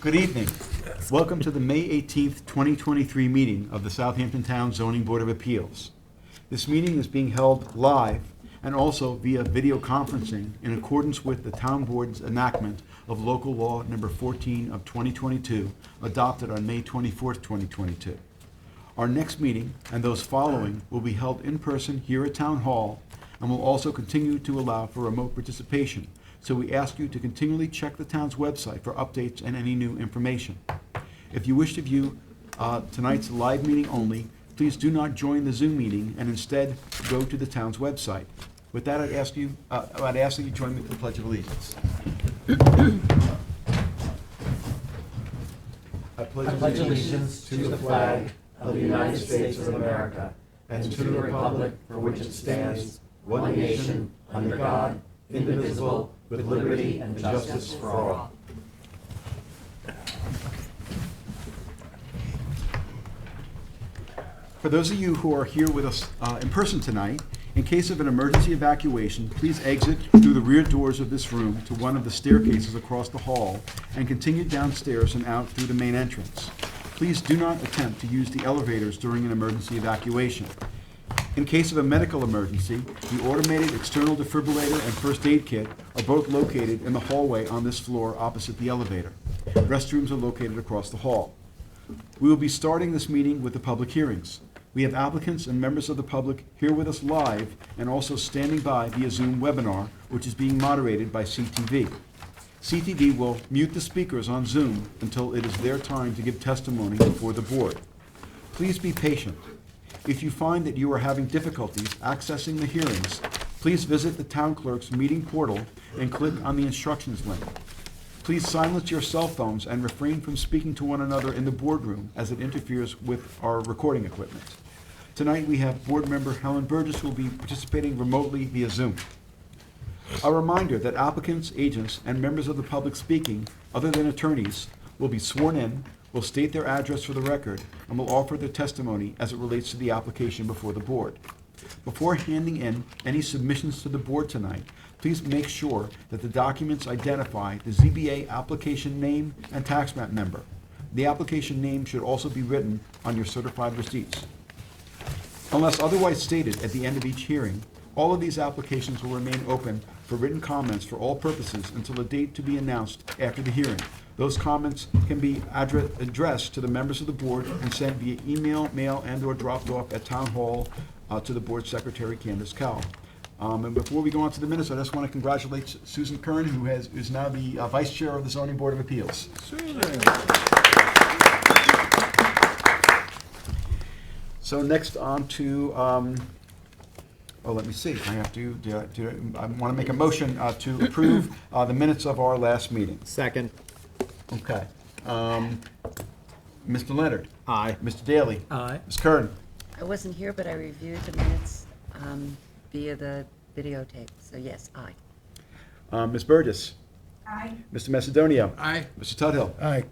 Good evening. Welcome to the May 18th, 2023 meeting of the Southampton Town Zoning Board of Appeals. This meeting is being held live and also via video conferencing in accordance with the Town Board's enactment of Local Law Number 14 of 2022, adopted on May 24th, 2022. Our next meeting and those following will be held in person here at Town Hall and will also continue to allow for remote participation. So we ask you to continually check the town's website for updates and any new information. If you wish to view tonight's live meeting only, please do not join the Zoom meeting and instead go to the town's website. With that, I'd ask that you join me for the Pledge of Allegiance. I pledge allegiance to the flag of the United States of America and to the republic for which it stands, one nation, under God, indivisible, with liberty and justice for all. For those of you who are here with us in person tonight, in case of an emergency evacuation, please exit through the rear doors of this room to one of the staircases across the hall and continue downstairs and out through the main entrance. Please do not attempt to use the elevators during an emergency evacuation. In case of a medical emergency, the automated external defibrillator and first aid kit are both located in the hallway on this floor opposite the elevator. Restrooms are located across the hall. We will be starting this meeting with the public hearings. We have applicants and members of the public here with us live and also standing by via Zoom webinar, which is being moderated by CTV. CTV will mute the speakers on Zoom until it is their time to give testimony before the board. Please be patient. If you find that you are having difficulties accessing the hearings, please visit the town clerk's meeting portal and click on the instructions link. Please silence your cell phones and refrain from speaking to one another in the boardroom as it interferes with our recording equipment. Tonight we have board member Helen Burgess, who will be participating remotely via Zoom. A reminder that applicants, agents, and members of the public speaking, other than attorneys, will be sworn in, will state their address for the record, and will offer their testimony as it relates to the application before the board. Before handing in any submissions to the board tonight, please make sure that the documents identify the ZBA application name and tax map number. The application name should also be written on your certified receipts. Unless otherwise stated at the end of each hearing, all of these applications will remain open for written comments for all purposes until a date to be announced after the hearing. Those comments can be addressed to the members of the board and sent via email, mail, and/or dropped off at Town Hall to the board secretary, Candace Cowell. And before we go on to the minutes, I just want to congratulate Susan Kern, who is now the vice chair of the Zoning Board of Appeals. So next on to, let me see. I have to. I want to make a motion to approve the minutes of our last meeting. Second. Okay. Mr. Leonard. Aye. Mr. Daly. Aye. Ms. Kern. I wasn't here, but I reviewed the minutes via the videotape, so yes, aye. Ms. Burgess. Aye. Mr. Macedonio. Aye. Mr. Tudhill. Aye.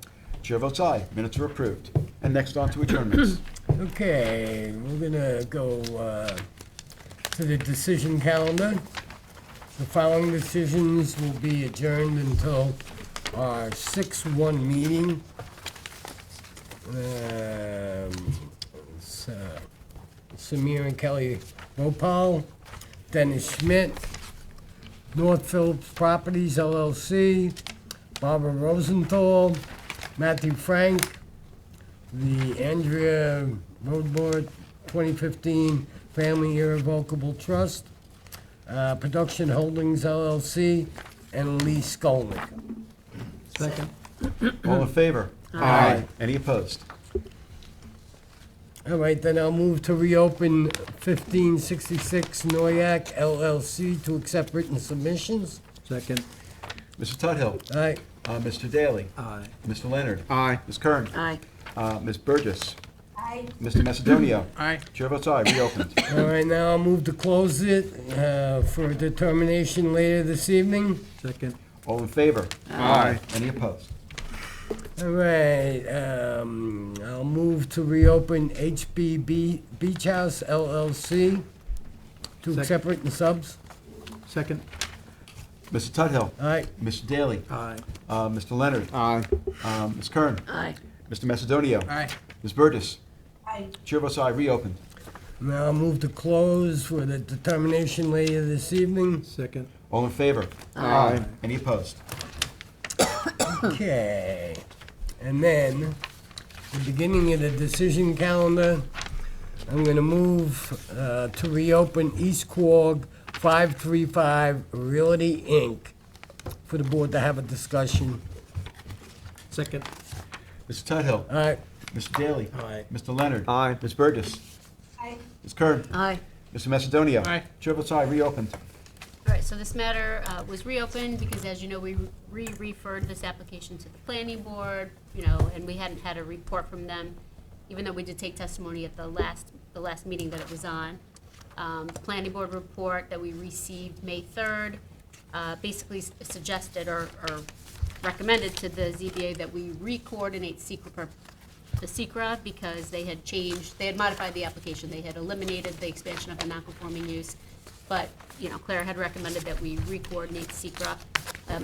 Chair votes aye. Minutes are approved. And next on to adjournments. Okay, we're gonna go to the decision calendar. The following decisions will be adjourned until our 6/1 meeting. Samir and Kelly Gopal, Dennis Schmidt, North Phillips Properties LLC, Barbara Rosenthal, Matthew Frank, the Andrea Roadboard 2015 Family Irrevocable Trust, Production Holdings LLC, and Lee Skolnick. Second. All in favor? Aye. Any opposed? All right, then I'll move to reopen 1566 Noyak LLC to accept written submissions. Second. Mr. Tudhill. All right, Mr. Daly. Aye. Mr. Leonard. Aye. Ms. Kern. Aye. Ms. Burgess. Aye. Mr. Macedonio. Aye. Chair votes aye. Reopened. all right, now I'll move to close it for determination later this evening. Second. All in favor? Aye. Any opposed? All right, I'll move to reopen HBB Beach House LLC to Second. accept written subs. Second. Mr. Tudhill. Aye. Mr. Daly. Aye. Mr. Leonard. Aye. Ms. Kern. Aye. Mr. Macedonio. Aye. Ms. Burgess. Aye. Chair votes aye, reopened. Now I'll move to close for the determination later this evening. Second. All in favor? Aye. Any opposed? Okay. And then, the beginning of the decision calendar, I'm gonna move to reopen East Quogue 535 Realty Inc. for the board to have a discussion. Second. Mr. Tudhill. All right, Mr. Daly. Aye. Mr. Leonard. Aye. Ms. Burgess. Aye. Ms. Kern. Aye. Mr. Macedonio. Aye. Chair votes aye, reopened. All right, so this matter was reopened because, as you know, we referred this application to the planning board, and we hadn't had a report from them, even though we did take testimony at the last meeting that it was on. The planning board report that we received May 3rd basically suggested or recommended to the ZBA that we re-coordinate the SECRA because they had modified the application. They had eliminated the expansion of the non-conforming use. But, Claire had recommended that we re-coordinate SECRA.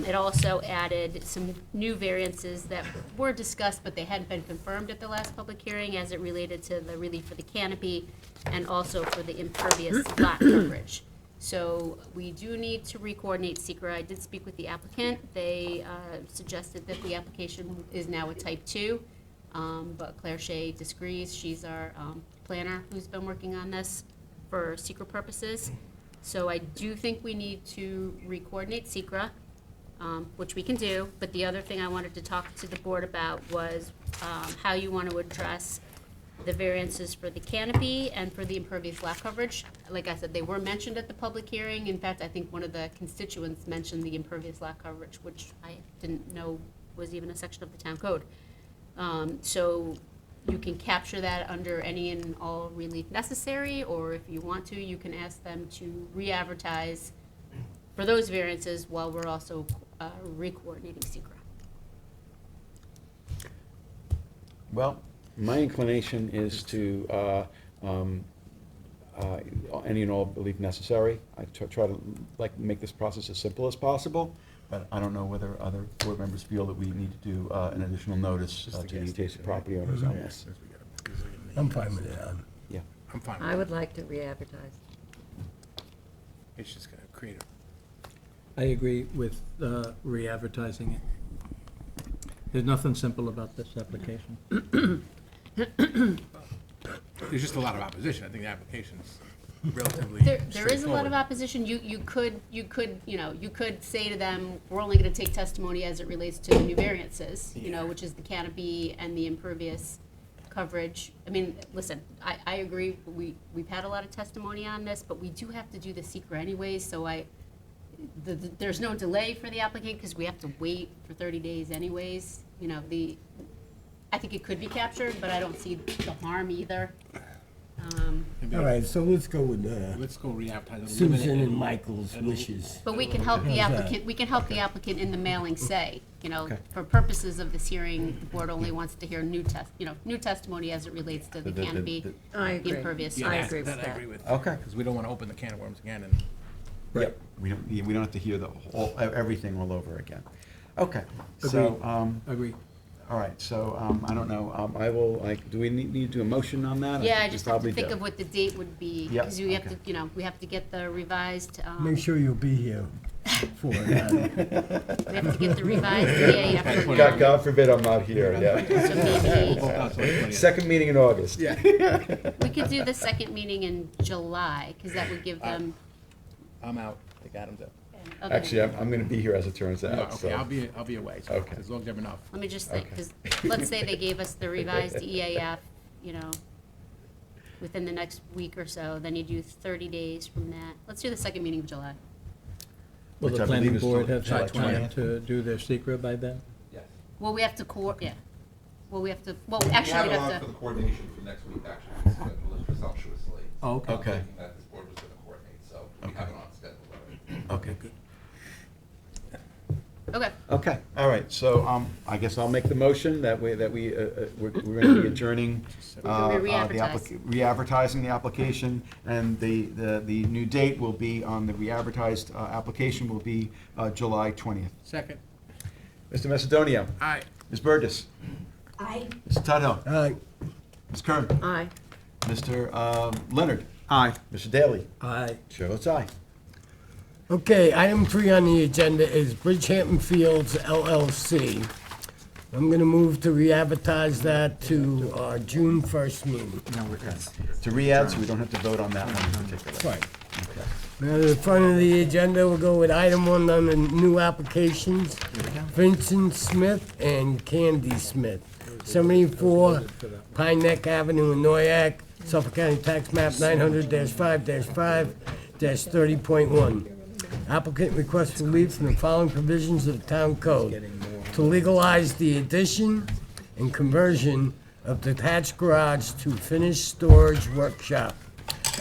It also added some new variances that were discussed, but they hadn't been confirmed at the last public hearing as it related to the relief for the canopy and also for the impervious lot coverage. So we do need to re-coordinate SECRA. I did speak with the applicant. They suggested that the application is now a type 2, but Claire Shea disagrees. She's our planner who's been working on this for SECRA purposes. So I do think we need to re-coordinate SECRA, which we can do, but the other thing I wanted to talk to the board about was how you want to address the variances for the canopy and for the impervious lot coverage. Like I said, they were mentioned at the public hearing. In fact, I think one of the constituents mentioned the impervious lot coverage, which I didn't know was even a section of the town code. So you can capture that under any and all relief necessary, or if you want to, you can ask them to re-advertise for those variances while we're also re-coordinating SECRA. Well, my inclination is to, any and all belief necessary. I try to, make this process as simple as possible, but I don't know whether other board members feel that we need to do an additional notice to the adjacent property owners on this. I'm fine with it. Yeah. I'm fine I with would it. like to re-advertise. It's just gonna create I agree with re-advertising it. There's nothing simple about this application. there's just a lot of opposition. I think the application's relatively There is a lot of straightforward. opposition. You could say to them, we're only gonna take testimony as it relates to the new variances, which is the canopy and the impervious coverage. I mean, listen, I agree, we've had a lot of testimony on this, but we do have to do the SECRA anyways, so there's no delay for the applicant, because we have to wait for 30 days anyways. I think it could be captured, but I don't see the harm either. Maybe All right, so let's go with Let's go re-advertise. it, Susan eliminate and it. Michael's wishes. But we can help the How's that? applicant, in the mailing say, Okay. for purposes of this hearing, the board only wants to hear new testimony as it relates to the canopy, I the agree. impervious. Yeah, I that- agree with that I that. agree with. Okay. Because we don't want to open the can of worms again and. Right. We don't have to hear everything all over again. Okay, so, Agree. all right, so, I don't know, I will, do we need to do a motion on that? Yeah, think I we just have probably to think do. of what the date would be, Yep, because we have okay. to, we have to get the revised, Make sure you'll be here for it. we have to get the revised EAF from them. God forbid I'm not here, So yeah. maybe, Second meeting in August. Yeah. we could do the second meeting in July, because that would give them, I'm out. I think Adam's out. okay. Actually, I'm gonna be here as it turns No, out, okay, so. I'll be away, so Okay. as long as you have enough. Let me just think, Okay. because let's say they gave us the revised EAF, within the next week or so, then you do 30 days from that. Let's do the second meeting of July. Will Which the I believe planning is board July have had 20th. time to do their secret by then? Well, we have to well, We actually, have we'd it on have for to, the coordination for next week, actually, we scheduled it presumptuously. Oh, okay. Okay. Thinking that this board was gonna coordinate, so we have it on schedule already. Okay, good. Okay. Okay, all right, so, I guess I'll make the motion that we're gonna be adjourning, We're gonna the re-advertise. re-advertising the application, and the new date will be on the re-advertised, application will be, July 20th. Second. Mr. Macedonia? Aye. Ms. Burgess? Aye. Mr. Tudhill? Aye. Ms. Kern? Aye. Mr. Leonard? Aye. Mr. Daly? Aye. Chair votes aye. Okay, item 3 on the agenda is Bridgehampton Fields LLC. I'm gonna move to re-advertise that to our June 1st meeting. To re-add, so we don't have to vote on that one in particular. Right. Now, to the front of the agenda, we'll go with item 1 on the new applications. Vincent Smith and Candy Smith, 74 Pine Neck Avenue in Noyak, Suffolk County Tax Map 900-5-5-30.1. Applicant requests relief from the following provisions of the town code: to legalize the addition and conversion of detached garage to finished storage workshop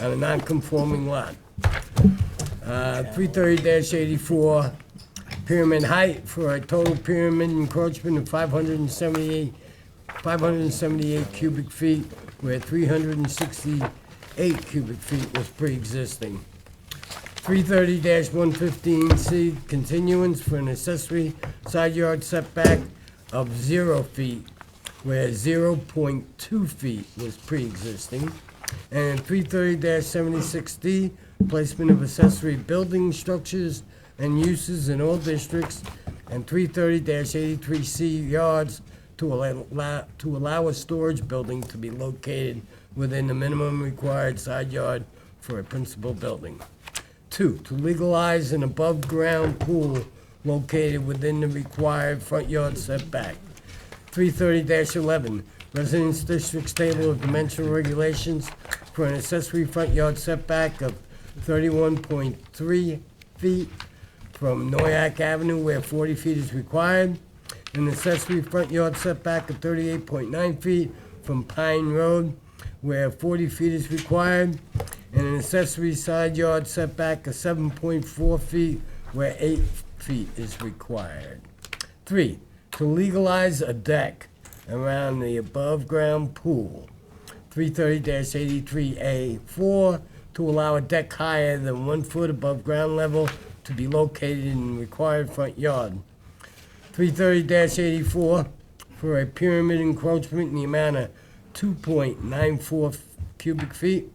on a non-conforming lot. 330-84, pyramid height for a total pyramid encroachment of 578 cubic feet, where 368 cubic feet was pre-existing. 330-115C, continuance for an accessory side yard setback of 0 feet, where 0.2 feet was pre-existing. And 330-76D, placement of accessory building structures and uses in all districts. And 330-83C, yards to allow a storage building to be located within the minimum required side yard for a principal building. 2, to legalize an above-ground pool located within the required front yard setback. 330-11, Residence District's Table of Dimensional Regulations for an accessory front yard setback of 31.3 feet from Noyak Avenue where 40 feet is required, an accessory front yard setback of 38.9 feet from Pine Road where 40 feet is required, and an accessory side yard setback of 7.4 feet where 8 feet is required. 3, to legalize a deck around the above-ground pool. 330-83A4, to allow a deck higher than 1 foot above ground level to be located in the required front yard. 330-84, for a pyramid encroachment in the amount of 2.94 cubic feet.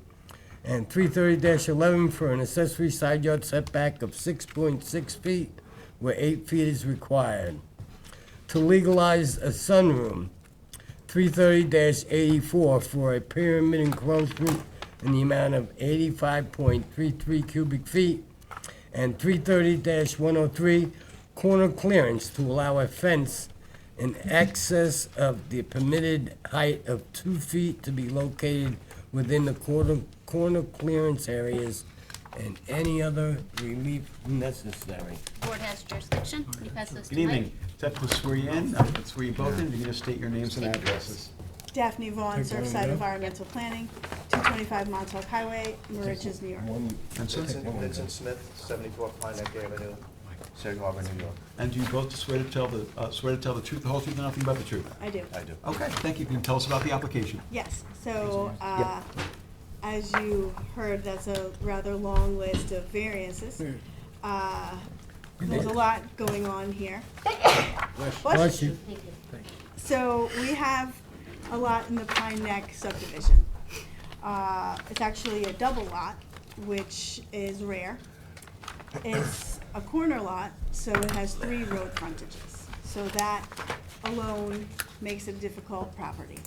And 330-11 for an accessory side yard setback of 6.6 feet, where 8 feet is required. To legalize a sunroom, 330-84 for a pyramid encroachment in the amount of 85.33 cubic feet. And 330-103, corner clearance to allow a fence in excess of the permitted height of 2 feet to be located within the corner clearance areas, and any other relief necessary. Board has jurisdiction. Can you pass those to Good Mike? evening. Except to swear you in, swear you both in, you can just state your names and addresses. Daphne Vaughn, Take one, Surfside yeah. Environmental Planning, 225 Montauk Highway, Moriches, New York. And so, Vincent Smith, 74 Pine Neck Avenue, Sag Harbor, New York. and do you both swear to tell the truth, the whole truth, and nothing but the truth? I do. I do. Okay, thank you. Can you tell us about the application? Yes, so, as you heard, that's a rather long list of variances. There's a lot going on here. Bless you. Thank you. So we have a lot in the Pine Neck subdivision. It's actually a double lot, which is rare. It's a corner lot, so it has 3 road frontages. So that alone makes it a difficult property.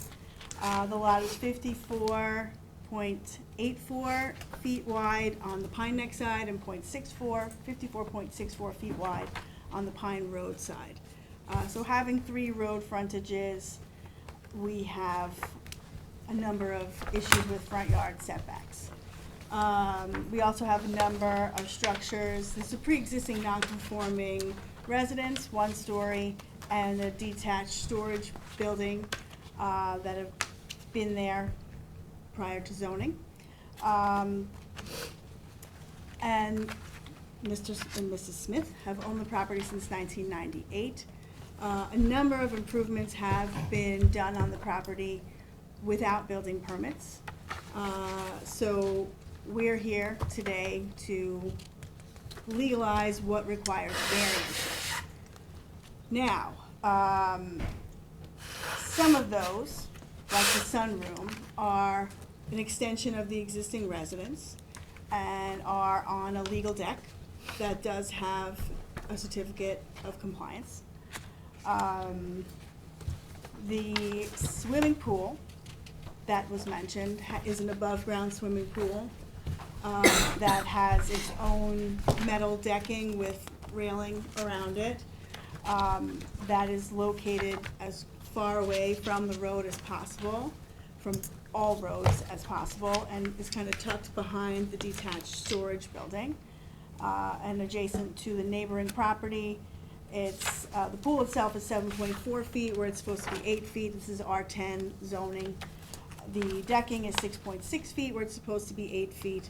The lot is 54.84 feet wide on the Pine Neck side and 54.64 feet wide on the Pine Road side. So having 3 road frontages, we have a number of issues with front yard setbacks. We also have a number of structures. This is a pre-existing non-conforming residence, 1-story, and a detached storage building that have been there prior to zoning. And Mr. and Mrs. Smith have owned the property since 1998. A number of improvements have been done on the property without building permits. So we're here today to legalize what requires variances. Now, some of those, like the sunroom, are an extension of the existing residence and are on a legal deck that does have a certificate of compliance. The swimming pool that was mentioned is an above-ground swimming pool that has its own metal decking with railing around it. That is located as far away from the road as possible, from all roads as possible, and is kind of tucked behind the detached storage building and adjacent to the neighboring property. It's, the pool itself is 7.4 feet where it's supposed to be 8 feet. This is R10 zoning. The decking is 6.6 feet where it's supposed to be 8 feet.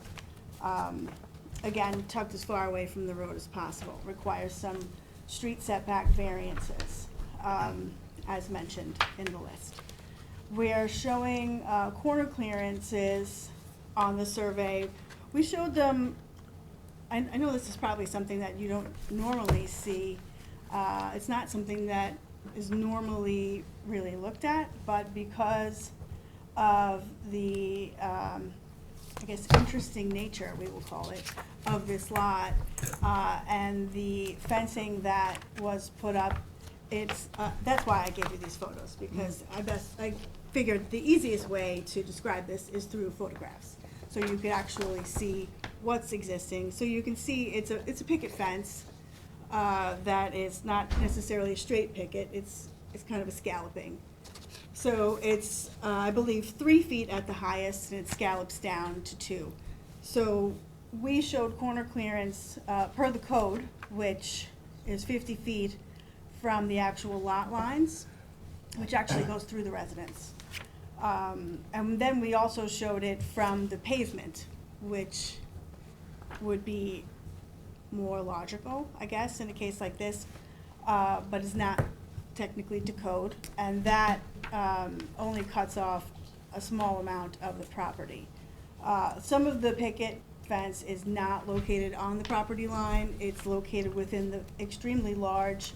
Again, tucked as far away from the road as possible. Requires some street setback variances, as mentioned in the list. We're showing corner clearances on the survey. We showed them, I know this is probably something that you don't normally see. It's not something that is normally really looked at, but because of the, I guess, interesting nature, we will call it, of this lot, and the fencing that was put up, it's, that's why I gave you these photos, because I figured the easiest way to describe this is through photographs. So you could actually see what's existing. So you can see it's a picket fence that is not necessarily a straight picket, it's kind of a scalloping. So it's, I believe, 3 feet at the highest, and it scallops down to 2. So we showed corner clearance per the code, which is 50 feet from the actual lot lines, which actually goes through the residence. And then we also showed it from the pavement, which would be more logical, I guess, in a case like this, but is not technically to code, and that only cuts off a small amount of the property. Some of the picket fence is not located on the property line. It's located within the extremely large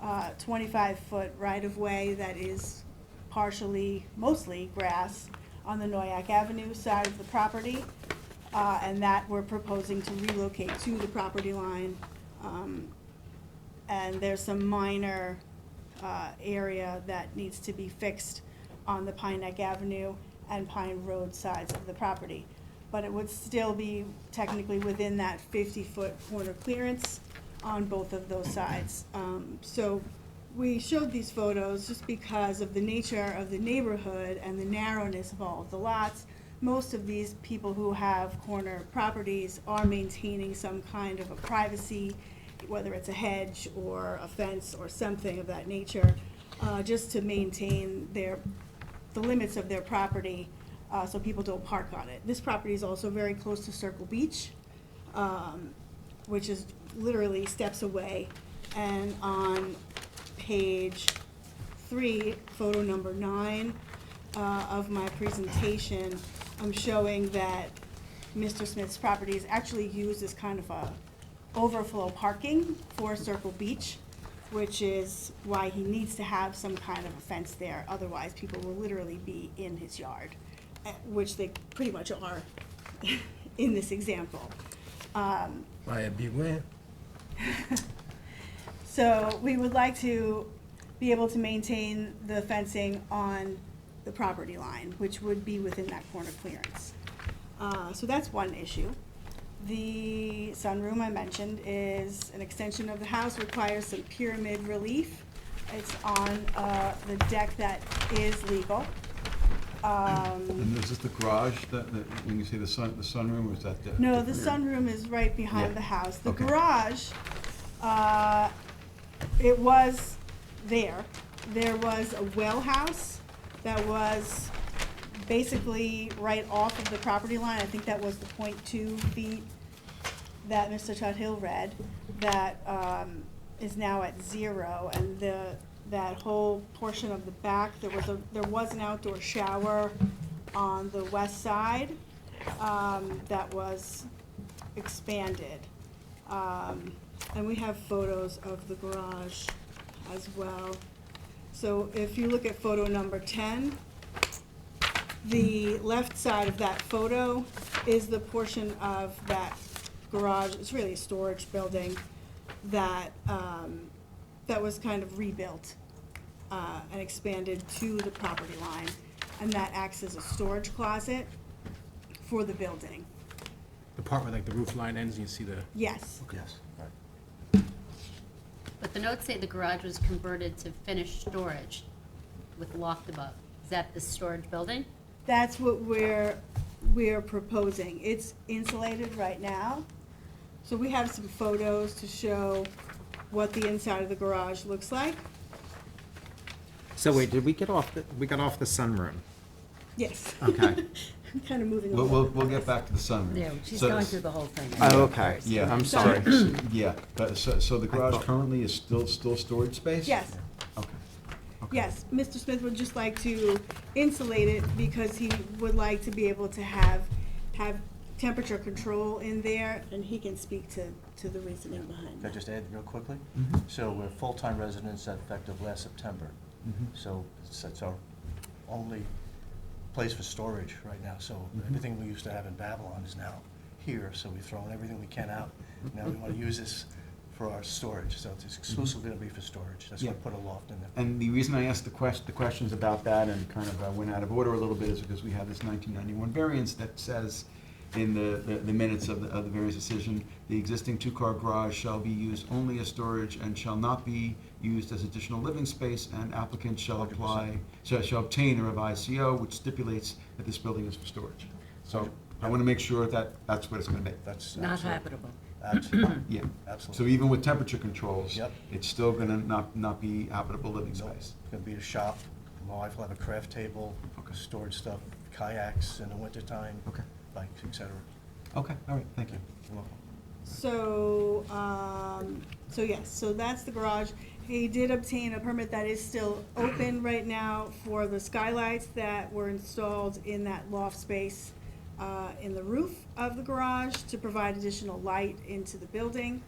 25-foot right-of-way that is partially, mostly grass on the Noyak Avenue side of the property, and that we're proposing to relocate to the property line. And there's some minor area that needs to be fixed on the Pine Neck Avenue and Pine Road sides of the property. But it would still be technically within that 50-foot corner clearance on both of those sides. So we showed these photos just because of the nature of the neighborhood and the narrowness of all of the lots. Most of these people who have corner properties are maintaining some kind of a privacy, whether it's a hedge or a fence or something of that nature, just to maintain the limits of their property, so people don't park on it. This property is also very close to Circle Beach, which is literally steps away. And on page 3, photo number 9 of my presentation, I'm showing that Mr. Smith's property is actually used as kind of a overflow parking for Circle Beach, which is why he needs to have some kind of a fence there. Otherwise, people will literally be in his yard, which they pretty much are in this example. Buyer beware. So we would like to be able to maintain the fencing on the property line, which would be within that corner clearance. So that's one issue. The sunroom I mentioned is an extension of the house, requires some pyramid relief. It's on the deck that is legal. And is this the garage that when you say the sunroom, or is that? No, the sunroom is right behind Yeah. the house. The Okay. garage, it was there. There was a well house that was basically right off of the property line. I think that was the 0.2 feet that Mr. Tuthill read, that is now at 0, and that whole portion of the back, there was an outdoor shower on the west side that was expanded. And we have photos of the garage as well. So if you look at photo number 10, the left side of that photo is the portion of that garage. It's really a storage building that that was kind of rebuilt and expanded to the property line, and that acts as a storage closet for the building. The part where like the roof line ends and you see the, Yes. Yes, right. But the notes say the garage was converted to finished storage with loft above. Is that the storage building? That's what we're proposing. It's insulated right now. So we have some photos to show what the inside of the garage looks like. So wait, did we get off we got off the sunroom? Yes. Okay. I'm kind of moving We'll, along. we'll get back to the sunroom. Yeah, she's So- going through the whole thing. Oh, okay. Yeah. I'm sorry. Yeah, but so the garage thought- currently is still storage space? Yes, Okay. yes. Mr. Smith would just like to insulate it because he would like to be able to have temperature control in there, and he can speak to the reasoning behind Can I that. just add real quickly? Mhm. So we're full-time residents effective last September. Mhm. So it's our only place for storage right now. So Mhm. everything we used to have in Babylon is now here, so we've thrown everything we can out. Now we want to use this for our storage, so it's exclusively going to be for storage. That's why I Yeah. put a loft in there. And the reason I asked the questions about that and kind of went out of order a little bit is because we have this 1991 variance that says in the minutes of the variance decision, the existing two-car garage shall be used only as storage and shall not be used as additional living space, and applicants shall shall obtain a revised CO which stipulates that this building is for storage. So I want to make sure that that's what it's going to be. That's Not absolutely- habitable. Absolutely, Yeah. So absolutely. even with temperature controls, Yep. it's still going to not be habitable living Nope. space. It's going to be a shop. My wife will have a craft table, Okay. storage stuff, kayaks in the wintertime, Okay. bikes, et cetera. Okay, all right, thank you. You're welcome. So, so yes, so that's the garage. He did obtain a permit that is still open right now for the skylights that were installed in that loft space in the roof of the garage to provide additional light into the building.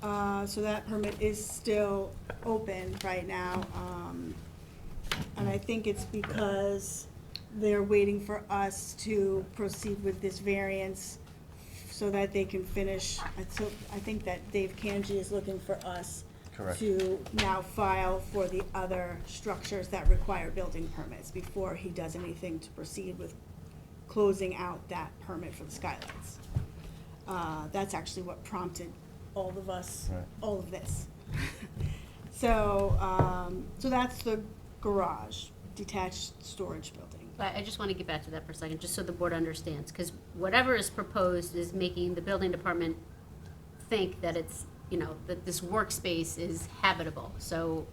So that permit is still open right now. And I think it's because they're waiting for us to proceed with this variance so that they can finish. I think that Dave Kanji is looking for us Correct. to now file for the other structures that require building permits before he does anything to proceed with closing out that permit for the skylights. That's actually what prompted all of us, Right. all of this. So, so that's the garage, detached storage building. But I just want to get back to that for a second, just so the board understands, because whatever is proposed is making the building department think that it's, you know, that this workspace is habitable. So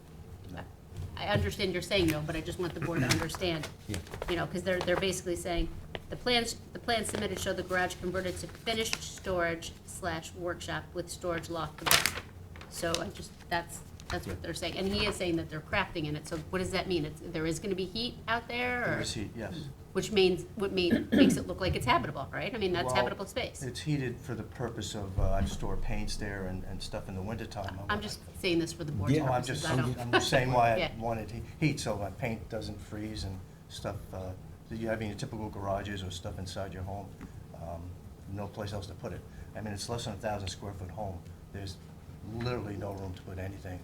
I understand you're saying no, but I just want the board to understand. Yeah. You know, because they're basically saying, the plans submitted show the garage converted to finished storage / workshop with storage loft above. So I just, that's what they're saying. And he is saying that they're crafting in it, so what does that mean? There is gonna be heat out there, or? There is heat, yes. Which makes it look like it's habitable, right? I mean, that's Well, habitable space. It's heated for the purpose of, I store paints there and stuff in the wintertime. I'm just saying this for the board's Yeah. Oh, I'm purposes. just, I don't. I'm just saying why Yeah. I wanted heat, so my paint doesn't freeze and stuff. That you have in your typical garages or stuff inside your home, no place else to put it. I mean, it's less than 1,000 square foot home. There's literally no room to put anything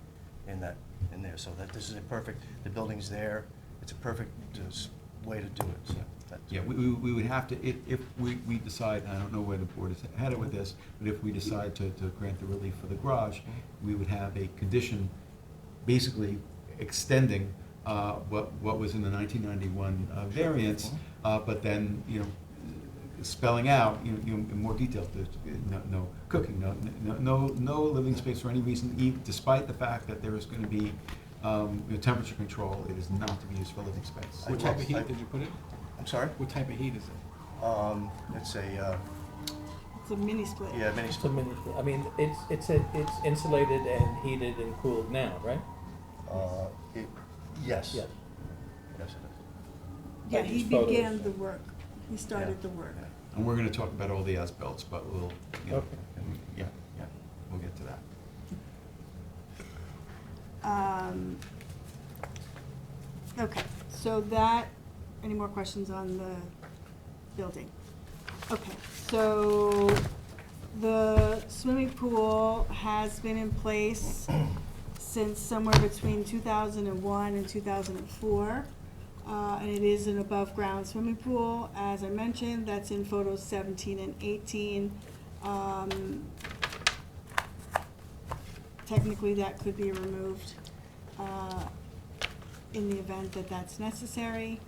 in there. So that this is a perfect, the building's there, it's a perfect way to do it, so. that's- Yeah, we would have to, if we decide, I don't know where the board is headed with this, but if we decide to grant the relief for the garage, we would have a condition basically extending what was in the 1991 variance, but then, you know, spelling out, you know, in more detail, no cooking, no living space for any reason, despite the fact that there is going to be you know, temperature control. It is not to be used for living space. what type of heat did you put in? I'm sorry? What type of heat is it? It's a, It's a mini split. Yeah, mini It's a split. mini, I mean, it's insulated and heated and cooled now, right? Yes. Yes. Yes, it Yeah, Like he these photos. began the work. He started Yeah. the work. Yeah. And we're gonna talk about all the as-bills, but we'll, you know, Okay. yeah, we'll get to that. Okay, so that, any more questions on the building? Okay, so the swimming pool has been in place since somewhere between 2001 and 2004. And it is an above-ground swimming pool. As I mentioned, that's in photos 17 and 18. Technically, that could be removed in the event that that's necessary.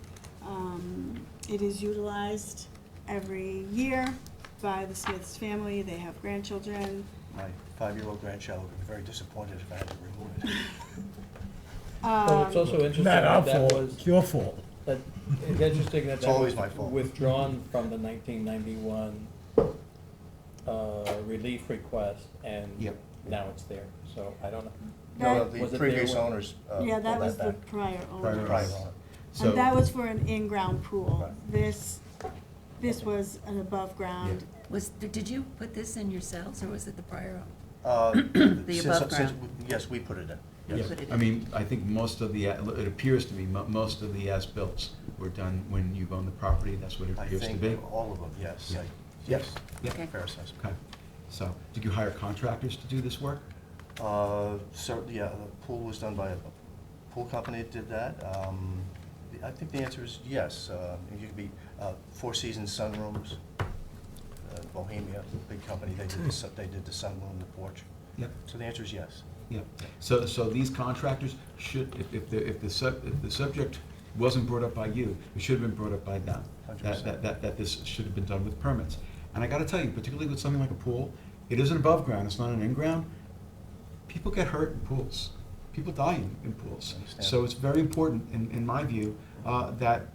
It is utilized every year by the Smiths family. They have grandchildren. My 5-year-old grandchild would be very disappointed if I had to remove it. Well, it's also interesting Not our that that fault, was, it's your fault. that, it's interesting that It's that always was my fault. withdrawn from the 1991 relief request, and Yep. now it's there, so I don't know. No, That- the Was it previous there when- owners Yeah, that pulled was the back. prior Prior owner. Prior owner. So- And that was for an in-ground pool. Right. This was an above-ground. Did you put this in yourselves, or was it the prior owner? Since- above since- ground. Yes, we put it in. You Yes. put it I in? mean, I think most of the, it appears to me, most of the as-bills were done when you've owned the property, that's what it I appears to think be. all of them, yes. Yeah. Yes. Yeah. Okay. Fair assessment. Okay, so, did you hire contractors to do this work? Certainly, yeah, the pool was done by a pool company that did that. I think the answer is yes. You could be Four Seasons sunrooms, Bohemia, big company, they did the sunroom, the porch. Yep. So the answer is yes. Yeah, so these contractors should, if the subject wasn't brought up by you, it should have been brought up by them. 100%. That this should have been done with permits. And I gotta tell you, particularly with something like a pool, it isn't above ground, it's not an in-ground. People get hurt in pools. People die in pools. Understand. So it's very important, in my view, that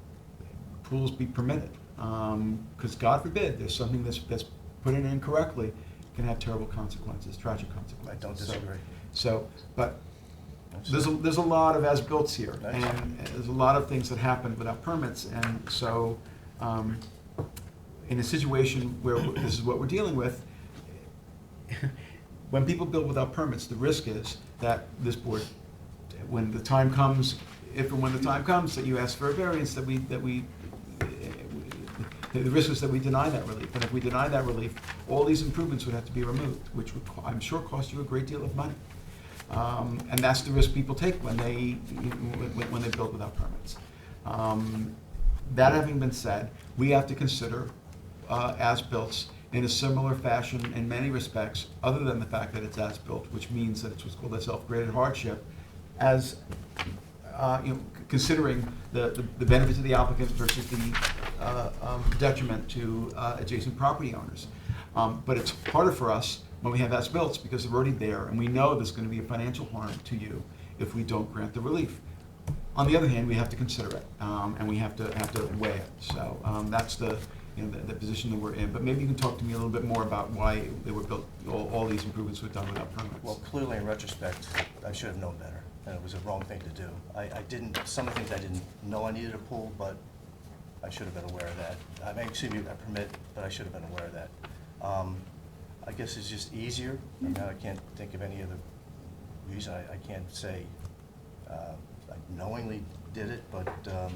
pools be permitted. Because God forbid, there's something that's put in incorrectly, can have terrible consequences, tragic consequences. I don't So- disagree. So, but there's a lot of as-built here, Nice. and there's a lot of things that happen without permits, and so, in a situation where this is what we're dealing with, when people build without permits, the risk is that this board, when the time comes, if and when the time comes that you ask for a variance, the risk is that we deny that relief, and if we deny that relief, all these improvements would have to be removed, which would, I'm sure, cost you a great deal of money. And that's the risk people take when they build without permits. That having been said, we have to consider as-built in a similar fashion in many respects, other than the fact that it's as-built, which means that it's what's called a self-graded hardship, as considering the benefit to the applicant versus the detriment to adjacent property owners. But it's harder for us when we have as-built because they're already there, and we know there's going to be a financial harm to you if we don't grant the relief. On the other hand, we have to consider it, and we have to weigh it. So that's the position that we're in. But maybe you can talk to me a little bit more about why they were built. All these improvements were done without permits. Well, clearly, in retrospect, I should have known better, and it was a wrong thing to do. I didn't, some of the things I didn't know I needed a pool, but I should have been aware of that. I may excuse me, a permit, but I should have been aware of that. I guess it's just easier. I mean, I can't think of any other reason. I can't say I knowingly did it, but I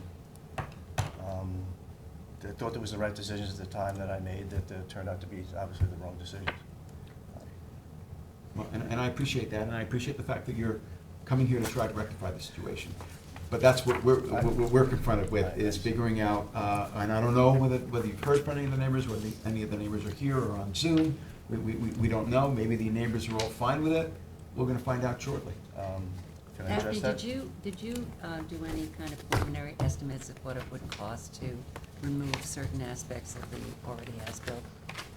thought there was the right decisions at the time that I made that turned out to be obviously the wrong decisions. Well, and I appreciate that, and I appreciate the fact that you're coming here to try to rectify the situation. But that's what we're confronted with, is figuring out, and I don't know whether you've heard from any of the neighbors, whether any of the neighbors are here or on Zoom. We don't know. Maybe the neighbors are all fine with it. We're gonna find out shortly. Can I address that? Did you do any kind of preliminary estimates of what it would cost to remove certain aspects of the already as-built?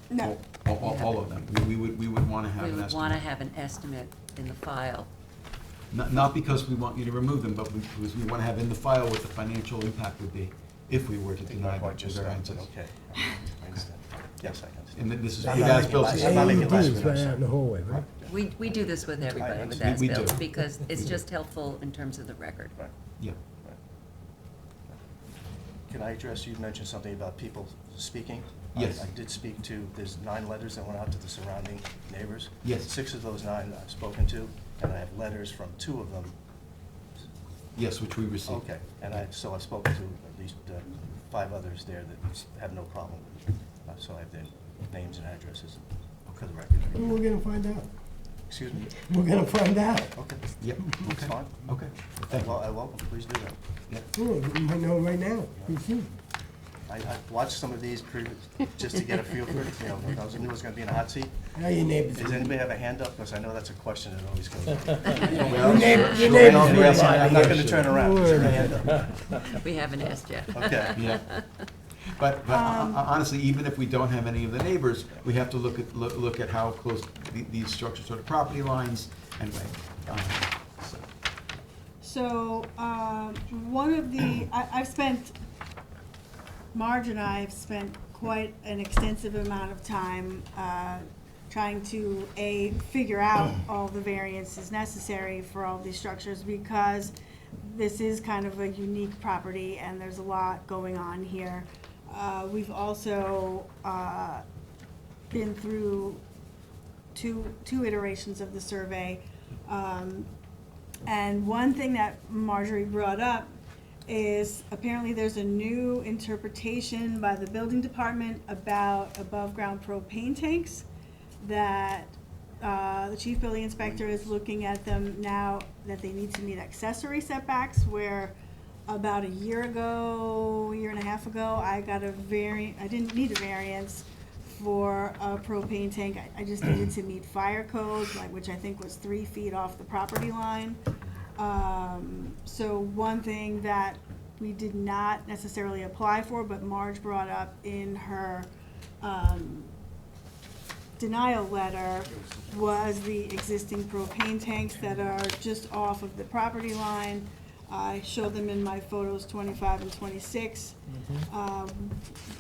No, All of them. We would wanna have We an would want to estimate. have an estimate in the file. Not because we want you to remove them, but because we wanna have in the file what the financial impact would be if we were to I think deny my the point just variances. stopped, but okay. I understand. Yes, I understand. and then this is I'm with not as-built. making I'm not making less of AEDs it, right I'm out in the hallway, right? We do this with everybody with We do. as-built, because it's just helpful in terms of the record. Right. Yeah. Can I address, you mentioned something about people speaking? Yes. I did speak to, there's 9 letters that went out to the surrounding neighbors. Yes. 6 of those 9 I've spoken to, and I have letters from 2 of them. Yes, which we received. Okay, and so I've spoken to at least 5 others there that have no problem with it. So I have their names and addresses for the record. Well, we're gonna find out. Excuse me? We're gonna find out. Okay, Yep, that's okay, fine. okay. Thank you. Well, I welcome, please do that. Oh, we might know right now. You see. I watched some of these just to get a feel for it, you know, when I knew I was gonna be in a hot seat. How your neighbors? Does anybody have a hand up? Because I know that's a question that always comes up. Your neighbors I'm not gonna turn around. Is there a hand up? We haven't asked yet. Okay. Yeah. But honestly, even if we don't have any of the neighbors, we have to look at how close these structures are to property lines, anyway. So. So, one of the, I've spent, Marge and I have spent quite an extensive amount of time trying to, figure out all the variances necessary for all these structures, because this is kind of a unique property and there's a lot going on here. We've also been through two iterations of the survey. And one thing that Marjorie brought up is apparently there's a new interpretation by the building department about above-ground propane tanks, that the chief building inspector is looking at them now, that they need to meet accessory setbacks, where about a year and a half ago, I got a I didn't need a variance for a propane tank. I just needed to meet fire code, which I think was 3 feet off the property line. So one thing that we did not necessarily apply for, but Marge brought up in her denial letter, was the existing propane tanks that are just off of the property line. I showed them in my photos 25 and 26.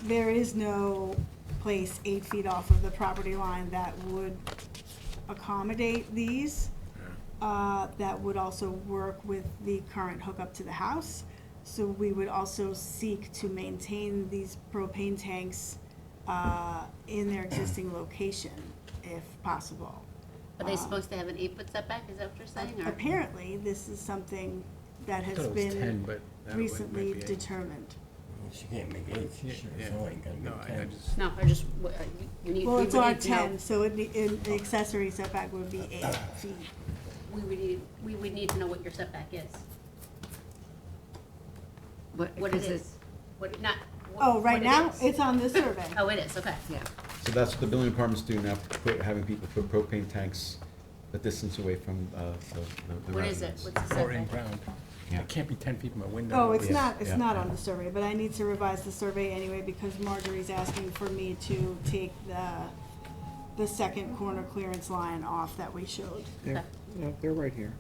There is no place 8 feet off of the property line that would accommodate these. That would also work with the current hookup to the house. So we would also seek to maintain these propane tanks in their existing location, if possible. Are they supposed to have an 8-foot setback, is that what you're saying? or- Apparently, this is something that I has thought it was 10, been but that recently might be 8. determined. She can't make 8, she sure Yeah. as hell ain't gonna No, make I 10. just, No, I just, you need, Well, we it's would R need to know. 10, so the accessory setback would be 8 feet. We would need to know what your setback is. What What is it it? is. What, not, Oh, what right it now, is. it's on this survey. Oh, it is, okay. Yeah. So that's what the building department's doing now, having people put propane tanks a distance away from the What is it? residents. What's the or in setback? ground. Yeah. It can't be 10 feet from a window. Oh, it's Yeah, not, it's yeah, not yeah. on the survey, but I need to revise the survey anyway, because Marjorie's asking for me to take the second corner clearance line off that we showed. Okay. Yeah, they're right here.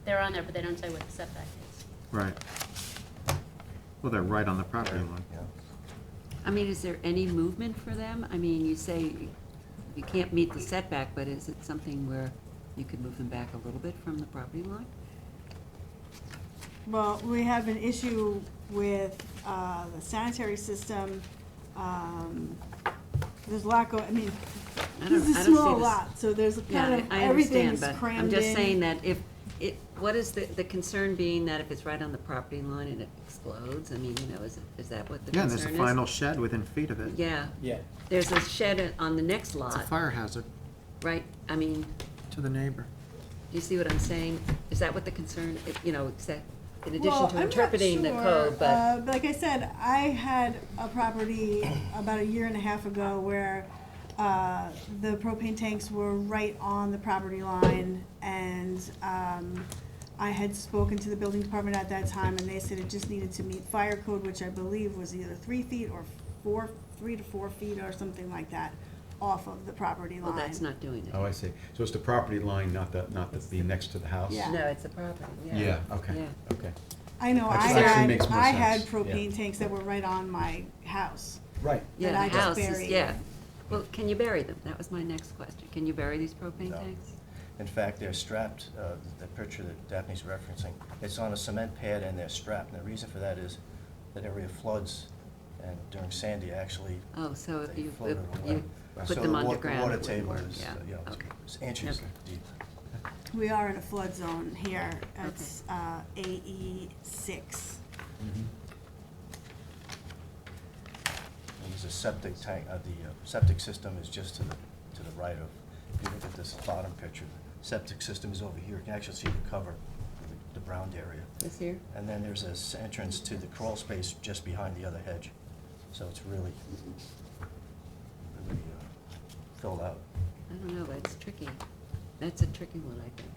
They're on there, but they don't say what the setback is. Right. Well, they're right on the property line. Yeah. I mean, is there any movement for them? I mean, you say you can't meet the setback, but is it something where you could move them back a little bit from the property line? Well, we have an issue with the sanitary system. There's a lot going, I mean, I this don't- is I a don't see small this- lot, so there's a Yeah, kind of, I everything understand, is but crammed in. I'm just saying that what is the concern being that if it's right on the property line and it explodes? I mean, is that what the Yeah, concern and is? there's a final shed within feet of it. Yeah, Yeah. there's a shed on the next It's a lot, fire hazard right? I mean, to the neighbor. do you see what I'm saying? Is that what the concern, except, in addition Well, to I'm not interpreting the sure, code, but, like I said, I had a property about a year and a half ago where the propane tanks were right on the property line, and I had spoken to the building department at that time, and they said it just needed to meet fire code, which I believe was either 3 feet or 3 to 4 feet or something like that off of the property line. well, that's not doing it. Oh, I see. So it's the property line, not the being next to the house? Yeah. No, it's the property, yeah. Yeah, okay, Yeah. okay. I know, That I actually had, makes more I had sense, propane yeah. tanks that were right on my house. Right. that Yeah, I the just house is, buried. yeah. Well, can you bury them? That was my next question. Can you bury these propane No. tanks? In fact, they're strapped, the picture that Daphne's referencing, it's on a cement pad and they're strapped. And the reason for that is that area floods, and during Sandy, actually, Oh, so if they you, floated if away. you So put them the underground, water it wouldn't table work, is, yeah. you know, Okay. it's inches Okay. deep. We are in a flood zone here. It's AE6. And there's a septic tank, the septic system is just to the right of, if you look at this bottom picture, the septic system is over here. You can actually see the cover, the browned area. This here? And then there's this entrance to the crawl space just behind the other hedge. So it's really filled out. I don't know, but it's tricky. That's a tricky one, I think.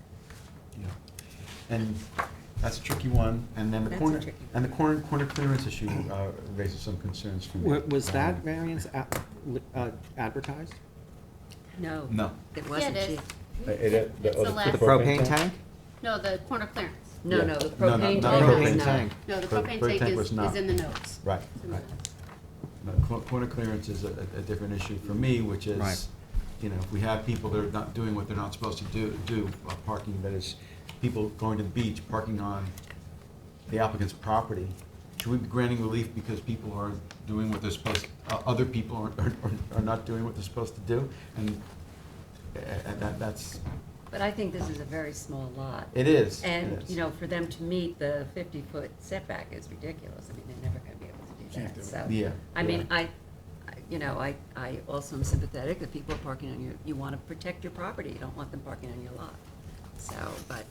Yeah. And that's a tricky one, and then the That's a corner, tricky and the corner clearance issue raises some concerns for me. Was that variance advertised? No. No. It Yeah, wasn't, it she, is. It's the For last- the propane tank? No, the corner clearance. no, Yeah. no, the No, no, propane not tank propane is not. tank. No, the Pro- propane propane tank tank is was not. in the notes. Right, It's in the right. notes. No, corner clearance is a different issue for me, which Right. is, you know, if we have people that are not doing what they're not supposed to do, parking, that is, people going to the beach, parking on the applicant's property, should we be granting relief because people aren't doing what they're supposed, other people are not doing what they're supposed to do? And that's, But I think this is a very small lot. it is. it And, is. you know, for them to meet the 50-foot setback is ridiculous. I mean, they're never gonna be able to do Can't that, do it. so. Yeah, I mean, yeah. I also am sympathetic that people are parking on your, you wanna protect your property, you don't want them parking on your lot. So, but,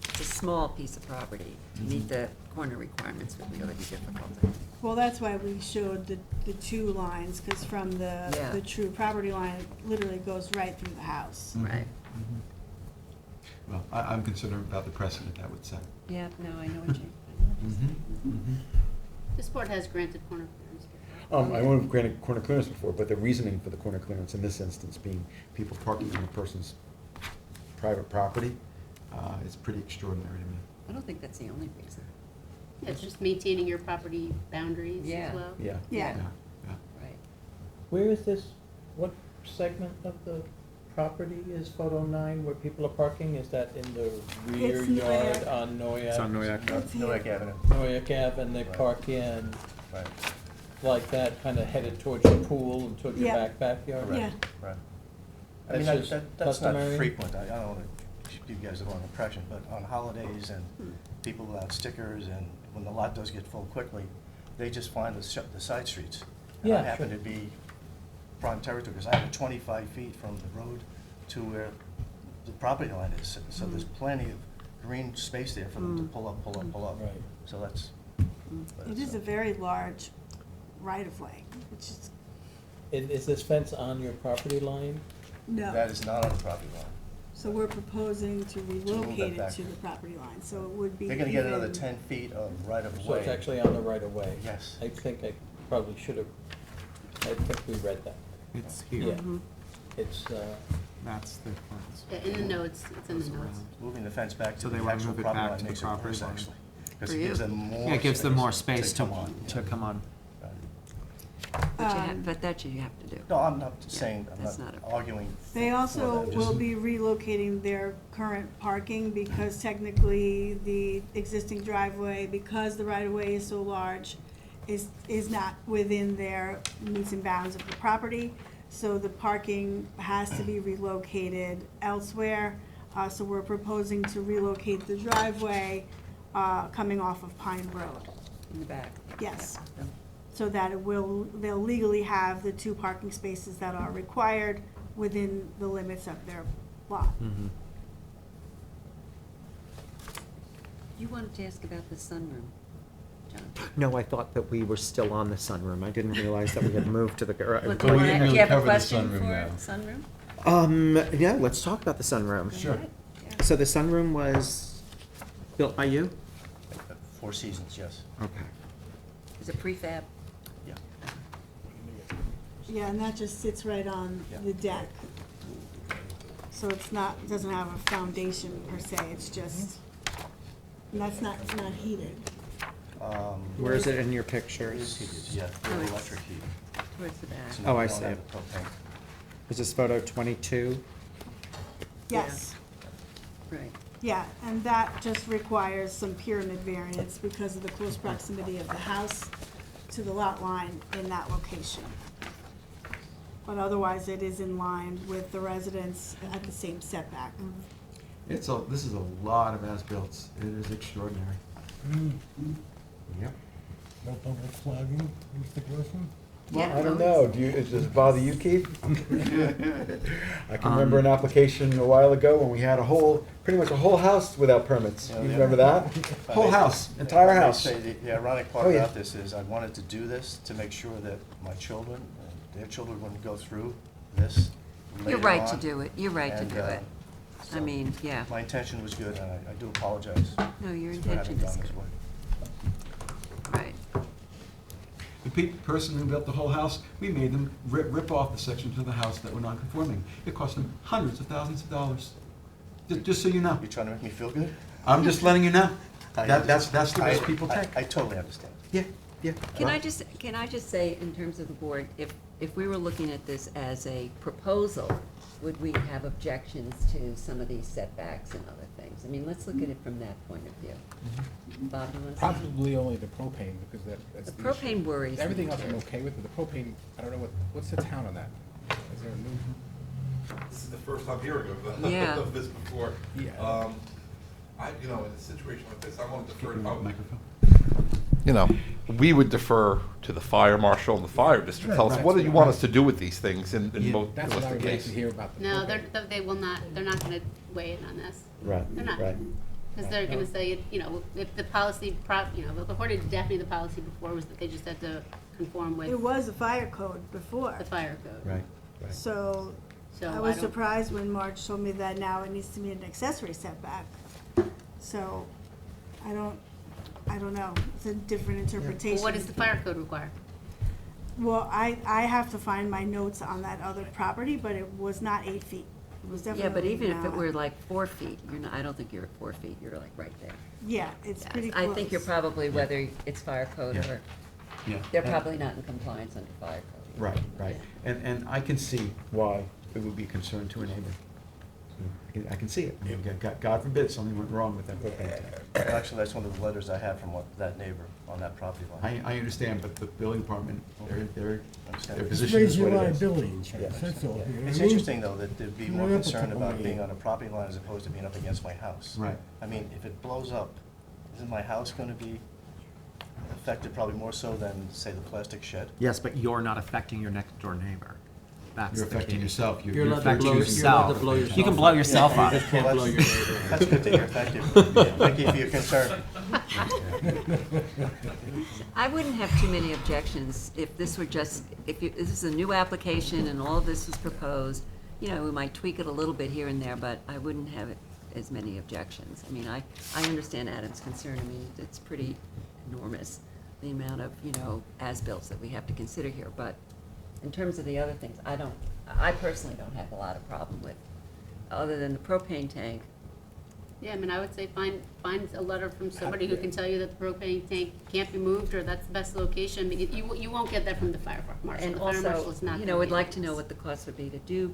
it's a small piece of property. To Mm-hmm. meet the corner requirements would really be difficult, I think. Well, that's why we showed the two lines, because from Yeah. the true property line, it literally goes right through the house. Mhm, Right. mhm. Well, I'm concerned about the precedent that would set. Yeah, no, I know what you, I know what you're saying. Mm-hmm. This board has granted corner clearance before. I won't have granted corner clearance before, but the reasoning for the corner clearance in this instance being people parking on a person's private property, is pretty extraordinary to me. I don't think that's the only reason. Yeah, it's just maintaining your property boundaries Yeah. as well. Yeah. Yeah. Yeah. Right. Where is this, what segment of the property is photo 9 where people are parking? Is that in the rear It's yard Noyak. on Noyak? It's on Noyak. It's here. Noack Avenue. Noyak Ave, and they Right. park in Right, like that, kind of headed towards the pool and towards your Yeah. backyard? Yeah. right. I That's mean, just that's not customary? frequent. I don't want to give you guys the wrong impression, but on holidays and people without stickers, and when the lot does get full quickly, they just find the side streets. And I Yeah, happen sure. to be prime territory, because I have 25 feet from the road to where the property line is. So there's plenty of green space there for them to pull up. Right. So that's. It is a very large right-of-way, which is, Is this fence on your property line? no. That is not on the property line. So we're proposing to that relocate it back. to the property line, so it would be. They're gonna get another even- 10 feet of right of way. So it's actually on the right of way? Yes. I think I probably should have, I think we read that. It's Yeah. here. It's, That's the fence. Yeah, in the notes, it's in the notes. Moving the fence back So to they the wanna actual move it property back line to the makes it property worse, line. actually. Because For it you? gives them more. Yeah, it gives them more space to, come on. to come on. Right. But that you have to do. No, I'm not saying, I'm that's not not a- arguing. They also for that, will just- be relocating their current parking because technically the existing driveway, because the right-of-way is so large, is not within their meets and bounds of the property. So the parking has to be relocated elsewhere. So we're proposing to relocate the driveway coming off of Pine Road. In the back. Yes. Yeah. So that they'll legally have the 2 parking spaces that are required within the limits of their lot. You wanted to ask about the sunroom, John. No, I thought that we were still on the sunroom. I didn't realize that we had moved to the garage. Well, Well, we didn't do really you have a cover the question sunroom for now. sunroom? Yeah, let's talk about the sunroom. Go Sure. ahead. Yeah. So the sunroom was built by you? 4 Seasons, yes. Okay. Is it prefab? Yeah. Yeah, and that just sits right on Yeah. the deck. So it's not, it doesn't have a foundation per se, it's just, and that's not, it's not heated. Where is it in your pictures? Yeah, Oh, the it's- electric heat. Towards the back. So Oh, we I don't see have it. the propane. Is this photo 22? Yes. Right. Yeah, and that just requires some pyramid variance because of the close proximity of the house to the lot line in that location. But otherwise, it is in line with the residents at the same setback. This is a lot of as-bills. It is extraordinary. Yep. No public flagging, Mr. Grossman? Yeah, I don't no, know. Does it bother you, Keith? I can remember an application a while ago when we had pretty much a whole house without permits. Yeah, You yeah. remember that? Whole house, entire Let me house. say, the ironic part Oh, yeah. about this is I wanted to do this to make sure that my children, and their children wouldn't go through this You're later right to on. do it. You're right to And, do it. I so mean, yeah. My intention was good, and I do apologize No, your for having intention is done this good. way. Right. The person who built the whole house, we made them rip off the sections of the house that were non-conforming. It cost them hundreds of thousands of dollars. Just so you know. You trying to make me feel good? I'm just letting you know. I That's the risk I- people take. I totally understand. Yeah, yeah. Can I just say, in terms of the board, if we were looking at this as a proposal, would we have objections to some of these setbacks and other things? I mean, let's look at it from that point of view. Bob, you want to say? Probably only the propane, because that's The the issue. propane worries me. Everything else I'm too. okay with, but the propane, I don't know what's the town on that? Is there a new? This is the first time hearing of, Yeah. of this before. Yeah. In a situation like this, I want to defer to, Microphone. we would defer to the fire marshal and the fire district. Tell us, Right. what do you want us to do with these things in both That's what I would like cases? to hear about. the No, propane. they will not, they're not gonna weigh in on this. Right, They're not. right. Because they're gonna say, if the policy, according to Daphne, the policy before was that they just had to conform with It was a fire code before, the fire code. Right, right. so So I was don't- surprised when Marge told me that now it needs to be an accessory setback. So, I don't know, it's a different interpretation. Well, what does the fire code require? Well, I have to find my notes on that other property, but it was not 8 feet. It was Yeah, definitely but even if it not. were like 4 feet, I don't think you're at 4 feet, you're like right there. Yeah, it's Yes, pretty close. I think you're probably, whether it's fire code Yeah. or, Yeah. they're probably not in compliance under fire code. Right, right. And I can see why it would be a concern to a neighbor. I can see it. I mean, God forbid something went wrong with that propane tank. Actually, that's one of the letters I have from that neighbor on that property line. I understand, but the building department, their Understand. position Raise is your what it is. liability insurance, Yeah. that's all. Yeah. you know what It's I mean? interesting, though, that there'd be You're more not concern the about company. being on a property line as opposed to being up against my house. Right. I mean, if it blows up, isn't my house gonna be affected probably more so than, say, the plastic shed? Yes, but you're not affecting your next door neighbor. That's You're the affecting key. yourself. You're allowed to affecting blow- you're allowed to yourself. blow yourself You can blow yourself Yeah, up. you just can't blow your neighbor. That's good to hear, thank you. Thank you for your concern. I wouldn't have too many objections if this were just, this is a new application and all of this was proposed, we might tweak it a little bit here and there, but I wouldn't have as many objections. I mean, I understand Adam's concern. I mean, it's pretty enormous, the amount of, as-bills that we have to consider here, but in terms of the other things, I personally don't have a lot of problem with, other than the propane tank. Yeah, I mean, I would say find a letter from somebody who can tell you that the propane tank can't be moved, or that's the best location, but you won't get that from the fire marshal. And The fire marshal also, is not we'd gonna be like to able know what the cost would be to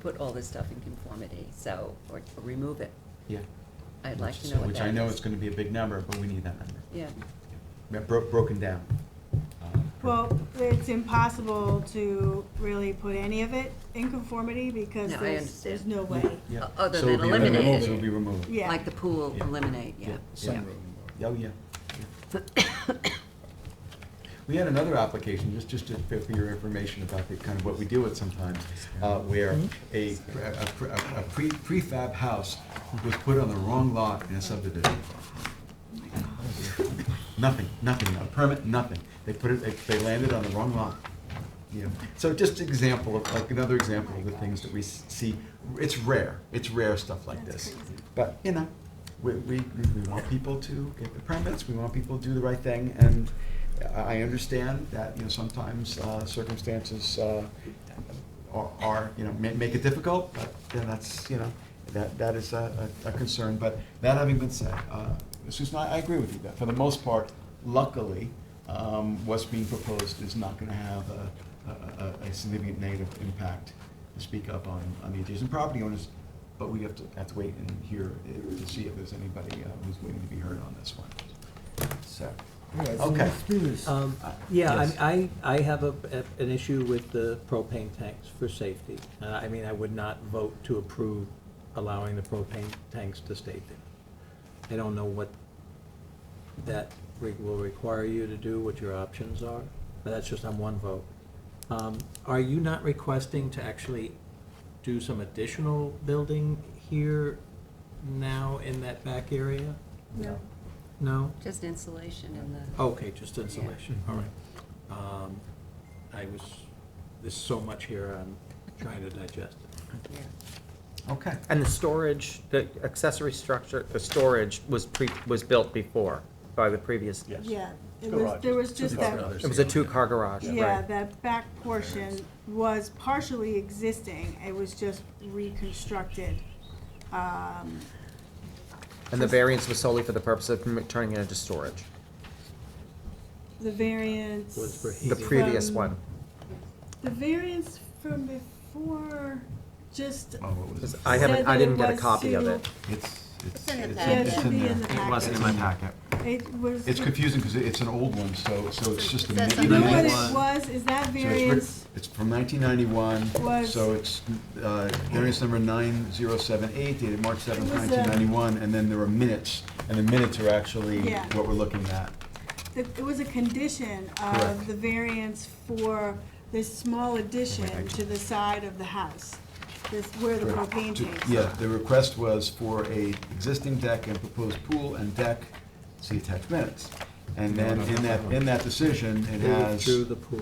put all this stuff in conformity, or remove it. Yeah. I'd like to know what that is. Which I know is gonna be a big number, but we need that number. Yeah, Broken down. Well, it's impossible to really put any of it in conformity because No, I there's understand. no way. Yeah. Other So than it'll be eliminate removed, it. It'll be removed. Yeah. like the pool, Yeah. eliminate, yeah. Yeah. Sunroom. Oh, yeah. We had another application, just for your information about the kind of what we deal with sometimes, where a prefab house was put on the wrong lot in a subdivision. Nothing, a permit, nothing. They landed on the wrong lot. So just another example of the things that we see. It's rare stuff like this. But, we want people to get the permits, we want people to do the right thing, and I understand that, sometimes circumstances make it difficult, but then that's, that is a concern. But that having been said, Susan, I agree with you that for the most part, luckily, what's being proposed is not gonna have a significant negative impact to speak of on the adjacent property owners, but we have to wait and hear to see if there's anybody who's waiting to be heard on this one. So, okay. Let's do this. Yeah, Yes. I have an issue with the propane tanks for safety. I mean, I would not vote to approve allowing the propane tanks to stay there. I don't know what that will require you to do, what your options are, but that's just on one vote. Are you not requesting to actually do some additional building here now in that back area? No. No? Just insulation in the, Okay, just insulation, all right. There's so much here, I'm trying to digest it. yeah. Okay. And the storage, the accessory structure, the storage was built before, by the previous. Yes. Yeah, there was just that, It was a two-car garage, yeah, right? that back portion was partially existing, it was just reconstructed. And the variance was solely for the purpose of turning it into storage. The variance. Was for The heating. previous From- one. The variance from before, just, Oh, what was it? I Said haven't, I that didn't it get a was copy of to- it. It's in the yeah, packet. it should be in the there. packet. It wasn't in my packet. It was. It's confusing because it's an old one, so it's just a. Says You know what minutes. it was, is that So variance, it's from 1991, Was- so it's variance number 9078 dated March 7th, It was, 1991, and then there are minutes, and the minutes are actually Yeah. what we're looking at. it was a condition Correct. of the variance for this small addition to the side of the house. This, where the Correct. propane tanks Yeah, are. the request was for a existing deck and proposed pool and deck, see attached minutes. And then in that decision, it has, Through the pool.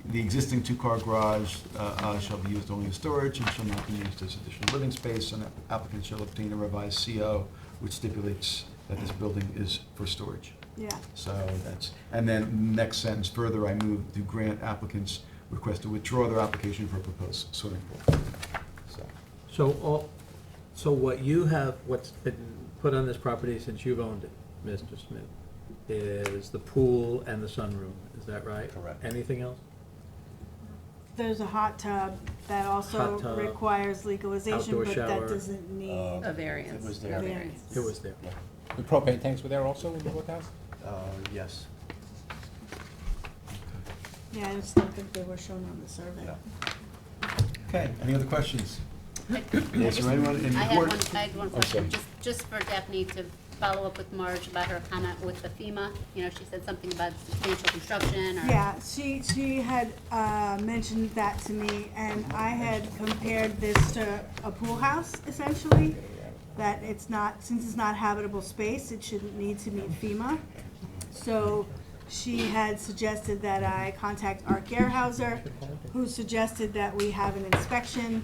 the existing two-car garage shall be used only as storage and shall not be used as additional living space, and the applicant shall obtain a revised CO which stipulates that this building is for storage. Yeah, So that's, and then next sentence, further, I move to grant applicants request to withdraw their application for a proposed swimming pool. So, So what you have, what's been put on this property since you've owned it, Mr. Smith, is the pool and the sunroom, is that right? Correct. Anything else? there's a hot tub that also Hot tub, requires legalization, outdoor but that shower. doesn't need A variance. It was a there. variance. It was there. The propane tanks were there also in the courthouse? yes. Yeah, I just don't think they were shown on the survey. Okay, any other questions? I Is there anyone in the had board? I had one question, just for Daphne to follow up with Marge about her comment with the FEMA. You know, she said something about substantial construction or. Yeah, she had mentioned that to me, and I had compared this to a pool house, essentially, that it's not, since it's not habitable space, it shouldn't need to meet FEMA. So she had suggested that I contact Art Gerhauser, who suggested that we have an inspection.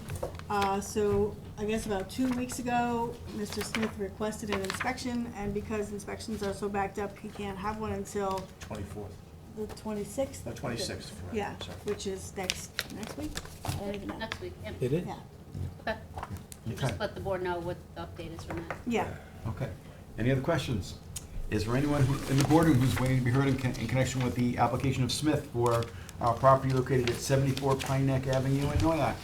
So I guess about 2 weeks ago, Mr. Smith requested an inspection, and because inspections are so backed up, he can't have one until 24th. the 26th? The 26th, correct, Yeah, sorry. which is next week? I don't even know. Next week, yeah. It is? Yeah, Okay. Okay. Just let the board know what the update is from that. yeah. Okay. Any other questions? Is there anyone in the boardroom who's waiting to be heard in connection with the application of Smith for our property located at 74 Pine Neck Avenue in Noyak?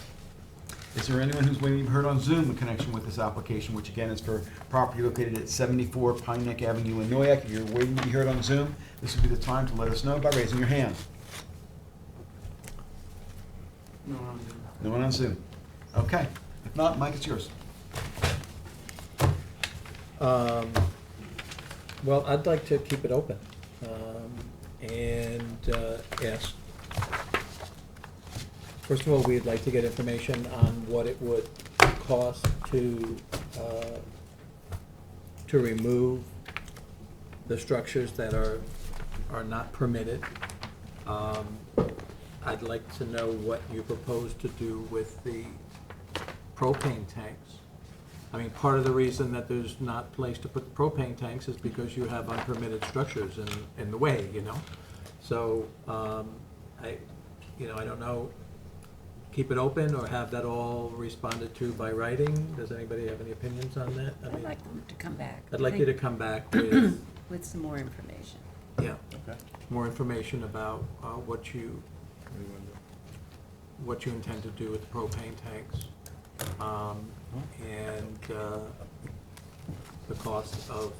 Is there anyone who's waiting to be heard on Zoom in connection with this application, which again is for property located at 74 Pine Neck Avenue in Noyak? If you're waiting to be heard on Zoom, this would be the time to let us know by raising your hand. No one on Zoom. Okay. If not, Mike, it's yours. Well, I'd like to keep it open, and ask, first of all, we'd like to get information on what it would cost to remove the structures that are not permitted. I'd like to know what you propose to do with the propane tanks. I mean, part of the reason that there's not place to put propane tanks is because you have unpermitted structures in the way, you know? So, I don't know, keep it open or have that all responded to by writing? Does anybody have any opinions on that? I I'd mean, like them to come back. I'd like you to come back with, With some more information. yeah, Okay. more information about what you What do you wanna do? what you intend to do with the propane tanks, and the cost of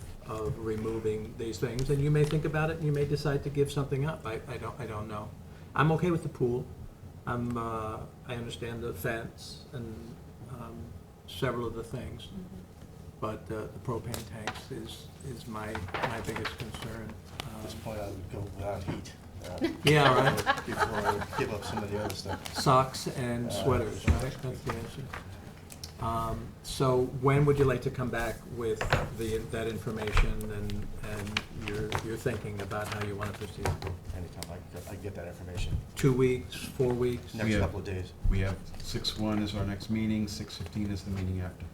removing these things. And you may think about it, and you may decide to give something up. I don't know. I'm okay with the pool. I understand the fence and several of the things, but the propane tanks is my biggest concern. At this point, I would go without heat. Yeah, right. Before I give up some of the other stuff. Socks and sweaters, right? That's the answer. So when would you like to come back with that information and your thinking about how you want to proceed? Anytime I get that information, 2 weeks, 4 weeks? next Yeah. couple of days. We have 6/1 is our next meeting, 6/15 is the meeting after.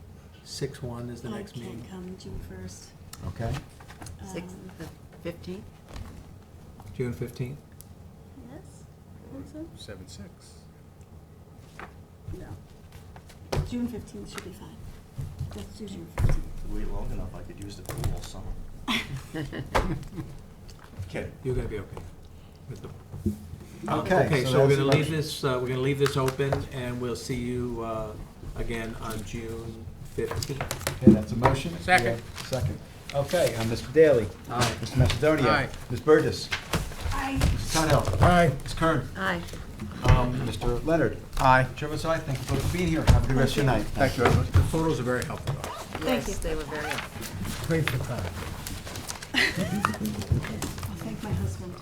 6/1 is the next I meeting. can't come June 1st. Okay? Sixth, the 15th? June 15th? Yes? I think so? 7/6. No. June 15th should be fine. Let's do June 15th. Wait long enough, I could use the pool all summer. Kidding. You're gonna be okay with the. Okay, Okay, so so we're that's gonna the leave motion. this, we're gonna leave this open, and we'll see you again on June 15th. Okay, that's a motion. Second. Yeah, second. Okay, Mr. Daly. Aye. Mr. Macedonia. Aye. Ms. Burgess. I Mrs. Tudhill. Aye. Ms. Kern. Aye. Mr. Leonard. Aye. Chair votes aye. Thank you both for being here. Have a good rest of your night. Thank you. The photos are very helpful. Thank you. Yes, they were very helpful. Great for time. I'll thank my husband.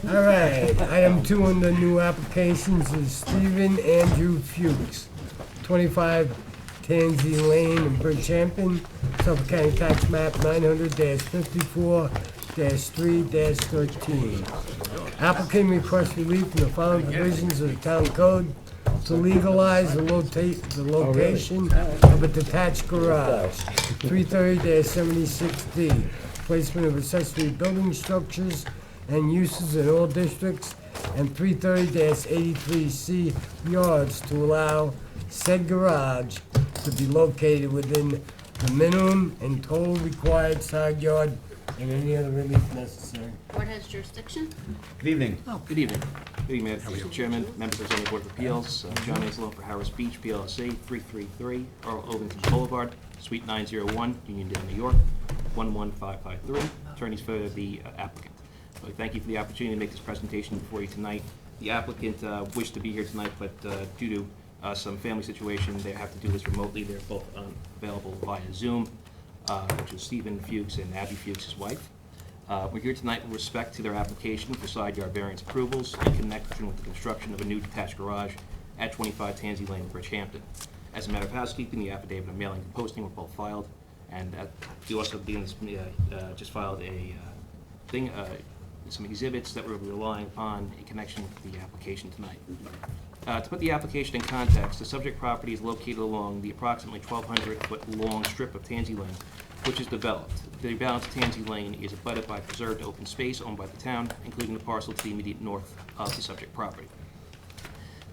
All right, item 2 on the new applications is Stephen Andrew Fuchs, 25 Tansy Lane in Bridgehampton, Suffolk County Tax Map 900-54-3-13. Applicant requests relief from the following provisions of the town code to legalize the location of a detached garage. 330-76D, placement of accessory building structures and uses in all districts, and 330-83C yards to allow said garage to be located within the minimum and total required side yard and any other relief necessary. Board has jurisdiction? Good evening. Good evening. Good evening, Mr. Chairman, members of the zoning board of appeals. John Islo for Harris Beach, PLC, 333 Earl Ovington Boulevard, Suite 901, Uniondale, New York, 11553. Attorneys for the applicant. So thank you for the opportunity to make this presentation before you tonight. The applicant wished to be here tonight, but due to some family situation, they have to do this remotely. They're both available via Zoom, which is Stephen Fuchs and Abby Fuchs, his wife. We're here tonight with respect to their application for side yard variance approvals in connection with the construction of a new detached garage at 25 Tansy Lane, Bridgehampton. As a matter of housekeeping, the affidavit of mailing and posting were both filed, and we also just filed a some exhibits that we're relying upon in connection with the application tonight. To put the application in context, the subject property is located along the approximately 1,200-foot-long strip of Tansy Lane, which is developed. The balance of Tansy Lane is abutted by preserved open space owned by the town, including the parcel to the immediate north of the subject property.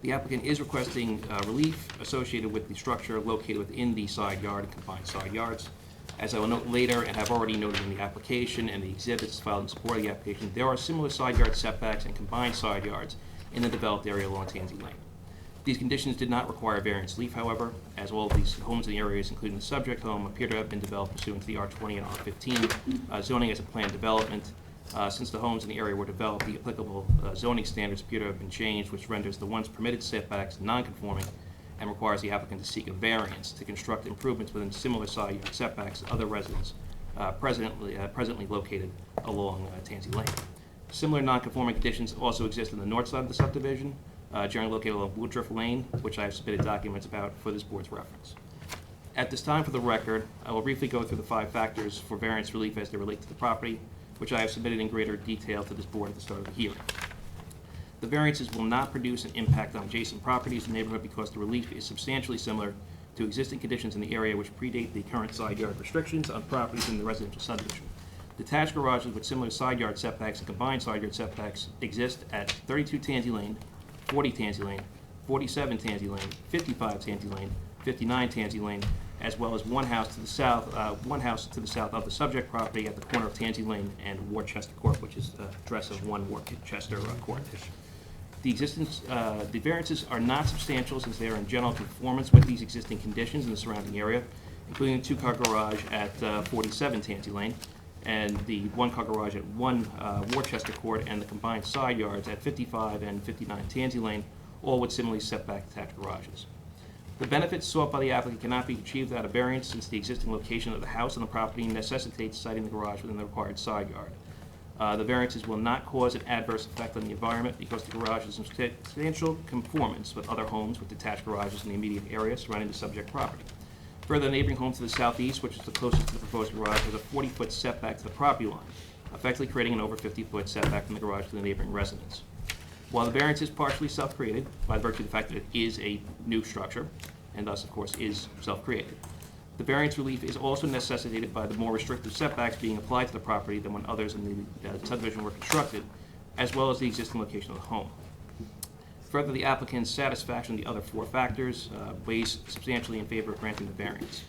The applicant is requesting relief associated with the structure located within the side yard and combined side yards. As I will note later, and have already noted in the application and the exhibits filed in support of the application, there are similar side yard setbacks and combined side yards in the developed area along Tansy Lane. These conditions did not require variance relief, however, as all of these homes in the areas, including the subject home, appear to have been developed pursuant to the R20 and R15 zoning as a planned development. Since the homes in the area were developed, the applicable zoning standards appear to have been changed, which renders the once permitted setbacks non-conforming and requires the applicant to seek a variance to construct improvements within similar side yard setbacks to other residents presently located along Tansy Lane. Similar non-conforming conditions also exist on the north side of the subdivision, generally located along Woodruff Lane, which I have submitted documents about for this board's reference. At this time, for the record, I will briefly go through the 5 factors for variance relief as they relate to the property, which I have submitted in greater detail to this board at the start of the hearing. The variances will not produce an impact on adjacent properties in the neighborhood because the relief is substantially similar to existing conditions in the area which predate the current side yard restrictions on properties in the residential subdivision. Detached garages with similar side yard setbacks and combined side yard setbacks exist at 32 Tansy Lane, 40 Tansy Lane, 47 Tansy Lane, 55 Tansy Lane, 59 Tansy Lane, as well as one house to the south of the subject property at the corner of Tansy Lane and Worcester Court, which is the address of 1 Worcester Court. The variances are not substantial since they are in general conformance with these existing conditions in the surrounding area, including a 2-car garage at 47 Tansy Lane, and the 1-car garage at 1 Worcester Court, and the combined side yards at 55 and 59 Tansy Lane, all with similarly setback attached garages. The benefits sought by the applicant cannot be achieved without a variance, since the existing location of the house and the property necessitates siting the garage within the required side yard. The variances will not cause an adverse effect on the environment because the garage is in substantial conformance with other homes with detached garages in the immediate area surrounding the subject property. Further, the neighboring home to the southeast, which is the closest to the proposed garage, has a 40-foot setback to the property line, effectively creating an over 50-foot setback from the garage to the neighboring residence. While the variance is partially self-created, by virtue of the fact that it is a new structure, and thus, of course, is self-created, the variance relief is also necessitated by the more restrictive setbacks being applied to the property than when others in the subdivision were constructed, as well as the existing location of the home. Further, the applicant's satisfaction of the other 4 factors weighs substantially in favor of granting the variance.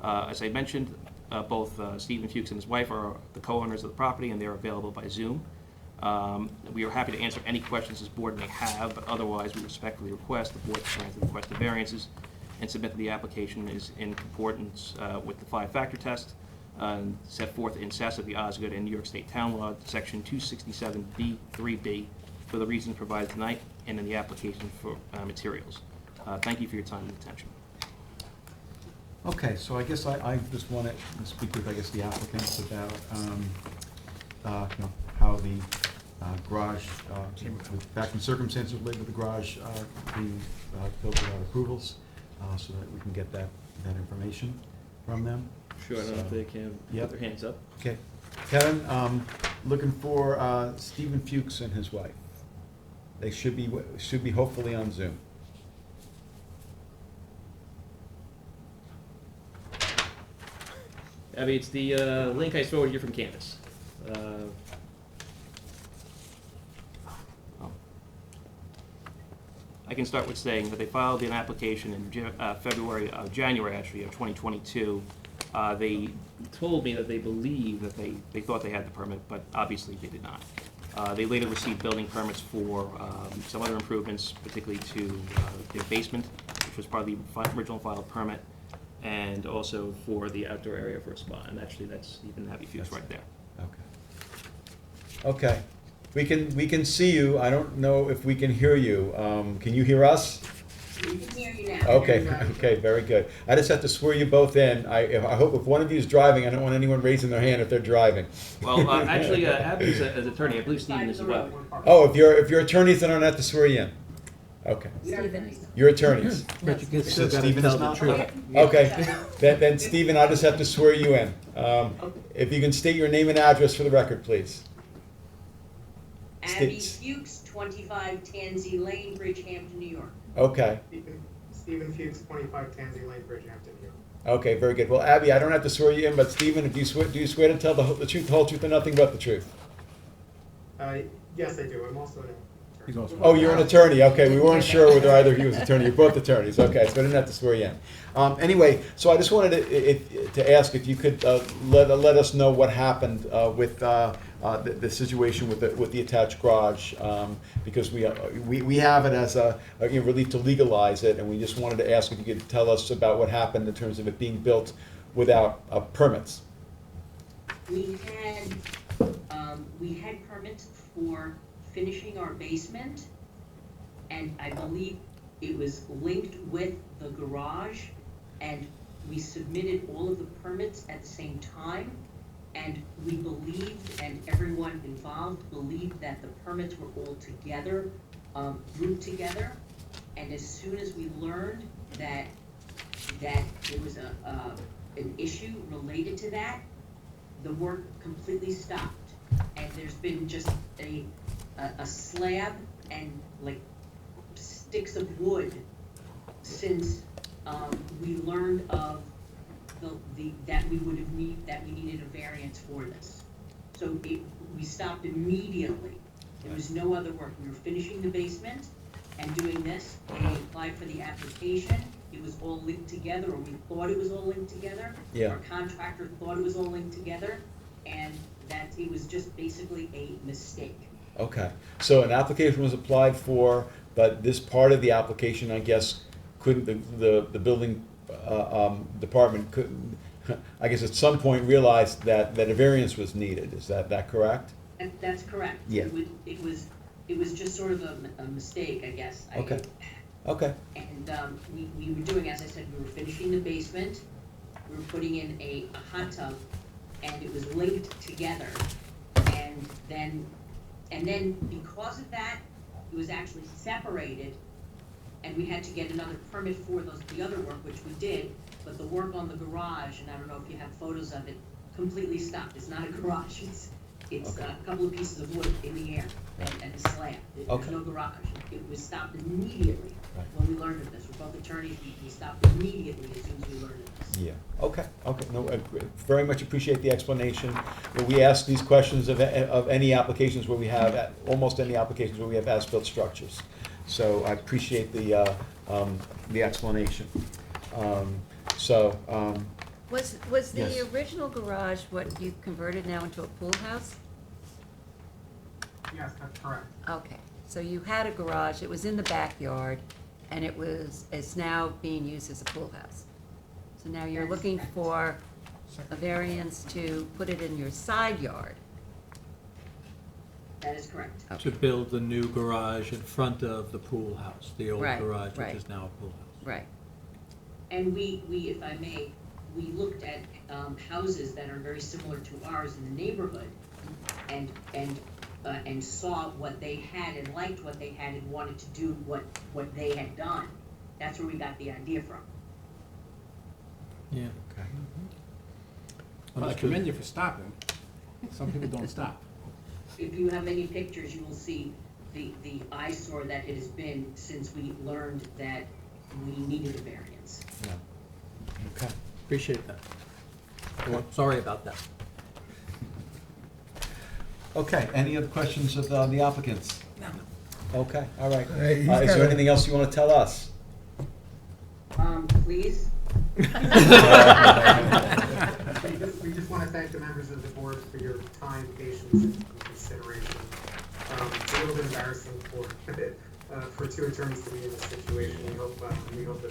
As I mentioned, both Stephen Fuchs and his wife are the co-owners of the property, and they are available by Zoom. We are happy to answer any questions this board may have, but otherwise we respectfully request the board to grant the requested variances and submit that the application is in concordance with the 5-factor test set forth in SASA v. Osgood and New York State Town Law, Section 267B3B, for the reasons provided tonight and in the application for materials. Thank you for your time and attention. Okay, so I guess I just want to speak with, I guess, the applicants about, how the garage, with back in circumstances related to the garage being built without approvals, so that we can get that information from them. Sure, I don't know if they can Yep. put their hands up. Okay. Kevin, looking for Stephen Fuchs and his wife. They should be hopefully on Zoom. Abby, it's the link I forwarded you from Canvas. I can start with saying that they filed an application in January actually of 2022. They told me that they believe that they thought they had the permit, but obviously they did not. They later received building permits for some other improvements, particularly to their basement, which was part of the original filed permit, and also for the outdoor area for a spa. And actually, that's even Abby Fuchs right there. Okay. Okay. We can see you. I don't know if we can hear you. Can you hear us? We can hear you now. Okay, okay, very good. I just have to swear you both in. I hope if one of you is driving, I don't want anyone raising their hand if they're driving. Well, actually, Abby's an attorney. I believe Stephen is as well. Oh, if you're attorneys, then I don't have to swear you in. Okay. You're attorneys. But you can still gotta Stephen tell is the not? truth. Okay. Then Stephen, I just have to swear you in. If you can state your name and address for the record, please. Abby Fuchs, 25 Tansy Lane, Bridgehampton, New York. Okay. Stephen Fuchs, 25 Tansy Lane, Bridgehampton, New York. Okay, very good. Well, Abby, I don't have to swear you in, but Stephen, if you swear, do you swear to tell the truth, the whole truth, and nothing but the truth? Yes, I do. I'm also an attorney. He's also. Oh, you're an attorney. Okay, we weren't sure whether either of you was attorney. You're both attorneys. Okay, so I didn't have to swear you in. Anyway, so I just wanted to ask if you could let us know what happened with the situation with the attached garage, because we have it as a relief to legalize it, and we just wanted to ask if you could tell us about what happened in terms of it being built without permits. We had permits for finishing our basement, and I believe it was linked with the garage, and we submitted all of the permits at the same time, and we believed, and everyone involved believed, that the permits were all together, grouped together, and as soon as we learned that there was an issue related to that, the work completely stopped, and there's been just a slab and like sticks of wood since we learned of that we needed a variance for this. So we stopped immediately. There was no other work. We were finishing the basement, and doing this. When we applied for the application, it was all linked together, or we thought it was all linked together. Yeah. Our contractor thought it was all linked together, and that it was just basically a mistake. Okay, so an application was applied for, but this part of the application, I guess, couldn't, the building department couldn't, I guess at some point realized that a variance was needed. Is that correct? That's correct. Yeah. It was just sort of a mistake, I guess. Okay. Okay. And we were doing, as I said, we were finishing the basement, we were putting in a hot tub, and it was linked together. And then because of that, it was actually separated, and we had to get another permit for the other work, which we did, but the work on the garage, and I don't know if you have photos of it, completely stopped. It's not a garage, it's Okay. a couple of pieces of wood in the air and a slab. There's Okay. no garage. It was stopped immediately Right. when we learned of this. We're both attorneys, we stopped immediately as soon as we learned of this. Yeah, okay, no, very much appreciate the explanation. We ask these questions of any applications where we have, almost any applications where we have as-built structures. So I appreciate the explanation. Was the Yes. original garage what you converted now into a pool house? Yes, that's correct. Okay, so you had a garage, it was in the backyard, and it's now being used as a pool house. So now you're That is looking correct. for a variance to put it in your side yard. That is correct. To build the new garage in front of the pool house, the old Right, garage, right. which is now a pool house. Right. And we, if I may, we looked at houses that are very similar to ours in the neighborhood and saw what they had and liked what they had and wanted to do what they had done. That's where we got the idea from. Yeah. Okay. Well, I Understood. commend you for stopping. Some people don't stop. If you have any pictures, you will see the eyesore that it has been since we learned that we needed a variance. Yeah. Okay. Appreciate that. Well, sorry about that. Okay, any other questions of the applicants? No. Okay, all right. Hey, he's Is got there a- anything else you want to tell us? Please? We just want to thank the members of the board for your time, patience, and consideration. It's a little bit embarrassing for two attorneys to be in this situation. We hope that the board will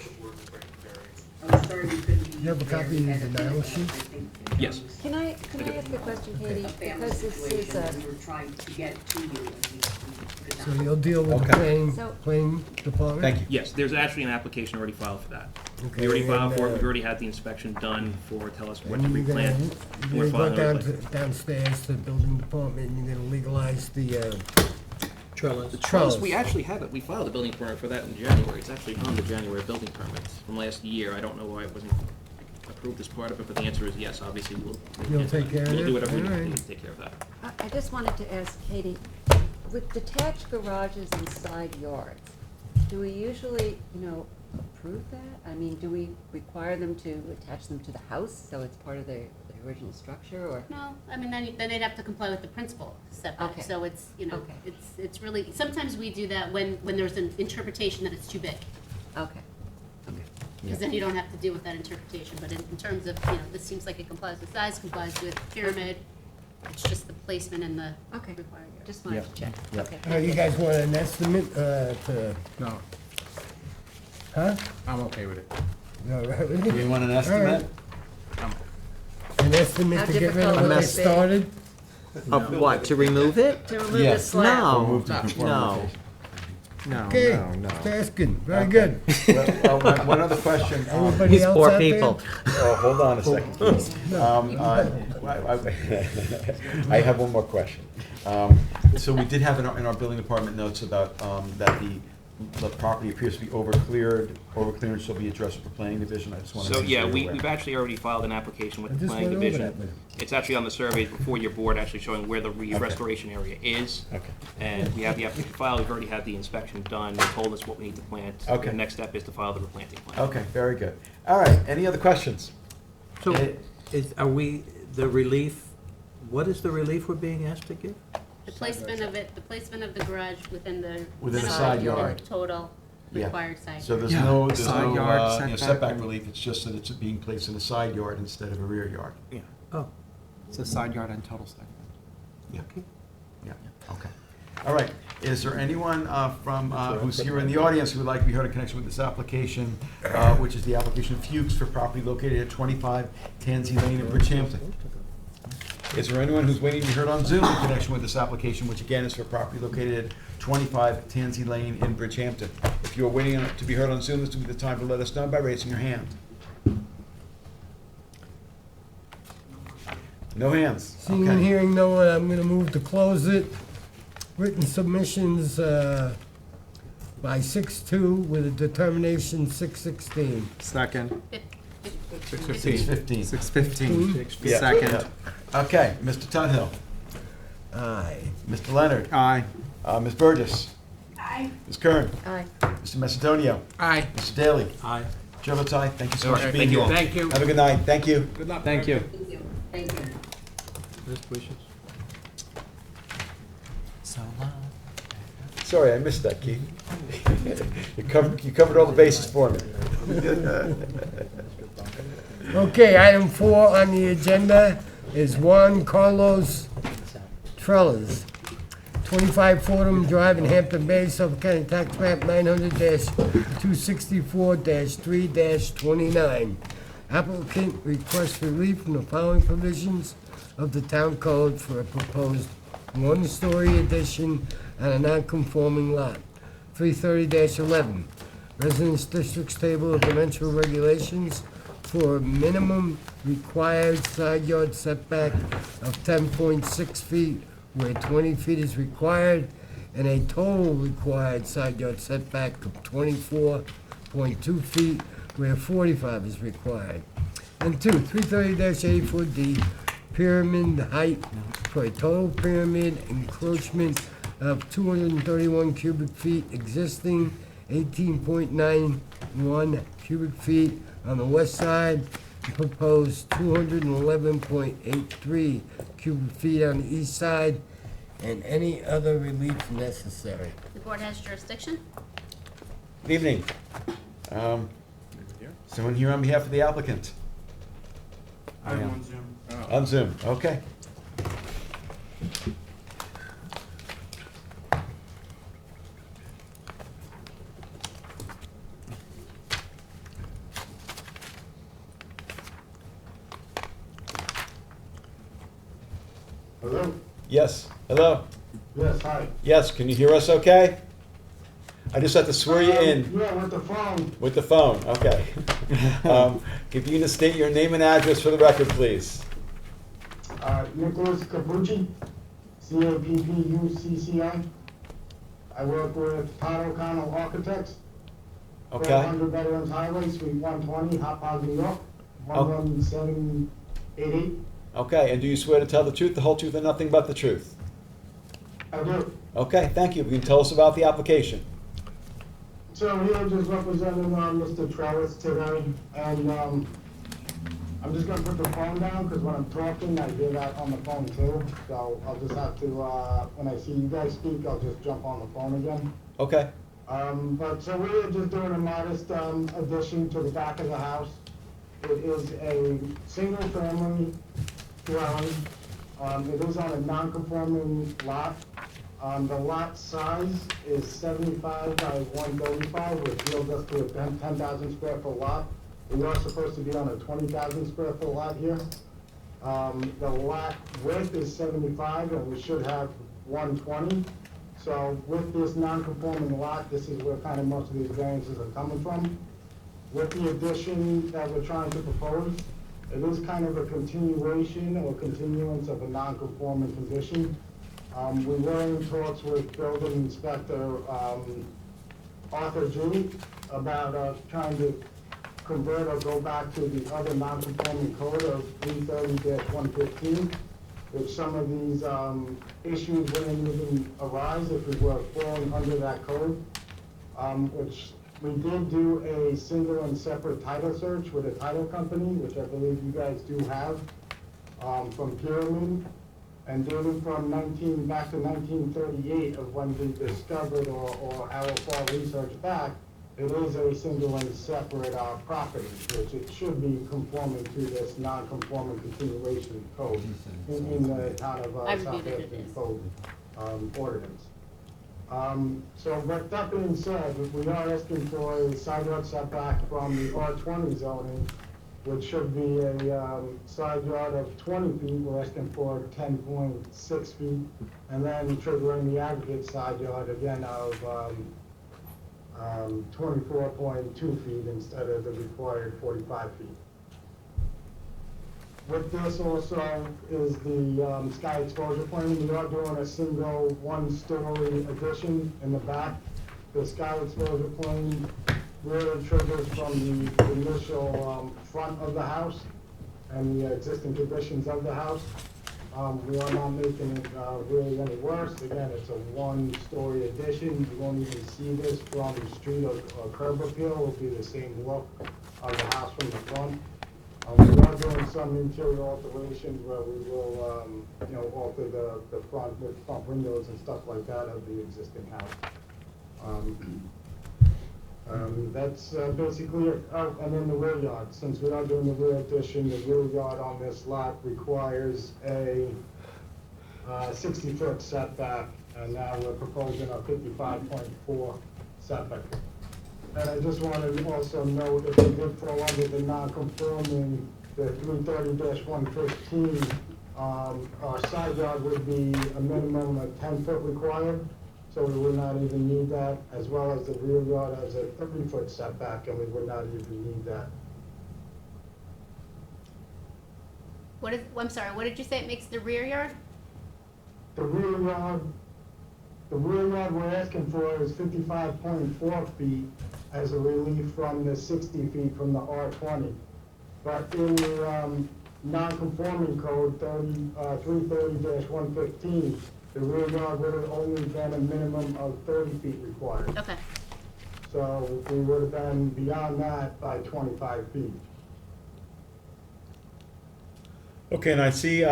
grant the variance. I'm sorry we couldn't be. You have a there copy of the ahead of denial time, sheet? I think, Yes. Can I ask a question, Katie? A family Because this is situation, we were trying to get to you, and we could So not. you'll deal with the Okay. planning department? Thank you. Yes, there's actually an application already filed for that. Okay, We already filed for it, and, we've already had the inspection done for, tell us what to And you're gonna, replant. you're We're gonna go filing downstairs to the building department, and you're gonna legalize the, Trellis. Trellis, we actually have it, we filed a building permit for that in January, it's actually on the January building permits from last year, I don't know why it wasn't approved as part of it, but the answer is yes, obviously, we'll. You'll take care of We'll it? do whatever we All need right. to take care of that. I just wanted to ask Katie, with detached garages and side yards, do we usually, approve that? I mean, do we require them to attach them to the house, so it's part of the original structure, or? No, I mean, then they'd have to comply with the principal setback, Okay. so it's, Okay. it's really, sometimes we do that when there's an interpretation that it's too big, Okay, because then you don't have to deal with that interpretation, but in terms of, this seems like it complies with size, complies with pyramid, it's just the placement and the okay, required yard. just wanted to check, Yeah. okay. you guys want an estimate, No, huh? I'm okay with it. No, right? Do you want an estimate? An estimate How to get rid of difficult what would they it be? started? Of what, to remove it? To remove the Yes. slab? No, Move to conform no, with no, Okay, no, no. just asking, very Okay. good. One other question. Everybody These else poor out there? people. Oh, hold on a second, please. I have one more question. So we did have in our building department notes about that the property appears to be overcleared shall be addressed with the planning division. I just wanted to So, make yeah, sure you're aware. we've actually already filed an application with I the just planning went over that division. with him. It's actually on the surveys before your board, actually showing where the Okay. restoration area is. Okay. And we have the application filed, we've already had the inspection done, they told us what we need to plant. Okay. The next step is to file the replanting plan. Okay, very good. All right, any other questions? So, Eh, are we, the relief, what is the relief we're being asked to give? The placement of it, the placement of the garage within the. Within the minimum side yard. Total Yeah. required side. So there's Yeah. no, Side yard setback setback and- relief, it's just that it's being placed in a side yard instead of a rear yard. Yeah. Oh, it's a side yard and total side yard. Yeah. Yeah, okay. All right, is there anyone from, who's here in the audience who would like to be heard in connection with this application, which is the application of Fuchs for property located at 25 Tansy Lane in Bridgehampton? Is there anyone who's waiting to be heard on Zoom in connection with this application, which again is for property located at 25 Tansy Lane in Bridgehampton? If you're waiting to be heard on Zoom, this would be the time to let us know by raising your hand. No hands, Seeing and okay. hearing no one, I'm gonna move to close it. Written submissions, by 6/2 with a determination 6/16. Second. 6:15. 6:15. Yeah, Second. yeah. Okay, Mr. Tudhill, Aye. Mr. Leonard, Aye. Ms. Burgess, Aye. Ms. Kern, Aye. Mr. Macedonio, Aye. Mr. Daly. Aye. Chair votes aye. Thank you so much for Thank being you here. all. Thank you. Have a good night. Thank you. Good luck. Thank you. Thank you. Thank you. Best wishes. So long. Sorry, I missed that, Keith. You covered all the bases for me. Okay, item 4 on the agenda is Juan Carlos Trellis, 25 Fordham Drive in Hampton Bay, Suffolk County Tax Map 900-264-3-29. Applicant requests relief from the following provisions of the town code for a proposed one-story addition on a non-conforming lot. 330-11, Residence Districts Table of Dimensional Regulations for a minimum required side yard setback of 10.6 feet where 20 feet is required, and a total required side yard setback of 24.2 feet where 45 is required. And 2, 330-84D, pyramid height for a total pyramid encroachment of 231 cubic feet existing, 18.91 cubic feet on the west side, proposed 211.83 cubic feet on the east side, and any other relief necessary. The board has jurisdiction. Good evening. Someone here on behalf of the applicant? I'm on Zoom. On Zoom, okay. Hello? Yes, hello? Yes, hi. Yes, can you hear us okay? I just have to swear you in Yeah, with the phone. with the phone, okay. If you can state your name and address for the record, please. Nicholas Capucci, Cappucci. I work with Todd O'Connell Architects. Okay, 1200 Veterans Highway, Suite 120, Hop Pod, New York, 11788. okay, and do you swear to tell the truth, the whole truth, and nothing but the truth? I do. Okay, thank you. You can tell us about the application. So here just representing Mr. Trellis today, and I'm just gonna put the phone down, because when I'm talking, I hear that on the phone too. So I'll just have to, when I see you guys speak, I'll just jump on the phone again. Okay, But so we're just doing a modest addition to the back of the house. It is a single-family dwelling. It is on a non-conforming lot. The lot size is 75 by 135, which yields us to a 10,000 square foot lot. We are supposed to be on a 20,000 square foot lot here. The lot width is 75, and we should have 120. So with this non-conforming lot, this is where kind of most of these variances are coming from. With the addition that we're trying to propose, it is kind of a continuation or continuance of a non-conforming condition. We were in talks with building inspector Arthur G. about trying to convert or go back to the other non-conforming code of 330-115, which some of these issues wouldn't even arise if we were falling under that code, which we did do a single and separate title search with a title company, which I believe you guys do have, from Pyramid. and dating from back to 1938 of when we discovered or our far research back, it is a single and separate property, which it should be conforming to this non-conforming continuation code in the town of I reviewed it, it Southampton is. code ordinance. So with that being said, we are asking for a side yard setback from the R20 zoning, which should be a side yard of 20 feet. We're asking for 10.6 feet, and then triggering the aggregate side yard again of 24.2 feet instead of the required 45 feet. With this also is the sky exposure plan. We are doing a single one-story addition in the back. The sky exposure plan really triggers from the initial front of the house and the existing conditions of the house. We are not making it really any worse. Again, it's a one-story addition. You won't even see this from the street or curb appeal. It will be the same look of the house from the front. We are doing some interior alterations where we will, alter the front with front windows and stuff like that of the existing house. That's basically it. Oh, and then the rear yard. Since we are doing the rear addition, the rear yard on this lot requires a 60-foot setback, and now we're proposing a 55.4 setback. And I just wanted to also note, if we did fall under the non-conforming, the 330-115, our side yard would be a minimum of 10 foot required, so we would not even need that, as well as the rear yard has a 30-foot setback, and we would not even need that. I'm sorry, what did you say it makes the rear yard? The rear yard we're asking for is 55.4 feet as a relief from the 60 feet from the R20. But in the non-conforming code 330-115, the rear yard would have only been a minimum of 30 feet required. Okay. So we would have been beyond that by 25 feet. Okay, and I see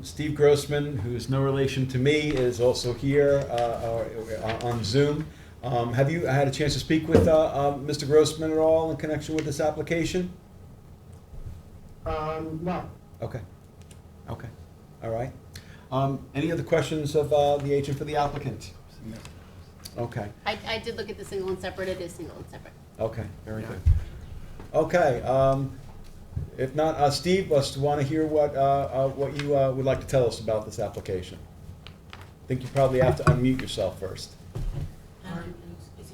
Steve Grossman, who's no relation to me, is also here on Zoom. Have you had a chance to speak with Mr. Grossman at all in connection with this application? No. Okay. Okay. All right. Any other questions of the agent for the applicant? Okay. I did look at the single and separate, it is single and separate. Okay, very good. Okay, if not, Steve, us want to hear what you would like to tell us about this application. I think you probably have to unmute yourself first.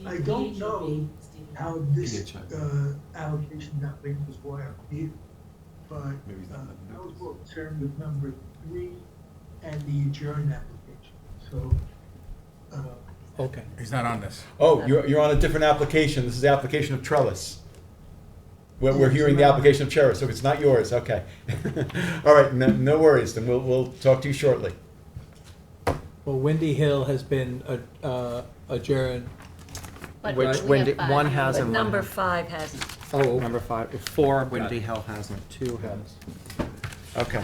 I don't know how this allocation got linked as wire here, but I was more concerned with number 3 and the adjourned application, so. Okay. He's not on this. Oh, you're on a different application. This is the application of Trellis. We're Yes, hearing the ma'am. application of Trellis, so it's not yours, okay. All right, no worries, then we'll talk to you shortly. Well, Windy Hill has been adjourned. But Which we Windy, have five. one has But and number one. 5 hasn't. Oh, number 5, 4 Windy Hill hasn't, 2 has. Okay,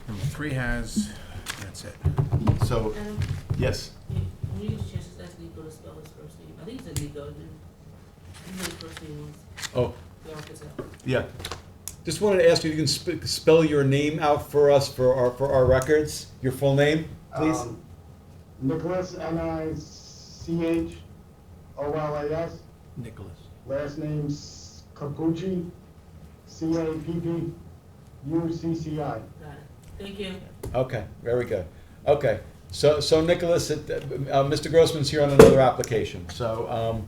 Number 3 has, that's it. so, yes. You just ask Nico to spell his first name. I think it's Nico, and then his first name was Oh, York. yeah. Just wanted to ask you, you can spell your name out for us, for our records, your full name, please? Nicholas, Nicholas. Nicholas. Last name's Capucci, Cappucci. Got it. Thank you. Okay, very good. Okay, so Nicholas, Mr. Grossman's here on another application. So,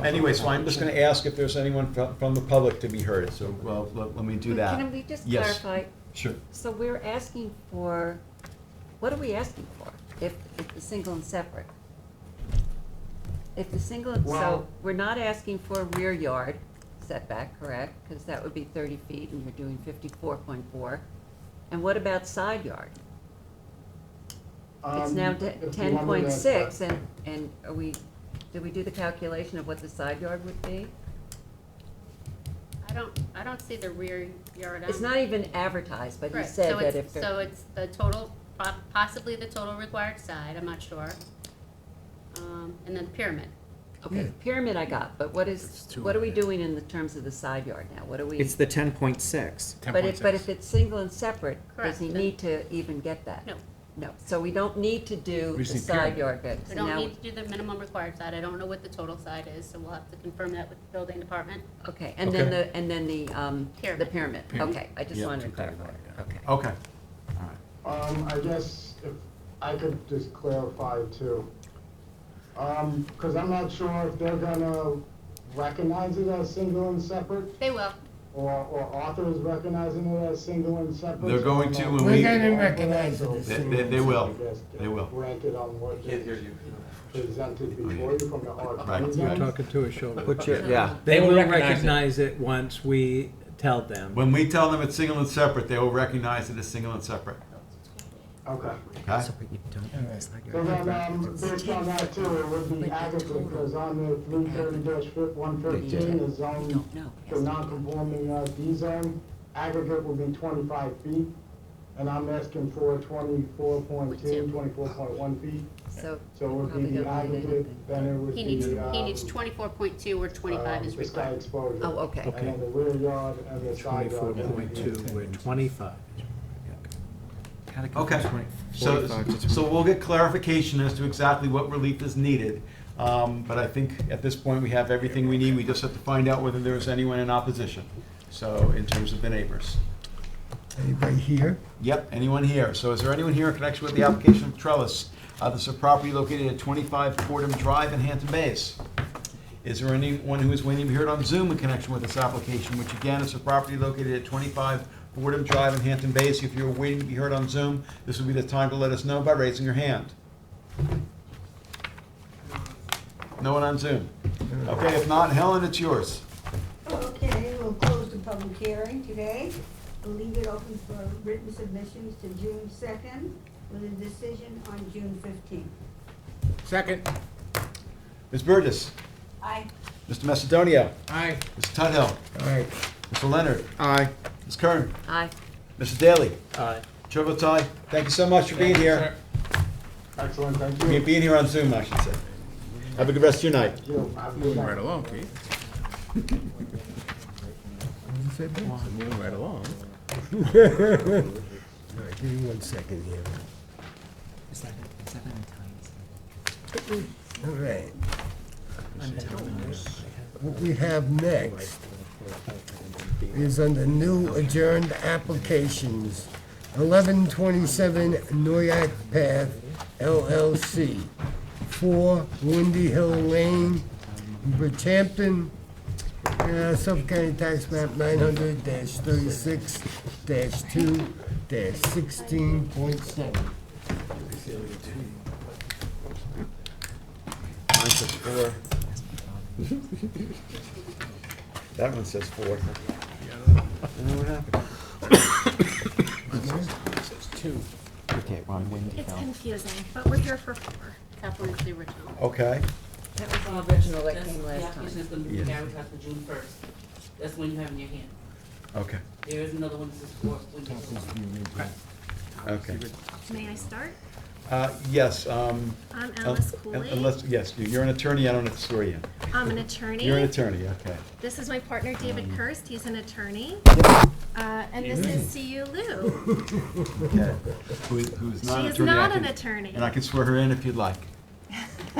anyway, so I'm just going to ask if there's anyone from the public to be heard. So, let me do that. Can we just Yes. clarify? Sure. So we're asking for, what are we asking for if the single and separate? If the single, so Well- we're not asking for a rear yard setback, correct? Because that would be 30 feet and you're doing 54.4. And what about side yard? It's now If you want me to 10.6 and are we, did we do the calculation of what the side yard would be? I don't see the rear yard on. It's not even advertised, but he Right, said so that it's- if there. So it's the total possibly the total required side, I'm not sure. And then pyramid. Okay, the pyramid I got, but what are we doing in the terms of the side yard now? What are we? It's the 10.6. But if it's single and separate, Correct, does he then- need to even get that? No. No, so we don't need to do the just need side pyramid. yard bit. We So don't now- need to do the minimum required side. I don't know what the total side is, so we'll have to confirm that with the building department. Okay, and then Okay. the pyramid, okay, I just Yeah. wanted to clarify, okay. Okay. I guess if I could just clarify too. Because I'm not sure if they're gonna recognize it as single and separate, They will. or Arthur is recognizing it as single and separate. They're going to when We're we- gonna recognize it as They- single. they will. I guess, They will. Granted on what is presented before you from the art. Right. You're talking to a shoulder. Put your, yeah. They will recognize it. recognize it once we tell them. When we tell them it's single and separate, they will recognize it as single and separate. Okay. Okay? So then, based on that too, it would be aggregate, because on the 330-115 is zoned for non-conforming D zone, aggregate will be 25 feet, and I'm asking for 24.2, 24.1 feet. So. So it would probably be the gonna need aggregate, anything. then it would He be, needs 24.2 or 25 is the sky required. exposure. Oh, okay. And then the rear yard and the side yard. 24.2, we're 25. Okay, so we'll get clarification as to exactly what relief is needed. But I think at this point, we have everything we need. We just have to find out whether there's anyone in opposition. So in terms of the neighbors. Anybody here? Yep, anyone here? So is there anyone here in connection with the application of Trellis? This is a property located at 25 Fordham Drive in Hampton Bays. Is there anyone who is waiting to be heard on Zoom in connection with this application, which again is a property located at 25 Fordham Drive in Hampton Bays? If you're waiting to be heard on Zoom, this would be the time to let us know by raising your hand. No one on Zoom? Okay, if not, Helen, it's yours. Okay, we'll close the public hearing today. We'll leave it open for written submissions to June 2nd with a decision on June 15th. Second. Ms. Burgess. Aye. Mr. Macedonia. Aye. Mr. Tudhill. Aye. Mr. Leonard. Aye. Ms. Kern. Aye. Mrs. Daly. Aye. Chair votes aye. Thank you so much for being here. Excellent, thank you. Being here on Zoom, I should say. Have a good rest of your night. Moving right along, Keith. Moving right along. All right, give me 1 second here. All right. What we have next is under new adjourned applications, 1127 Noyak Path LLC, 4 Windy Hill Lane, Bridgehampton, Suffolk County Tax Map 900-36-2-16.7. Mine says 4. That one says 4. I don't know what happened. Okay, we're on Windy It's Hill. confusing, but we're here for 4. That one is the original. Okay. That was the original that That's- came The last application time. is gonna be Yes. advertised for June 1st. That's when you have in your hand. Okay. There is another one that says for Winter. Okay. May I start? Yes. I'm Alice Cooley. Unless, yes, you're an attorney, I don't have to swear you in. I'm an attorney. You're an attorney, okay. This is my partner, David Kirst. He's an attorney. And this is Siu Liu. Okay. Who's not an She is attorney. I not can- an attorney. And I can swear her in if you'd like.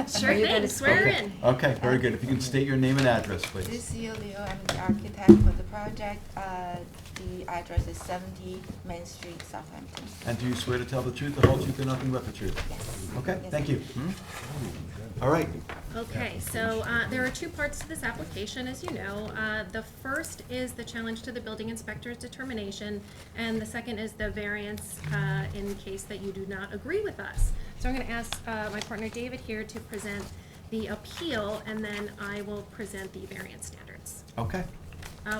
Sure Are you thing, gonna- swear her Okay. in. Okay, very good. If you can state your name and address, This please. is Sia Leo, I'm the architect for the project. The address is 70 Main Street, Southampton. And do you swear to tell the truth, the whole truth, and nothing but the truth? Yes. Okay, Yes, thank I you. All right. Okay, so there are 2 parts to this application, as you know. The first is the challenge to the building inspector's determination, and the second is the variance in case that you do not agree with us. So I'm going to ask my partner David here to present the appeal, and then I will present the variance standards. Okay.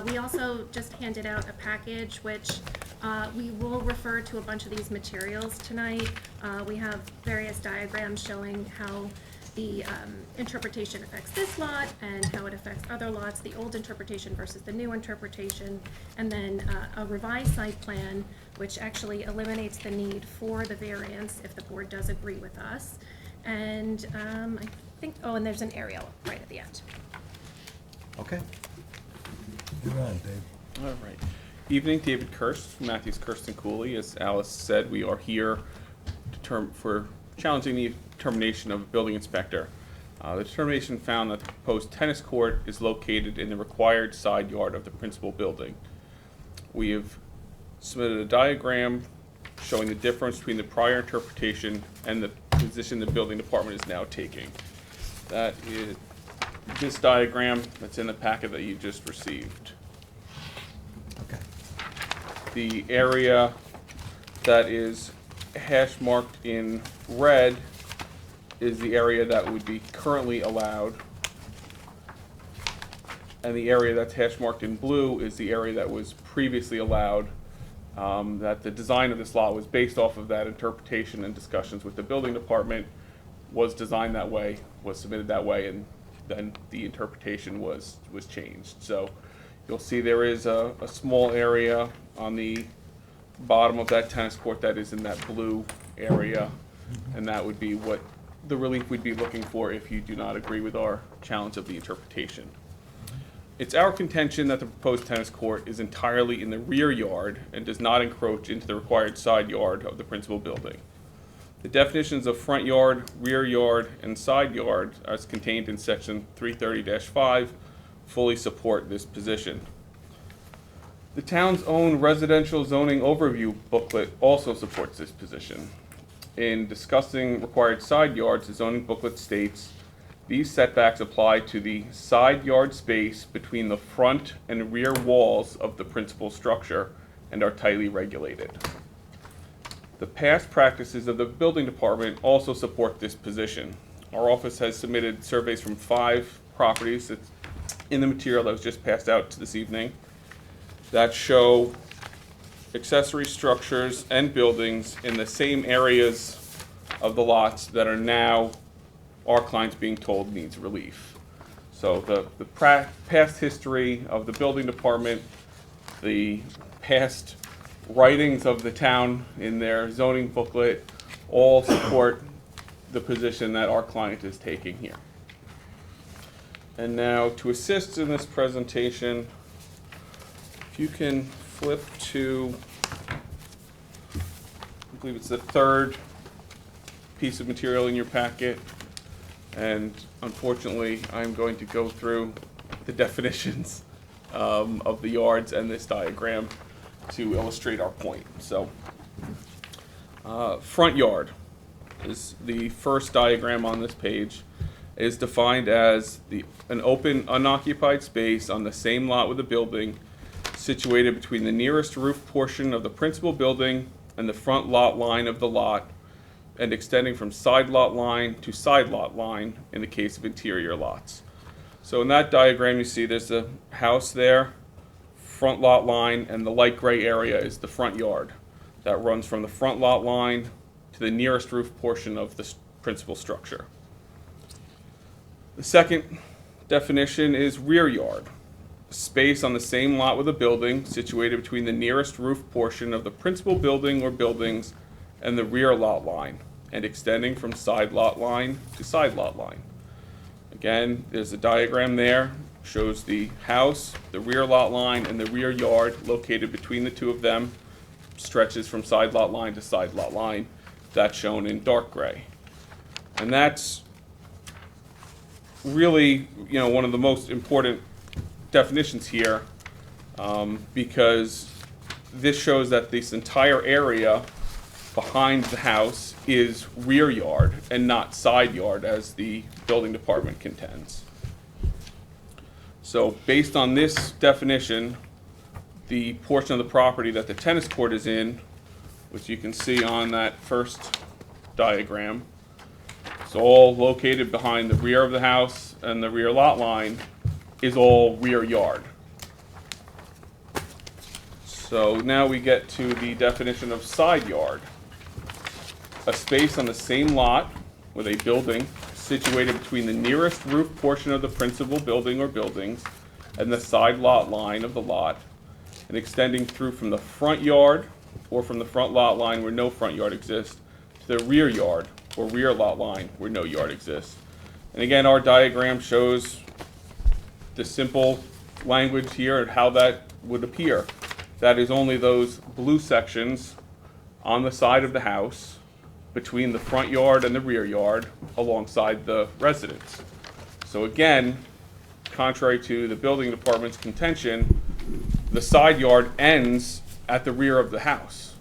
We also just handed out a package, which we will refer to a bunch of these materials tonight. We have various diagrams showing how the interpretation affects this lot and how it affects other lots, the old interpretation versus the new interpretation, and then a revised site plan, which actually eliminates the need for the variance if the board does agree with us. And I think, oh, and there's an aerial right at the end. Okay. You're on, Dave. All right. Evening, David Kirst, Matthews, Kirsten Cooley. As Alice said, we are here for challenging the determination of a building inspector. The determination found that the proposed tennis court is located in the required side yard of the principal building. We have submitted a diagram showing the difference between the prior interpretation and the position the building department is now taking. That is this diagram that's in the packet that you just received. Okay. The area that is hash marked in red is the area that would be currently allowed, and the area that's hash marked in blue is the area that was previously allowed. That the design of this lot was based off of that interpretation and discussions with the building department, was designed that way, was submitted that way, and then the interpretation was changed. So you'll see there is a small area on the bottom of that tennis court that is in that blue area, and that would be what the relief we'd be looking for if you do not agree with our challenge of the interpretation. It's our contention that the proposed tennis court is entirely in the rear yard and does not encroach into the required side yard of the principal building. The definitions of front yard, rear yard, and side yard, as contained in section 330-5, fully support this position. The town's own residential zoning overview booklet also supports this position. In discussing required side yards, the zoning booklet states, these setbacks apply to the side yard space between the front and rear walls of the principal structure and are tightly regulated. The past practices of the building department also support this position. Our office has submitted surveys from 5 properties that's in the material that was just passed out this evening that show accessory structures and buildings in the same areas of the lots that are now our clients being told needs relief. So the past history of the building department, the past writings of the town in their zoning booklet all support the position that our client is taking here. And now to assist in this presentation, if you can flip to, I believe it's the 3rd piece of material in your packet. And unfortunately, I'm going to go through the definitions of the yards and this diagram to illustrate our point. So, front yard is the first diagram on this page. It is defined as an open, unoccupied space on the same lot with the building, situated between the nearest roof portion of the principal building and the front lot line of the lot, and extending from side lot line to side lot line in the case of interior lots. So in that diagram you see there's a house there, front lot line, and the light gray area is the front yard. That runs from the front lot line to the nearest roof portion of the principal structure. The second definition is rear yard. Space on the same lot with a building situated between the nearest roof portion of the principal building or buildings and the rear lot line, and extending from side lot line to side lot line. Again, there's a diagram there, shows the house, the rear lot line, and the rear yard located between the two of them, stretches from side lot line to side lot line. That's shown in dark gray. And that's really, one of the most important definitions here, because this shows that this entire area behind the house is rear yard and not side yard, as the building department contends. So based on this definition, the portion of the property that the tennis court is in, which you can see on that first diagram, it's all located behind the rear of the house, and the rear lot line is all rear yard. So now we get to the definition of side yard. A space on the same lot with a building situated between the nearest roof portion of the principal building or buildings and the side lot line of the lot, and extending through from the front yard or from the front lot line where no front yard exists to the rear yard or rear lot line where no yard exists. And again, our diagram shows the simple language here and how that would appear. That is only those blue sections on the side of the house between the front yard and the rear yard alongside the residence. So again, contrary to the building department's contention, the side yard ends at the rear of the house.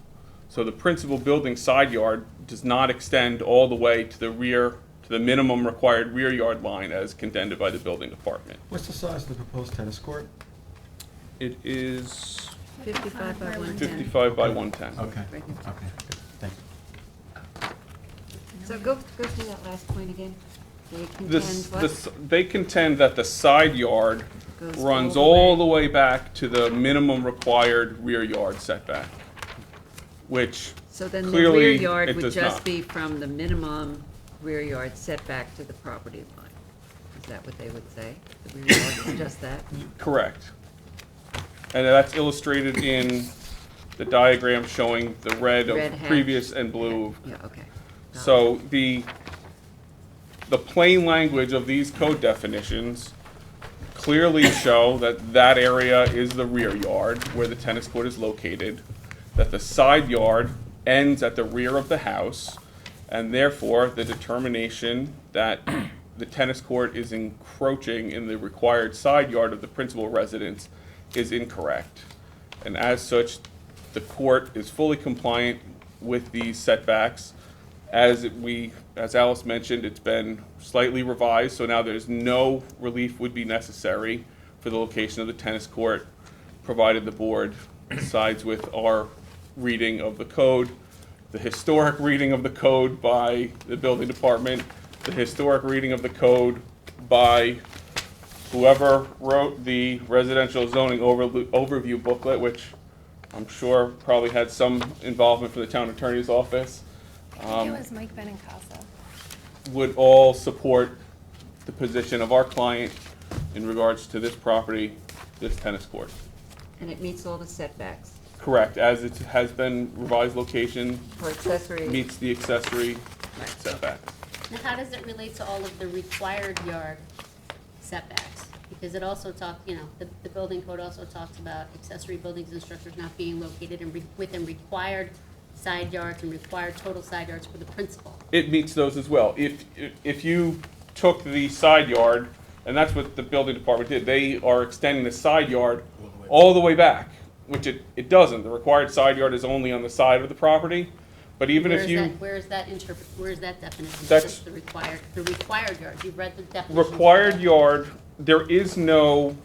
So the principal building side yard does not extend all the way to the rear, to the minimum required rear yard line as contended by the building department. What's the size of the proposed tennis court? It is 55 by 110. 55 by 110. Okay, Right here. okay, thank you. So go through that last point again. They This, contend this, what? they contend that the side yard Goes runs all the all way. the way back to the minimum required rear yard setback, which So then the clearly rear yard it would does just not. be from the minimum rear yard setback to the property line. Is that what they would say? The rear yard is just that? Correct. And that's illustrated in the diagram showing the red Red of hash. previous and blue. Yeah, okay. Got it. So the plain language of these code definitions clearly show that that area is the rear yard where the tennis court is located, that the side yard ends at the rear of the house, and therefore the determination that the tennis court is encroaching in the required side yard of the principal residence is incorrect. And as such, the court is fully compliant with these setbacks. As Alice mentioned, it's been slightly revised, so now there's no relief would be necessary for the location of the tennis court, provided the board sides with our reading of the code, the historic reading of the code by the building department, the historic reading of the code by whoever wrote the residential zoning overview booklet, which I'm sure probably had some involvement from the town attorney's office. I think it was Mike Benincasa. Would all support the position of our client in regards to this property, this tennis court. And it meets all the setbacks Correct, as it has been revised location, for accessory. meets the accessory setback. Now, how does it relate to all of the required yard setbacks? Because it also the building code also talks about accessory buildings and structures not being located within required side yards and required total side yards for the principal. It meets those as well. If you took the side yard, and that's what the building department did, they are extending the side yard all the way back, which it doesn't. The required side yard is only on the side of the property. But even if you. Where is that definition? That's- Just the required yard. You've read the definition. Required yard, there is no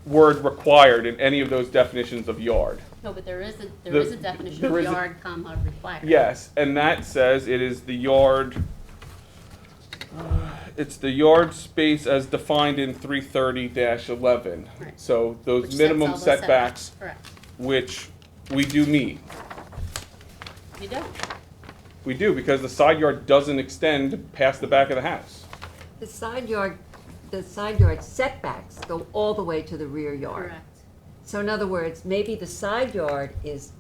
word required in any of those definitions of yard. No, but there is The- a definition there of is a- yard, comma, required. Yes, and that says it is the yard, it's the yard space as defined in 330-11. Right. So those Which sets minimum all those setbacks, Correct. which we do meet. You don't. We do, because the side yard doesn't extend past the back of the house. The side yard setbacks go all the way to the rear yard. Correct. So in other words, maybe the side yard is,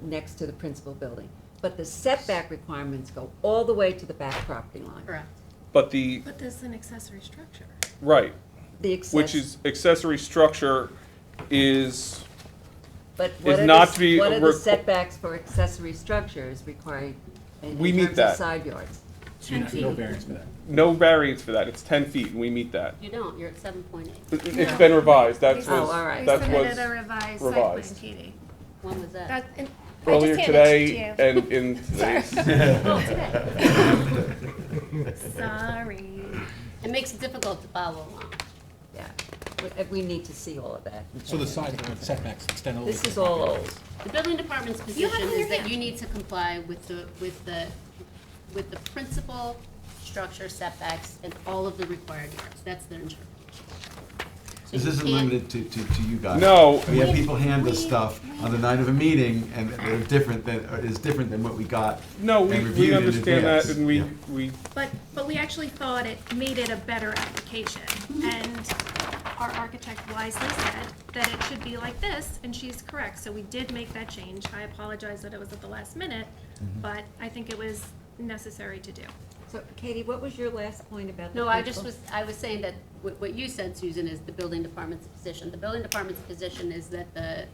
next to the principal building, but the setback requirements go all the way to the back property line. Correct. But the, But this is an accessory structure. right, The which is accessory structure is, But is not to be what are the requ- setbacks for accessory structures required in We meet terms of that. side yards? 10 feet. No variance for that. no variance for that. It's 10 feet, and we meet that. You don't. You're at 7.8. It's been revised, that was, Oh, all right. that We was submitted a revised site plan, revised. Katie. When was that? That, and I Earlier just handed it today to and in today's. Oh, today. you. Sorry. It makes it difficult to follow along. Yeah, we need to see all of that. So the side yard setbacks extend all the way. This to is the all property. old. The building department's You have position it in is your that you need to comply with the principal structure setbacks and all of the required yards. That's their interpretation. So This you isn't can't- limited to you guys. No. We have people hand us stuff on the night of a meeting, and they're different than, is different than what we got No, and we reviewed in understand that, advance. and Yeah. But we actually thought it made it a better application. And our architect wisely said that it should be like this, and she's correct. So we did make that change. I apologize that it was at the last minute, but I think it was necessary to do. So Katie, what was your last point about the No, I principal? I was saying that what you said, Susan, is the building department's position. The building department's position is that the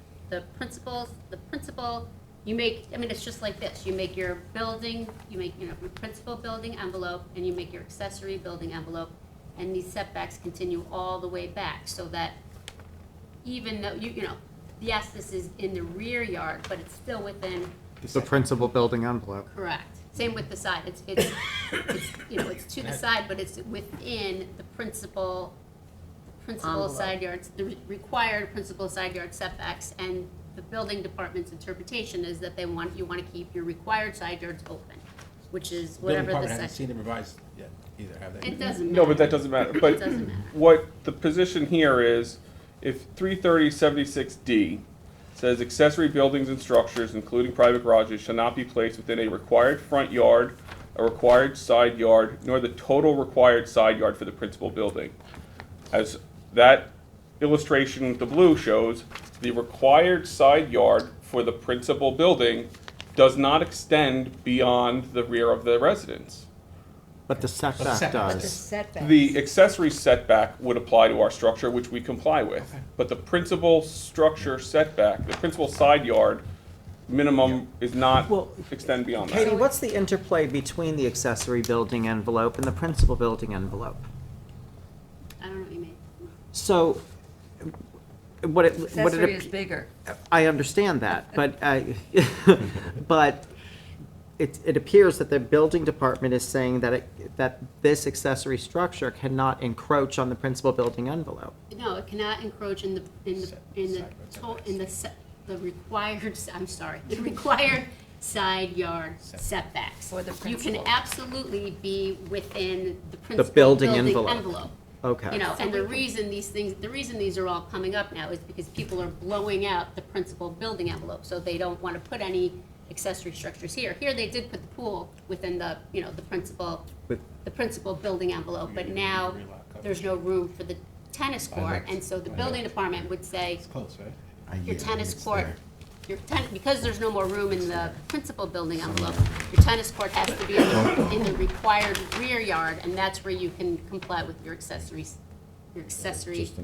principal, you make, I mean, it's just like this. You make your building, you make, your principal building envelope, and you make your accessory building envelope, and these setbacks continue all the way back, so that even though, yes, this is in the rear yard, but it's still within. The principal building envelope. Correct. Same with the side. It's it's to the side, but it's within the principal Envelope. side yards, the required principal side yard setbacks. And the building department's interpretation is that you want to keep your required side yards open, which is Building whatever the department hasn't section. seen it revised yet either, have they? It doesn't matter. No, but that doesn't matter. But It doesn't matter. what the position here is, if 33076D says accessory buildings and structures, including private garages, shall not be placed within a required front yard, a required side yard, nor the total required side yard for the principal building. As that illustration, the blue shows, the required side yard for the principal building does not extend beyond the rear of the residence. But the setback setback. does. The accessory setback would apply to our structure, which we comply with. But the principal structure setback, the principal side yard minimum is not extend beyond that. Katie, what's the interplay between the accessory building envelope and the principal building envelope? I don't know what you mean. So, what it Accessory is bigger. I understand that, but but it appears that the building department is saying that that this accessory structure cannot encroach on the principal building envelope. No, it cannot encroach in the required side yard setbacks. For the You can principal. absolutely be within the principal building building envelope. envelope. Okay. And the reason these are all coming up now is because people are blowing out the principal building envelope, so they don't want to put any accessory structures here. Here, they did put the pool within the, the principal building envelope, but now there's no room for the tennis court, and so the building department would say, It's close, right? your tennis court, because there's no more room in the principal building envelope, your tennis court has to be in the required rear yard, and that's where you can comply with your accessory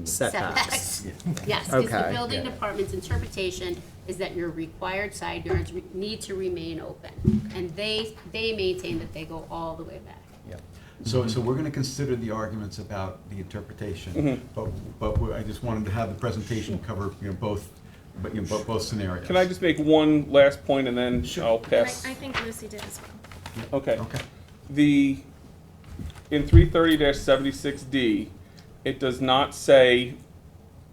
setbacks. Yes, because the Okay. building department's interpretation is that your required side yards need to remain open, and they maintain that they go all the way back. So we're gonna consider the arguments about the interpretation, but I just wanted to have the presentation cover, both scenarios. Can I just make one last point and then I'll pass? I think Lucy did as well. Okay. In 330-76D, it does not say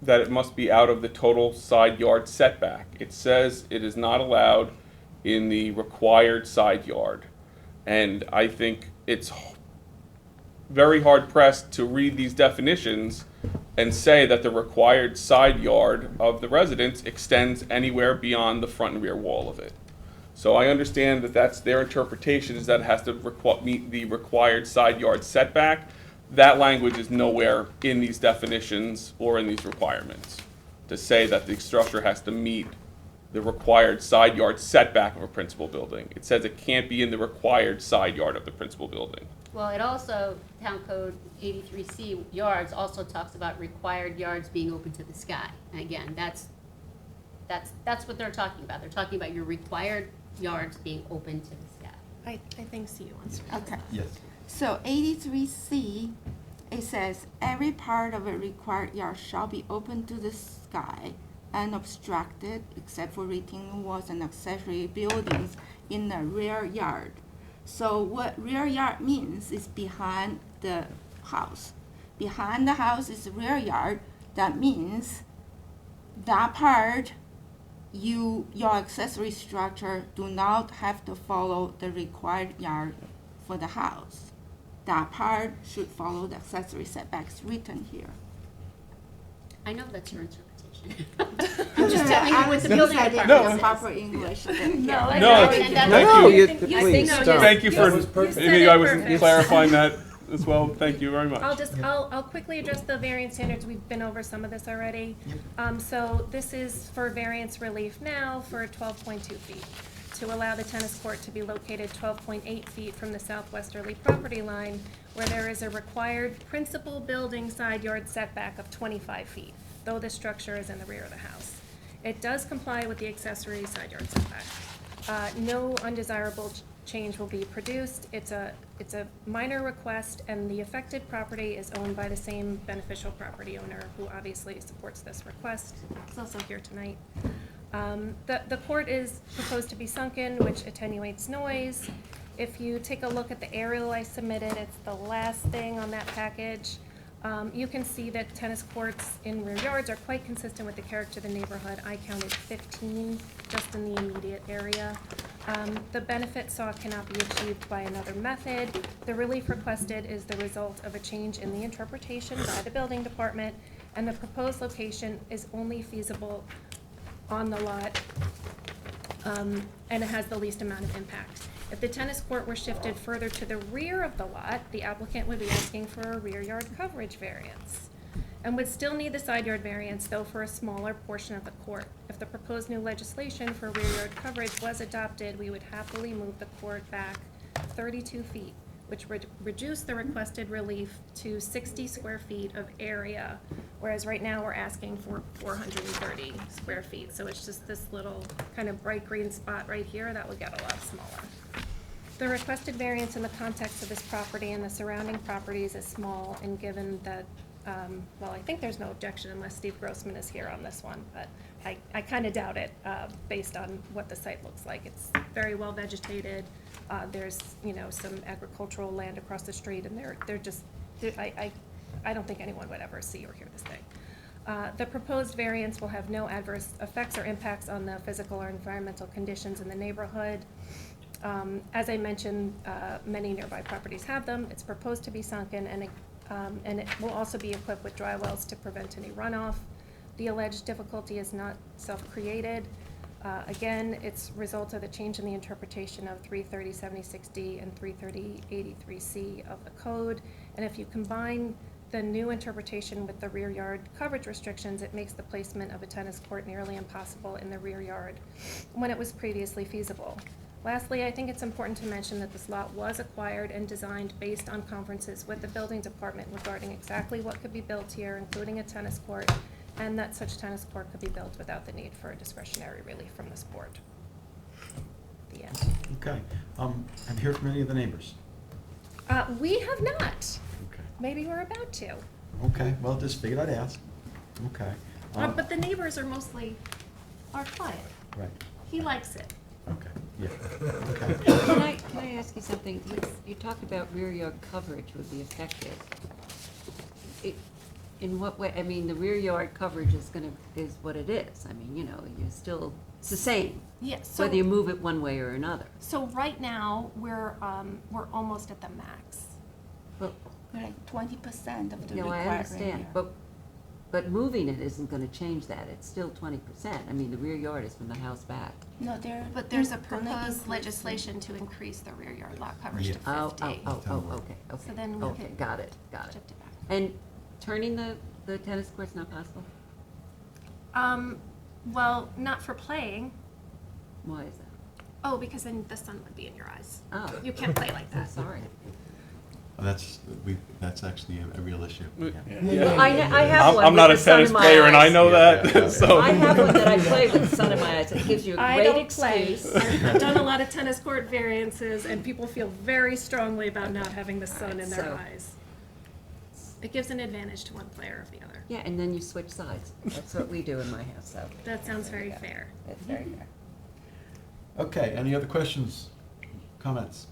that it must be out of the total side yard setback. It says it is not allowed in the required side yard. And I think it's very hard pressed to read these definitions and say that the required side yard of the residence extends anywhere beyond the front and rear wall of it. So I understand that that's their interpretation, is that it has to meet the required side yard setback. That language is nowhere in these definitions or in these requirements to say that the structure has to meet the required side yard setback of a principal building. It says it can't be in the required side yard of the principal building. Well, it also, Town Code 83C yards also talks about required yards being open to the sky. And again, that's what they're talking about. They're talking about your required yards being open to the sky. I think CU wants to. Okay. Yes. So 83C, it says, every part of a required yard shall be open to the sky and obstructed except for retaining walls and accessory buildings in the rear yard. So what rear yard means is behind the house. Behind the house is the rear yard. That means that part, your accessory structure do not have to follow the required yard for the house. That part should follow the accessory setbacks written here. I know that's your interpretation. I'm just telling you what the building department No. says. Proper English. No, Yeah. No, and that's- thank you. Please, don't. Thank you for, You said maybe it I was perfect. clarifying that as well. Thank you very much. I'll quickly address the variance standards. We've been over some of this already. So this is for variance relief now for 12.2 feet. To allow the tennis court to be located 12.8 feet from the southwesterly property line, where there is a required principal building side yard setback of 25 feet, though the structure is in the rear of the house. It does comply with the accessory side yard setback. No undesirable change will be produced. It's a minor request, and the affected property is owned by the same beneficial property owner, who obviously supports this request. He's also here tonight. The court is proposed to be sunken, which attenuates noise. If you take a look at the aerial I submitted, it's the last thing on that package. You can see that tennis courts in rear yards are quite consistent with the character of the neighborhood. I counted 15 just in the immediate area. The benefit sought cannot be achieved by another method. The relief requested is the result of a change in the interpretation by the building department, and the proposed location is only feasible on the lot, and it has the least amount of impact. If the tennis court were shifted further to the rear of the lot, the applicant would be asking for a rear yard coverage variance, and would still need the side yard variance, though for a smaller portion of the court. If the proposed new legislation for rear yard coverage was adopted, we would happily move the court back 32 feet, which would reduce the requested relief to 60 square feet of area, whereas right now we're asking for 430 square feet. So it's just this little kind of bright green spot right here that would get a lot smaller. The requested variance in the context of this property and the surrounding properties is small, and given that, well, I think there's no objection unless Steve Grossman is here on this one, but I kind of doubt it based on what the site looks like. It's very well vegetated. There's, some agricultural land across the street, and I don't think anyone would ever see or hear this thing. The proposed variance will have no adverse effects or impacts on the physical or environmental conditions in the neighborhood. As I mentioned, many nearby properties have them. It's proposed to be sunken, and it will also be equipped with dry wells to prevent any runoff. The alleged difficulty is not self-created. Again, it's a result of the change in the interpretation of 330-76D and 330-83C of the code. And if you combine the new interpretation with the rear yard coverage restrictions, it makes the placement of a tennis court nearly impossible in the rear yard when it was previously feasible. Lastly, I think it's important to mention that this lot was acquired and designed based on conferences with the building department regarding exactly what could be built here, including a tennis court, and that such tennis court could be built without the need for a discretionary relief from this board. The end. Okay. Have you heard from any of the neighbors? We have not. Okay. Maybe we're about to. Okay, well, just figured I'd ask. Okay. But the neighbors are quiet. Right, He likes it. okay, yeah, okay. Can I ask you something? You talked about rear yard coverage would be affected. In what way? I mean, the rear yard coverage is what it is. I mean, it's the same. Yes. Whether you move it one way or another. So right now, we're almost at the max. But, Like 20% of the I required understand, area. but moving it isn't gonna change that. It's still 20%. I mean, the rear yard is from the house back. No, But there's a gonna proposed increase legislation to increase the rear yard lot coverage to 50. Okay. So then we Okay, could got it. shift it back. And turning the tennis court's not possible? Well, not for playing. Why is that? Oh, because then the sun would be in your eyes. Oh. You can't play like I'm that. sorry. That's actually a real issue. Well, I have one I'm not a with the sun tennis in my player, and I eyes. know that, so. I have one that I play with the sun in my eyes. It gives you a I great don't play. excuse. I've done a lot of tennis court variances, and people feel very strongly about not having the sun in their so- eyes. It gives an advantage to one player or the other. Yeah, and then you switch sides. That's what we do in my house, so. That sounds very fair. That's very fair. Okay, any other questions, comments?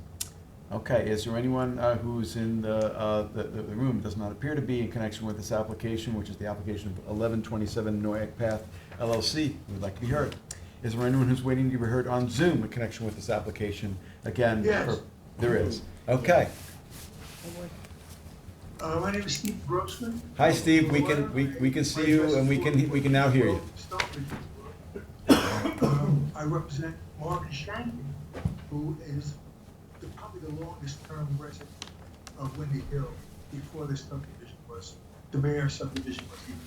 Okay, is there anyone who's in the room, does not appear to be in connection with this application, which is the application of 1127 Noack Path LLC, who would like to be heard? Is there anyone who's waiting to be heard on Zoom in connection with this application? Again, Yes. there is. Okay. My name is Steve Grossman. Hi, Steve, we can see you and we can now hear you. I represent Marvin Shanklin, who is probably the longest-term resident of Windy Hill before the mayor subdivision was even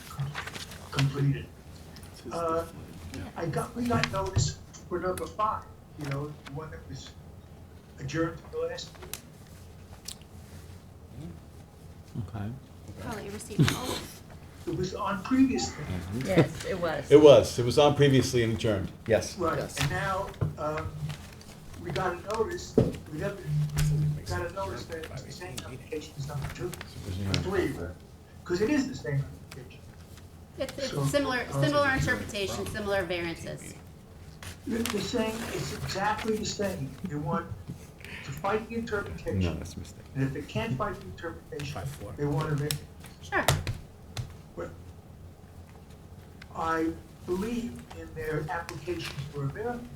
completed. We got notice for number 5, the one that was adjourned to the last meeting. Okay. Probably you received both. It was on previously. Yes, it was. It was on previously and adjourned, yes. Right, and now, we got a notice, that it's the same application as number 2, 3, because it is the same application. It's So, similar interpretation, similar variances. They're saying it's exactly the same. They want to fight the interpretation. No, that's a mistake. And if they can't fight the interpretation, they want to make. Sure. But I believe in their applications for a variance,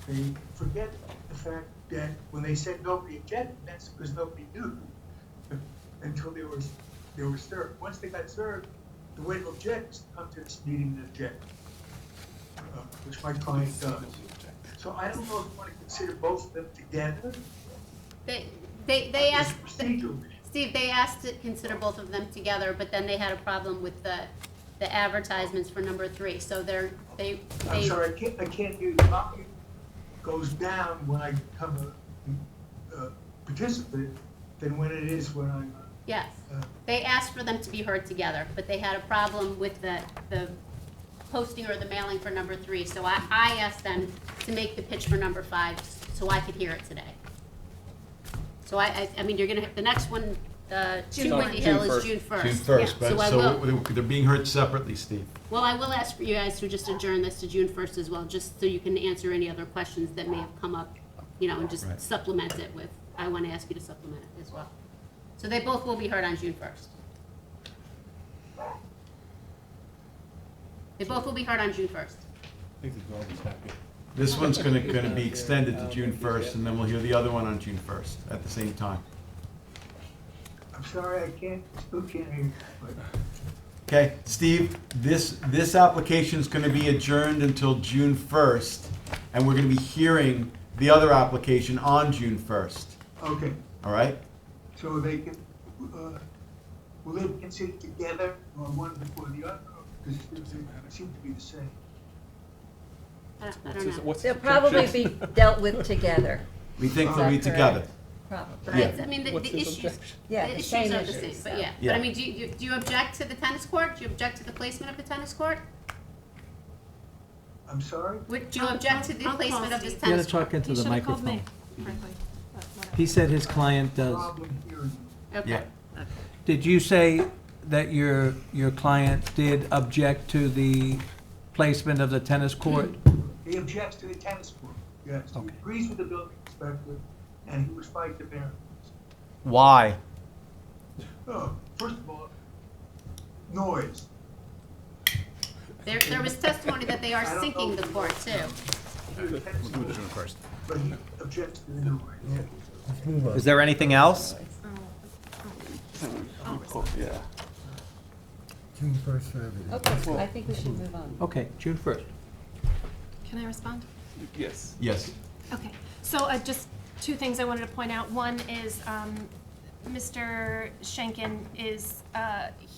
they forget the fact that when they said nobody objected, that's because nobody knew until they were served. Once they got served, the way to object is to come to this meeting and object, which my client does. So I don't know if you want to consider both of them together. They asked, Procedurally. Steve, they asked to consider both of them together, but then they had a problem with the advertisements for number 3, so I'm sorry, I can't hear you. The volume goes down when I become a participant than when it is when I'm. Yes, they asked for them to be heard together, but they had a problem with the posting or the mailing for number 3, so I asked them to make the pitch for number 5, so I could hear it today. So I mean, you're gonna, the next one, to Windy Hill is June 1st. June 1st, Yeah, but I so will- they're being heard separately, Steve. Well, I will ask for you guys to just adjourn this to June 1st as well, just so you can answer any other questions that may have come up, and just Right. supplement it with, I want to ask you to supplement it as well. So they both will be heard on June 1st. They both will be heard on June 1st. This one's gonna be extended to June 1st, and then we'll hear the other one on June 1st at the same time. I'm sorry, still can't hear you. But Okay, Steve, this application is gonna be adjourned until June 1st, and we're gonna be hearing the other application on June 1st, Okay, all right? so they can, will they be considered together or one before the other? Because they seem to be the same. I don't know. They'll probably be dealt with together. We think Is they'll be that together. correct? Probably. Right, I mean, the issues, Yeah, the the issues same are the issues, same, but so. yeah. Yeah. But I mean, do you object to the tennis court? Do you object to the placement of the tennis court? I'm sorry? Do you object to the I'll placement call of this Steve. You gotta tennis court? talk into You the should have called microphone. me, frankly, but whatever. He said his client does. Problem hearing you. Okay. Yeah. Did you say that your client did object to the placement of the tennis court? He objects to the tennis court, yes. He Okay. agrees with the building inspector, and he was fighting the variance. Why? Oh, first of all, noise. There was testimony that they are I don't sinking know the if he court wants too. the tennis court, but he objects to the noise. Let's move on. Is there anything else? Yeah. June 1st for everything. Okay, I think we should move on. Okay, June 1st. Can I respond? Yes. Yes. Okay, so just 2 things I wanted to point out. One is, Mr. Schenken is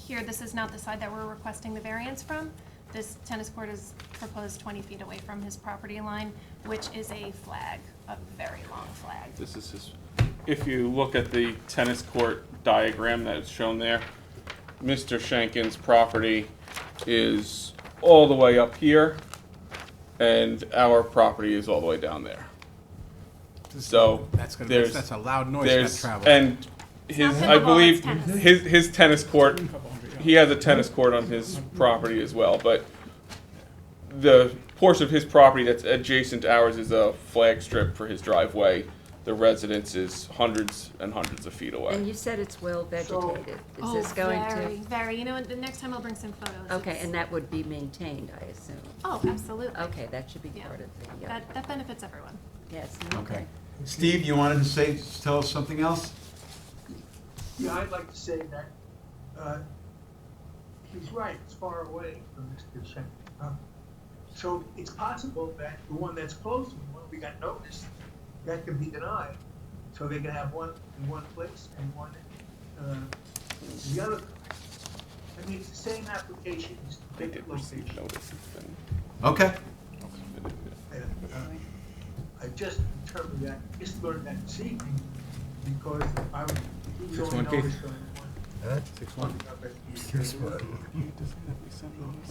here, this is not the side that we're requesting the variance from. This tennis court is proposed 20 feet away from his property line, which is a flag, a very long flag. This is his, if you look at the tennis court diagram that is shown there, Mr. Schenken's property is all the way up here, and our property is all the way down there. So That's a loud noise that there's travels. and his, not I pickleball, believe it's tennis. his tennis court, he has a tennis court on his property as well, but the portion of his property that's adjacent to ours is a flag strip for his driveway. The residence is hundreds and hundreds of feet away. And you said it's well vegetated. Is this Oh, going very, to? very. You know, the next time I'll bring some photos. Okay, It's- and that would be maintained, I assume. Oh, absolutely. Okay, that should be Yeah. part of the, That benefits everyone. yes, Okay. okay. Steve, you wanted to tell us something else? Yeah, I'd like to say that, he's right, it's far away from Mr. Shen. So it's possible that the one that's close to the one we got noticed, that could be denied. So they can have one in one place and one in the other place. I mean, it's the same application, just a They different did receive location. notice. It's been Okay. And, I just determined that, just learned that this evening, because I was, he was only 6-1 case. noticed on one. Huh? 6-1. This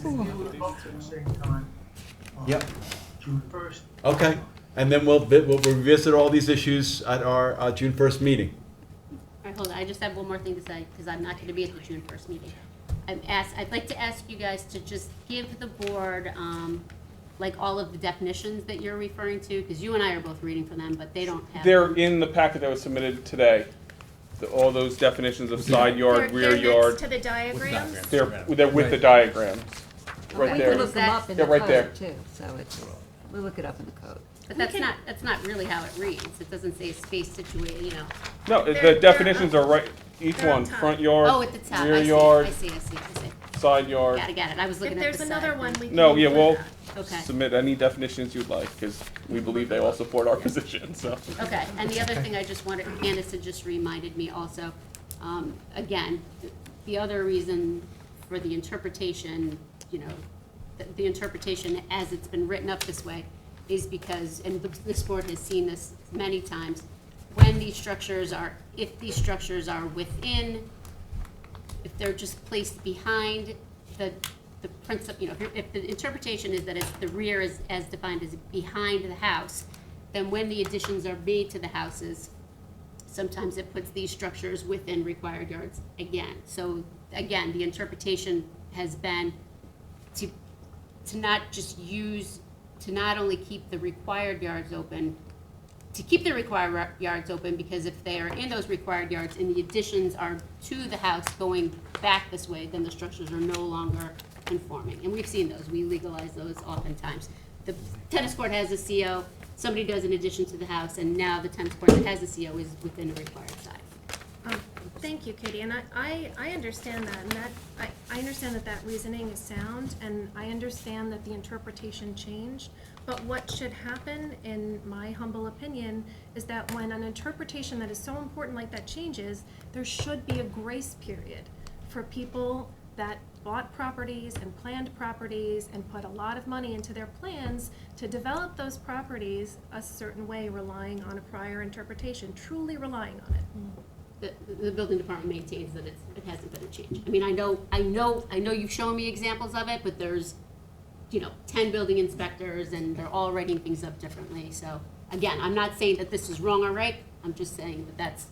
one. They were both at the same time. Yep. June 1st. Okay, and then we'll revisit all these issues at our June 1st meeting. All right, hold on, I just have one more thing to say, because I'm not gonna be at the June 1st meeting. I'd like to ask you guys to just give the board, like, all of the definitions that you're referring to, because you and I are both reading from them, but they don't have. They're in the packet that was submitted today. All those definitions of side yard, rear They're yard. next to the diagrams. They're with the diagrams. We Right there. can look them up in the Yeah, right there. code too, so it's, we look it up in the code. But that's not really how it reads. It doesn't say space situated, you know. No, They're the definitions are right, each they're on one, top. front yard, Oh, at the top, rear I see, yard, I see. side yard. Got it. I was looking If at the there's side. another one, we can. No, yeah, include we'll that. Okay. submit any definitions you'd like, because we believe they all support our position, so. Okay, and the other thing I just wanted, Candace had just reminded me also, again, the other reason for the interpretation, you know, the interpretation as it's been written up this way is because, and this board has seen this many times, when these structures are, if these structures are within, if they're just placed behind the principal, you know, if the interpretation is that it's the rear is as defined as behind the house, then when the additions are made to the houses, sometimes it puts these structures within required yards again. So again, the interpretation has been to not just use, to not only keep the required yards open, to keep the required yards open, because if they are in those required yards and the additions are to the house going back this way, then the structures are no longer conforming. And we've seen those, we legalize those oftentimes. The tennis court has a CO, somebody does an addition to the house, and now the tennis court that has a CO is within the required side. Thank you, Katie, and I understand that, and I understand that reasoning is sound, and I understand that the interpretation changed, but what should happen, in my humble opinion, is that when an interpretation that is so important like that changes, there should be a grace period for people that bought properties and planned properties and put a lot of money into their plans to develop those properties a certain way, relying on a prior interpretation, truly relying on it. The building department maintains that it hasn't been a change. I mean, I know you've shown me examples of it, but there's, you know, 10 building inspectors and they're all writing things up differently. So again, I'm not saying that this is wrong or right. I'm just saying that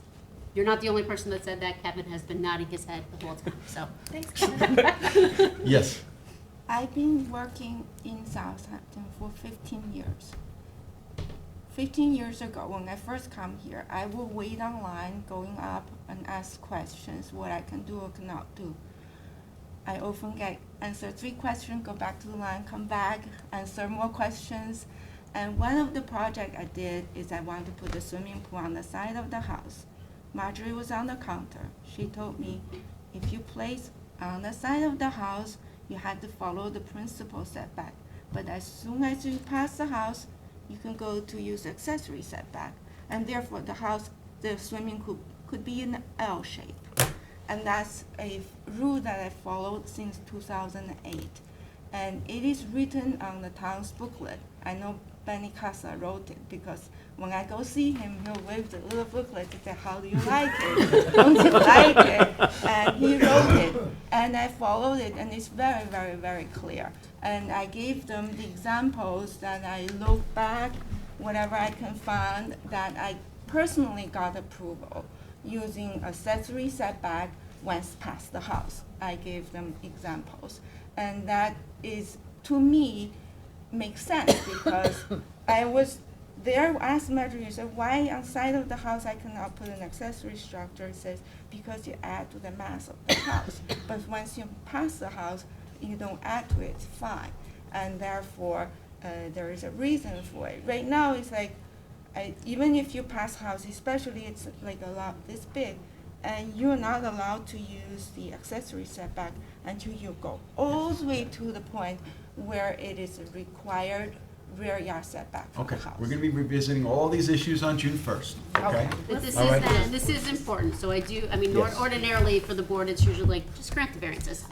you're not the only person that said that. Kevin has been nodding his head the whole time, so. Thanks, Kevin. Yes. I've been working in Southampton for 15 years. 15 years ago, when I first come here, I would wait online, going up and ask questions, what I can do or cannot do. I often get answer 3 questions, go back to the line, come back, answer more questions. And one of the projects I did is I wanted to put a swimming pool on the side of the house. Marjorie was on the counter. She told me, if you place on the side of the house, you have to follow the principal setback. But as soon as you pass the house, you can go to use accessory setback. And therefore, the swimming pool could be in an L shape. And that's a rule that I followed since 2008. And it is written on the town's booklet. I know Benny Casa wrote it because when I go see him, he'll wave the little booklet and say, how do you like it? Don't you like it? And he wrote it, and I followed it, and it's very, very, very clear. And I gave them the examples that I look back, whatever I can find, that I personally got approval using accessory setback once past the house. I gave them examples. And that is, to me, makes sense because I was there, asked Marjorie, said, why on side of the house I cannot put an accessory structure? It says, because you add to the mass of the house. But once you pass the house, you don't add to it, it's fine. And therefore, there is a reason for it. Right now, it's like, even if you pass house, especially it's like a lot this big, and you're not allowed to use the accessory setback until you go all the way to the point where it is a required rear yard setback from Okay, the house. we're gonna be revisiting all these issues on June 1st, okay? This All right. this is important, so I do, I mean, Yes. ordinarily for the board, it's usually like, just grant the variances.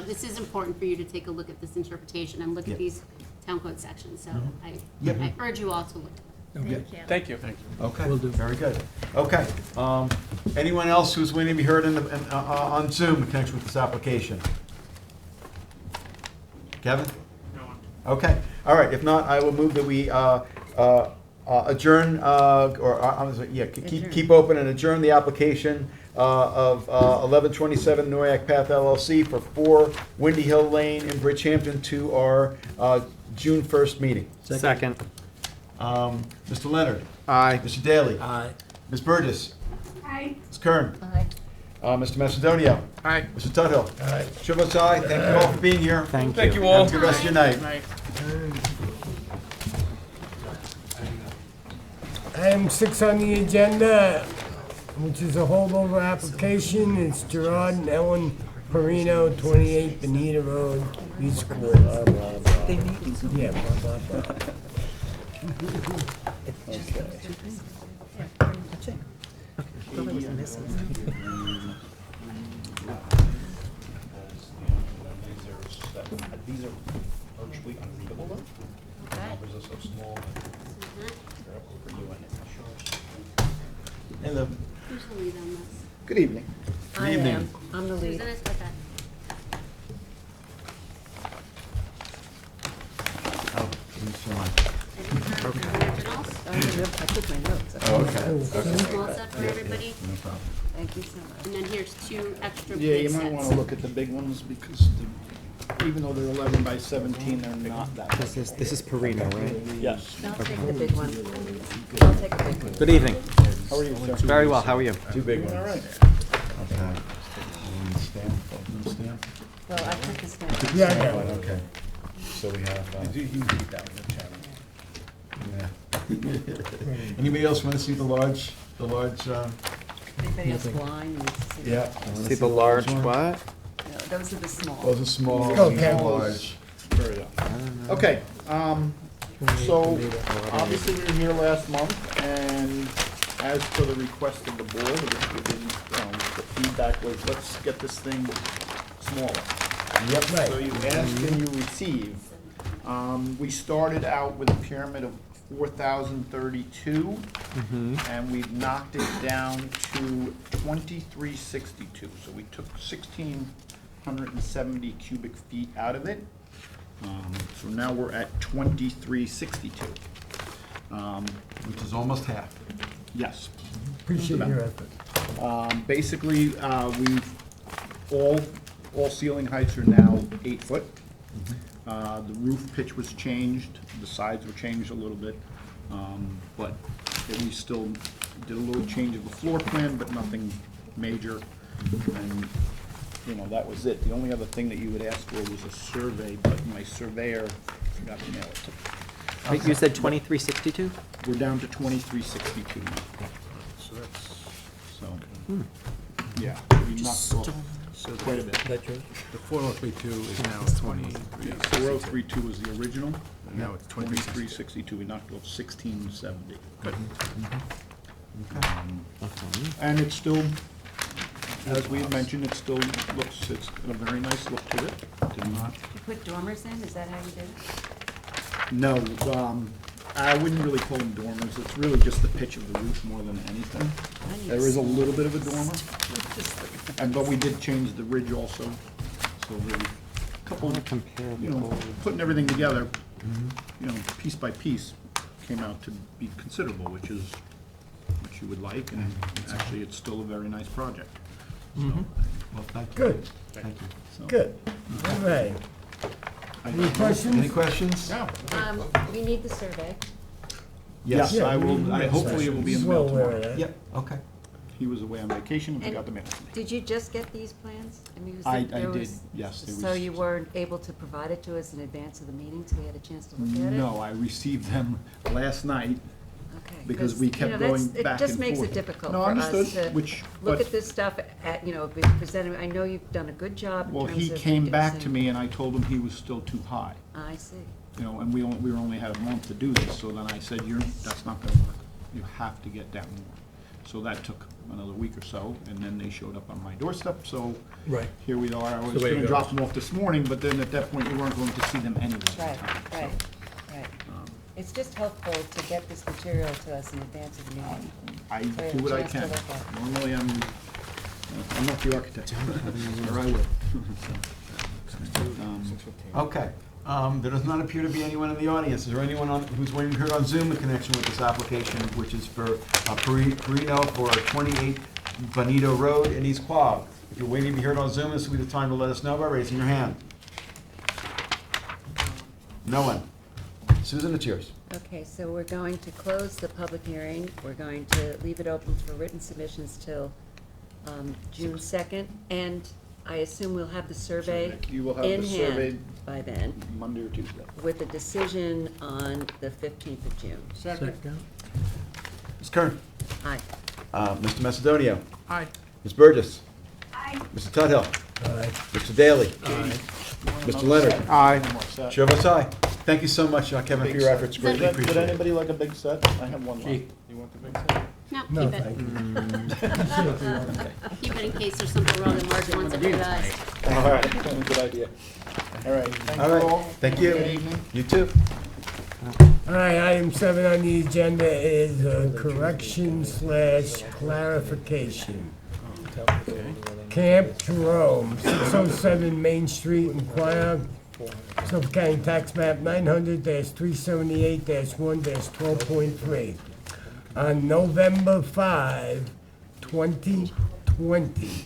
This is important for you to take a look at this interpretation and look Yep. at these town code sections, so Yep. I urge you all to look at them. Thank you. Okay, very good. Okay, anyone else who's waiting to be heard on Zoom in connection with this application? Kevin? No one. Okay, all right, if not, I will move that we adjourn, keep open and adjourn the application of 1127 Noyak Path LLC for 4 Windy Hill Lane in Bridgehampton to our June 1st meeting. Second. Mr. Leonard? Aye. Mr. Daly? Aye. Ms. Burgess? Aye. Ms. Kern? Aye. Mr. Macedonio? Aye. Mr. Tuthill? Aye. Chair votes aye. Thank you all for being here. Thank you all. Have a good rest of your night. Item 6 on the agenda, which is a holdover application, it's Gerard and Ellen Perino, 28 Benita Road, East Quogue. Yeah, blah, blah, blah. These are virtually unreadable though. Okay. Numbers are so small. They're up over you and Hello. Who's the lead on this? Good evening. I evening. am. I'm the lead. Susan is, okay. Oh, thanks so much. Originals? I took my notes. Oh, okay. Small set for everybody, No problem. Thank you so much. and then here's 2 extra Yeah, big you sets. might want to look at the big ones because even though they're 11 by 17, they're not that. This is Perino, right? Yes. I'll take the big one. I'll take the big one. Good evening. How are you, sir? Very well, how are you? Two big ones. All right. Okay. One stamp, one stamp. Well, I took the stamp. Yeah, Stamp one, yeah. okay. So we have, You can keep that one, yeah. Anybody else want to see the large, Anybody else blind needs to see? yeah. See the large one? what? No, those are the small. Those are small, Okay. these are large. Very well. Okay, so obviously we were here last month, and as per the request of the board, the feedback was, let's get this thing smaller. Yep, So right. you asked and you receive. We started out with a pyramid of 4,032, and we've knocked it down to 2,362. So we took 1,670 cubic feet out of it. So now we're at 2,362. Which is almost half. Yes. Appreciate your effort. Basically, all ceiling heights are now 8 foot. The roof pitch was changed, the sides were changed a little bit, but we still did a little change of the floor plan, but nothing major. And, that was it. The only other thing that you would ask for was a survey, but my surveyor forgot to mail it to me. Wait, you said 2362? We're down to 2,362 now. So that's, yeah, we knocked off quite a bit. The 4032 is now 23. Yeah, 4032 was the original, and now it's 2362. 2362. We knocked off 1670. Good. Okay. And it's still, as we had mentioned, it's got a very nice look to it. Did not, You put dormers in, is that how you did it? no, I wouldn't really call them dormers. It's really just the pitch of the roof more than anything. There is a little bit of a dormer, but we did change the ridge also. So really, a couple, putting everything together, piece by piece, came out to be considerable, which is what you would like, and actually, it's still a very nice project. So, Well, thank you. Good, Thank you. so, good. All right. Any questions? Any questions? No. We need the survey. Yes, Yeah, I will, yeah, hopefully it will be in the well mail aware of tomorrow. that. Yep, okay. He was away on vacation, and And forgot to mail it to me. Did you just get these plans? I mean, was I it- there did, was- yes. it So was- you weren't able to provide it to us in advance of the meeting, so we had a chance to look at it? No, I received them last night, Okay. because we kept going back and forth. It just makes it difficult No, for us understood, to which, look but, at this stuff at, be presented. I know you've done a good job in well, terms he of came back to reducing- me and I told him he was still too high. I see. You know, and we only had a month to do this, so then I said, that's not gonna work. You have to get down more. So that took another week or so, and then they showed up on my doorstep, so Right. here we are. I was the way it gonna drop goes. them off this morning, but then at that point, we weren't going to see them anyway. Right, So, right, right. It's just helpful to get this material to us in advance of the meeting. I So we have do a what I chance to can. look at it. Normally, I'm not the architect, or I would. Okay. There does not appear to be anyone in the audience. Is there anyone who's waiting to be heard on Zoom in connection with this application, which is for Perino for 28 Bonito Road in East Quogue? If you're waiting to be heard on Zoom, this will be the time to let us know by raising your hand. No one. Susan, it's yours. Okay, so we're going to close the public hearing. We're going to leave it open for written submissions till June 2nd, and I assume we'll have the survey You will have in the survey hand by then, Monday or Tuesday. with a decision on the 15th of June. Second. Ms. Kern. Aye. Mr. Macedonio. Aye. Ms. Burgess. Aye. Mr. Tudhill. Aye. Mr. Daly. Aye. Mr. Leonard. Aye. Chair votes aye. Thank you so much, Kevin, for your efforts. Greatly Would appreciated. anybody like a big set? I have one left. Gee. You want the big set? No, No, keep it. thank you. Keep it in case there's something wrong and Marge wants it revised. All right, good idea. All right, thank All you right, all. thank you. Good evening. You too. All right, item 7 on the agenda is correction/clarification. Camp Jerome, 607 Main Street in Quogue, Suffolk County Tax Map 900-378-1-12.3. On November 5, 2020,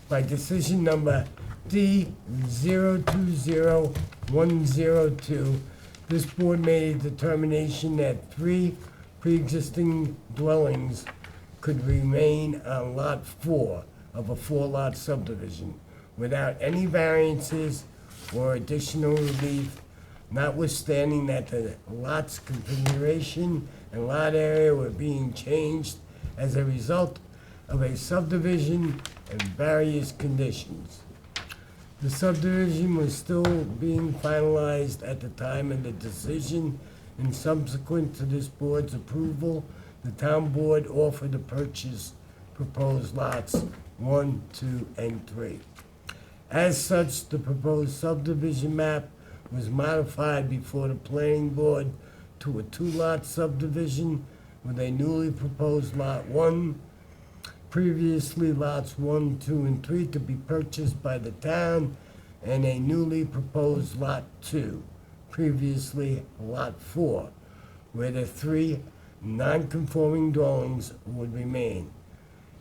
by decision number D020102, this board made a determination that 3 pre-existing dwellings could remain on Lot 4 of a 4-lot subdivision without any variances or additional relief, notwithstanding that the lot's configuration and lot area were being changed as a result of a subdivision and various conditions. The subdivision was still being finalized at the time of the decision, and subsequent to this board's approval, the town board offered to purchase proposed lots 1, 2, and 3. As such, the proposed subdivision map was modified before the planning board to a 2-lot subdivision with a newly proposed lot 1, previously lots 1, 2, and 3 to be purchased by the town, and a newly proposed lot 2, previously lot 4, where the 3 non-conforming dwellings would remain.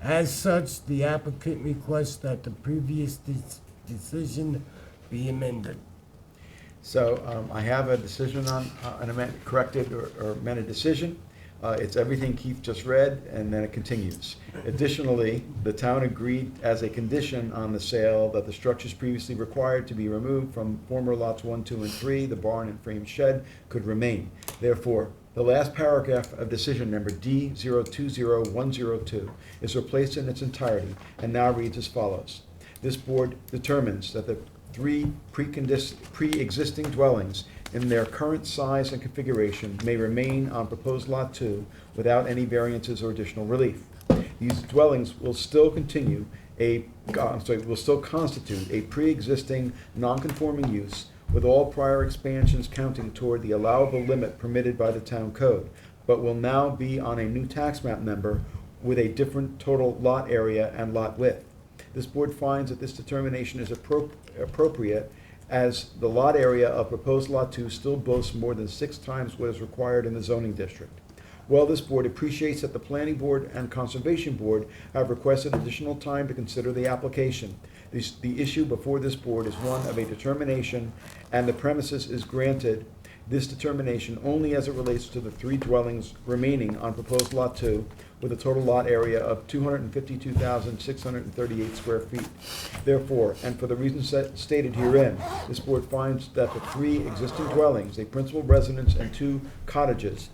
As such, the applicant requests that the previous decision be amended. So I have a decision on an corrected or amended decision. It's everything Keith just read, and then it continues. Additionally, the town agreed as a condition on the sale that the structures previously required to be removed from former lots 1, 2, and 3, the barn and frame shed, could remain. Therefore, the last paragraph of decision number D020102 is replaced in its entirety and now reads as follows. This board determines that the 3 pre-existing dwellings in their current size and configuration may remain on proposed lot 2 without any variances or additional relief. These dwellings will still constitute a pre-existing non-conforming use, with all prior expansions counting toward the allowable limit permitted by the town code, but will now be on a new tax map number with a different total lot area and lot width. This board finds that this determination is appropriate, as the lot area of proposed lot 2 still boasts more than 6 times what is required in the zoning district. While this board appreciates that the Planning Board and Conservation Board have requested additional time to consider the application, the issue before this board is one of a determination, and the premises is granted this determination only as it relates to the 3 dwellings remaining on proposed lot 2, with a total lot area of 252,638 square feet. Therefore, and for the reasons stated herein, this board finds that the 3 existing dwellings, a principal residence and 2 cottages,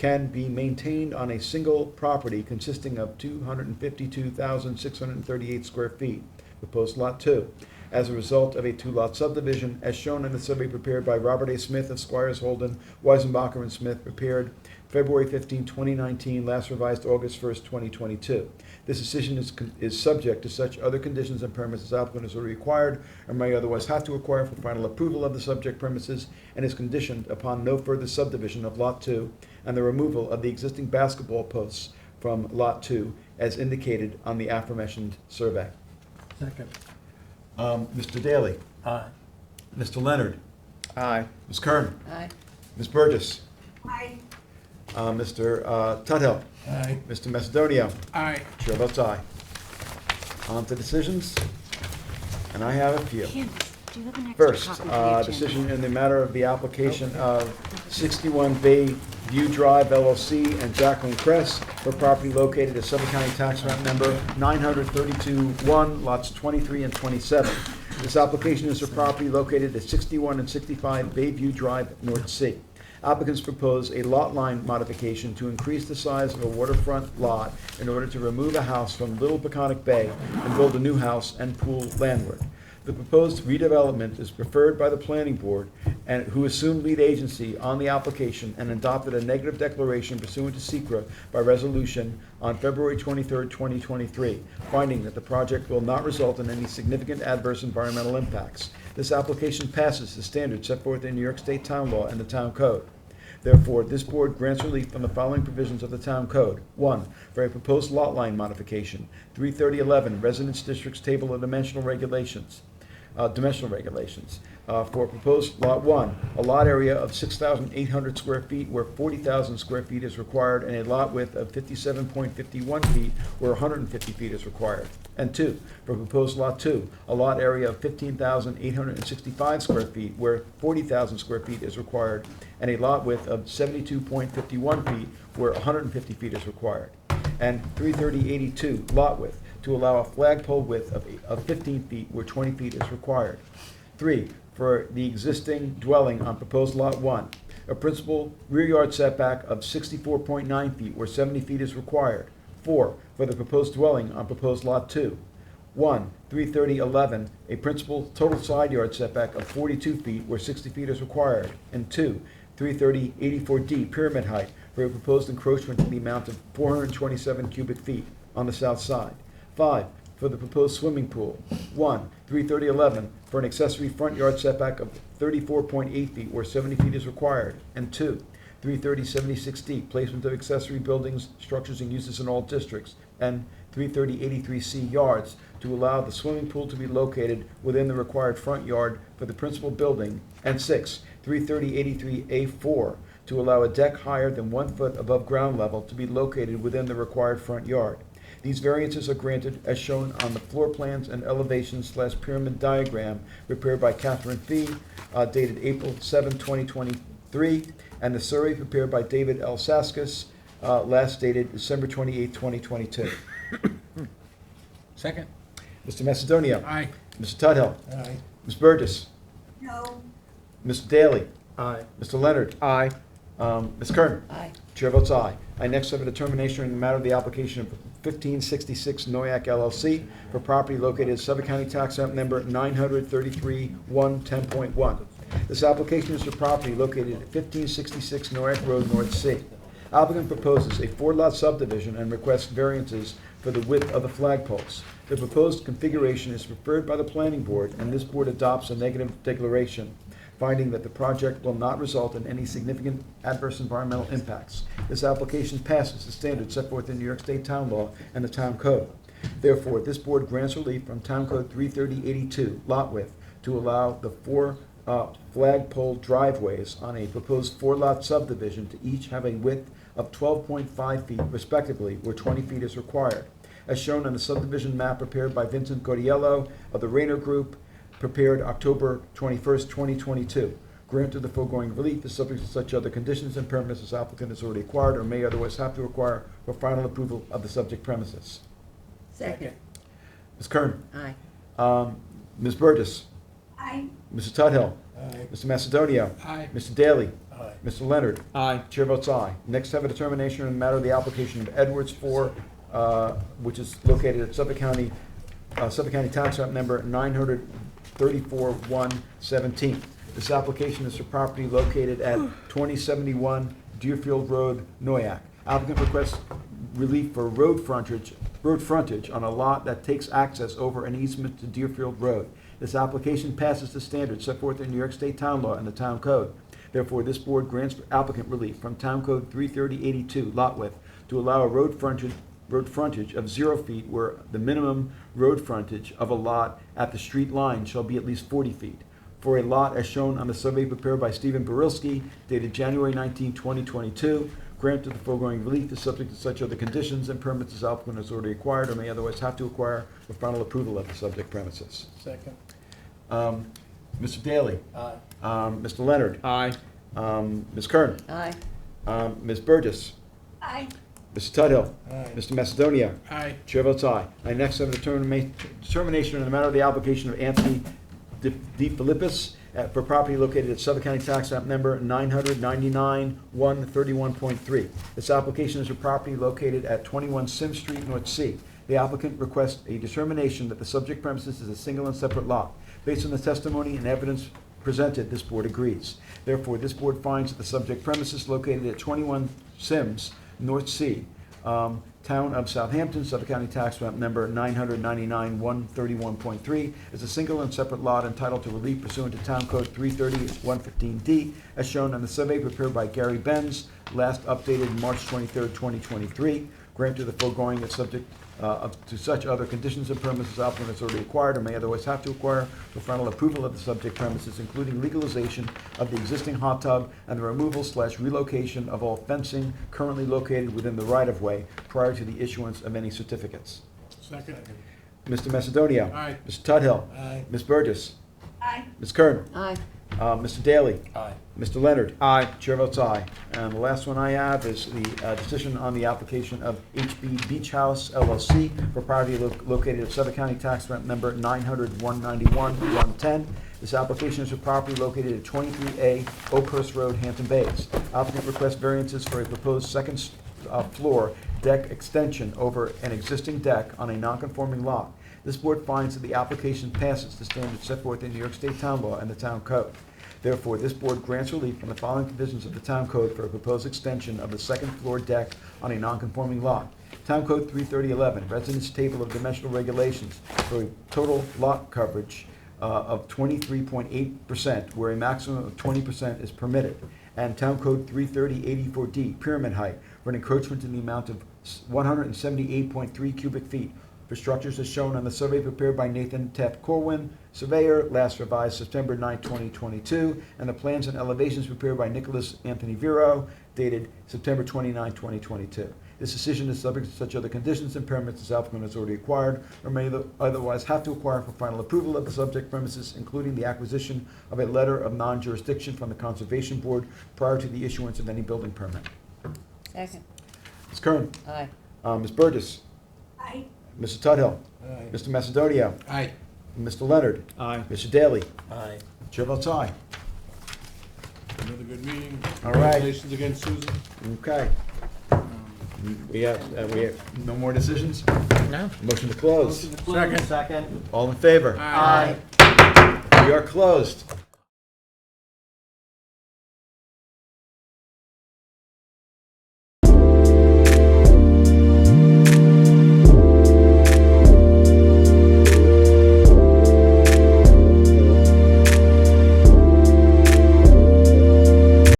can be maintained on a single property consisting of 252,638 square feet, proposed Lot 2, as a result of a two-lot subdivision, as shown in the survey prepared by Robert A. Smith of Squires Holden, Weisenbacher and Smith, prepared February 15, 2019, last revised August 1st, 2022. This decision is subject to such other conditions and permits as applicant is already required or may otherwise have to acquire for final approval of the subject premises, and is conditioned upon no further subdivision of Lot 2 and the removal of the existing basketball posts from Lot 2 as indicated on the aforementioned survey. Second. Mr. Daly? Aye. Mr. Leonard? Aye. Ms. Kern? Aye. Ms. Burgess? Aye. Mr. Tudhill? Aye. Mr. Macedonia? Aye. Chair votes aye. On to decisions, and I have a few. Kim, do you have an extra First, copy for the agenda? decision in the matter of the application of 61 Bay View Drive LLC and Jacqueline Kress for property located at Suffolk County Tax Map Number 932-1, lots 23 and 27. This application is for property located at 61 and 65 Bayview Drive, North Sea. Applicants propose a lot line modification to increase the size of a waterfront lot in order to remove a house from Little Peconic Bay and build a new house and pool landward. The proposed redevelopment is preferred by the planning board, and who assumed lead agency on the application and adopted a negative declaration pursuant to SECRA by resolution on February 23, 2023, finding that the project will not result in any significant adverse environmental impacts. This application passes the standards set forth in New York State Town Law and the Town Code. Therefore, this board grants relief from the following provisions of the Town Code. 1. For a proposed lot line modification, 33011, Residence Districts Table of Dimensional Regulations. For proposed Lot 1, a lot area of 6,800 square feet where 40,000 square feet is required, and a lot width of 57.51 feet where 150 feet is required. And 2, for proposed Lot 2, a lot area of 15,865 square feet where 40,000 square feet is required, and a lot width of 72.51 feet where 150 feet is required. And 33082, lot width, to allow a flagpole width of 15 feet where 20 feet is required. 3, for the existing dwelling on proposed Lot 1, a principal rear yard setback of 64.9 feet where 70 feet is required. 4, for the proposed dwelling on proposed Lot 2. 1, 33011, a principal total side yard setback of 42 feet where 60 feet is required. And 2, 33084D, pyramid height, for a proposed encroachment in the amount of 427 cubic feet on the south side. 5, for the proposed swimming pool. 1, 33011, for an accessory front yard setback of 34.8 feet where 70 feet is required. And 2, 33076D, placement of accessory buildings, structures, and uses in all districts. And 33083C, yards, to allow the swimming pool to be located within the required front yard for the principal building. And 6, 33083A4, to allow a deck higher than 1 foot above ground level to be located within the required front yard. These variances are granted as shown on the floor plans and elevation/pyramid diagram prepared by Catherine Fee, dated April 7, 2023, and the survey prepared by David L. Saskis, last dated December 28, 2022. Second. Mr. Macedonia. Aye. Mr. Tudhill. Aye. Ms. Burgess. No. Mr. Daly. Aye. Mr. Leonard. Aye. Ms. Kern. Aye. Chair votes aye. I next have a determination in the matter of the application of 1566 Noyak LLC for property located at Suffolk County Tax Map Number 933-110.1. This application is for property located at 1566 Noyak Road, North Sea. Applicant proposes a 4-lot subdivision and requests variances for the width of the flagpoles. The proposed configuration is preferred by the planning board, and this board adopts a negative declaration, finding that the project will not result in any significant adverse environmental impacts. This application passes the standards set forth in New York State Town Law and the Town Code. Therefore, this board grants relief from Town Code 33082, lot width, to allow the 4 flagpole driveways on a proposed 4-lot subdivision to each have a width of 12.5 feet respectively, where 20 feet is required. As shown on the subdivision map prepared by Vincent Gaudiello of the Rayner Group, prepared October 21st, 2022. Granted, the foregoing relief is subject to such other conditions and permits as applicant has already acquired or may otherwise have to acquire for final approval of the subject premises. Second. Ms. Kern. Aye. Ms. Burgess. Aye. Mr. Tudhill. Aye. Mr. Macedonia. Aye. Mr. Daly. Aye. Aye. Mr. Leonard? Aye. Chair votes aye. Next, have a determination on the matter of the application of Edwards 4, which is located at Suffolk County Tax Map number 934-117. This application is for property located at 2071 Deerfield Road, Noyak. Applicant requests relief for road frontage on a lot that takes access over an easement to Deerfield Road. This application passes the standards set forth in New York State Town Law and the Town Code. Therefore, this board grants applicant relief from Town Code 33082 lot width to allow a road frontage of 0 feet where the minimum road frontage of a lot at the street line shall be at least 40 feet. For a lot as shown on the survey prepared by Stephen Barilski dated January 19, 2022, granted the foregoing relief is subject to such other conditions and permits as applicant has already acquired or may otherwise have to acquire for final approval of the subject premises. Second. Mr. Daly? Aye. Mr. Leonard? Aye. Ms. Kern? Aye. Ms. Burgess? Aye. Mr. Tudhill? Aye. Mr. Macedonia? Aye. Chair votes aye. I next have a determination on the matter of the application of Anthony D. Philippus for property located at Suffolk County Tax Map number 999-131.3. This application is for property located at 21 Sim Street, North C. The applicant requests a determination that the subject premises is a single and separate lot. Based on the testimony and evidence presented, this board agrees. Therefore, this board finds that the subject premises located at 21 Sims, North C, Town of Southampton, Suffolk County Tax Map number 999-131.3, is a single and separate lot entitled to relief pursuant to Town Code 330-115D, as shown on the survey prepared by Gary Benz, last updated March 23, 2023. Granted the foregoing is subject to such other conditions and permits as applicant has already acquired or may otherwise have to acquire for final approval of the subject premises, including legalization of the existing hot tub and the removal/relocation of all fencing currently located within the right-of-way prior to the issuance of any certificates. Second. Mr. Macedonia? Aye. Mr. Tudhill? Aye. Ms. Burgess? Aye. Ms. Kern? Aye. Mr. Daly? Aye. Mr. Leonard? Aye. Chair votes aye. And the last one I have is the decision on the application of HB Beach House LLC for property located at Suffolk County Tax Map number 900-191-110. This application is for property located at 23A Oakhurst Road, Hampton Bays. Applicant requests variances for a proposed second floor deck extension over an existing deck on a non-conforming lot. This board finds that the application passes the standards set forth in New York State Town Law and the Town Code. Therefore, this board grants relief from the following provisions of the Town Code for a proposed extension of the second floor deck on a non-conforming lot. Town Code 33011, Residence Table of Dimensional Regulations, for a total lot coverage of 23.8%, where a maximum of 20% is permitted. And Town Code 33084D, Pyramid Height, for an encroachment in the amount of 178.3 cubic feet for structures as shown on the survey prepared by Nathan Taft Corwin, surveyor, last revised September 9, 2022, and the plans and elevations prepared by Nicholas Anthony Vero, dated September 29, 2022. This decision is subject to such other conditions and permits as applicant has already acquired or may otherwise have to acquire for final approval of the subject premises, including the acquisition of a letter of non-jurisdiction from the Conservation Board prior to the issuance of any building permit. Second. Ms. Kern? Aye. Ms. Burgess? Aye. Mr. Tudhill? Aye. Mr. Macedonia? Aye. Mr. Leonard? Aye. Mr. Daly? Aye. Chair votes aye. Another good meeting. All right. Congratulations again, Susan. Okay. We have no more decisions? No. Motion to close. Second. Second. All in favor? Aye. We are closed.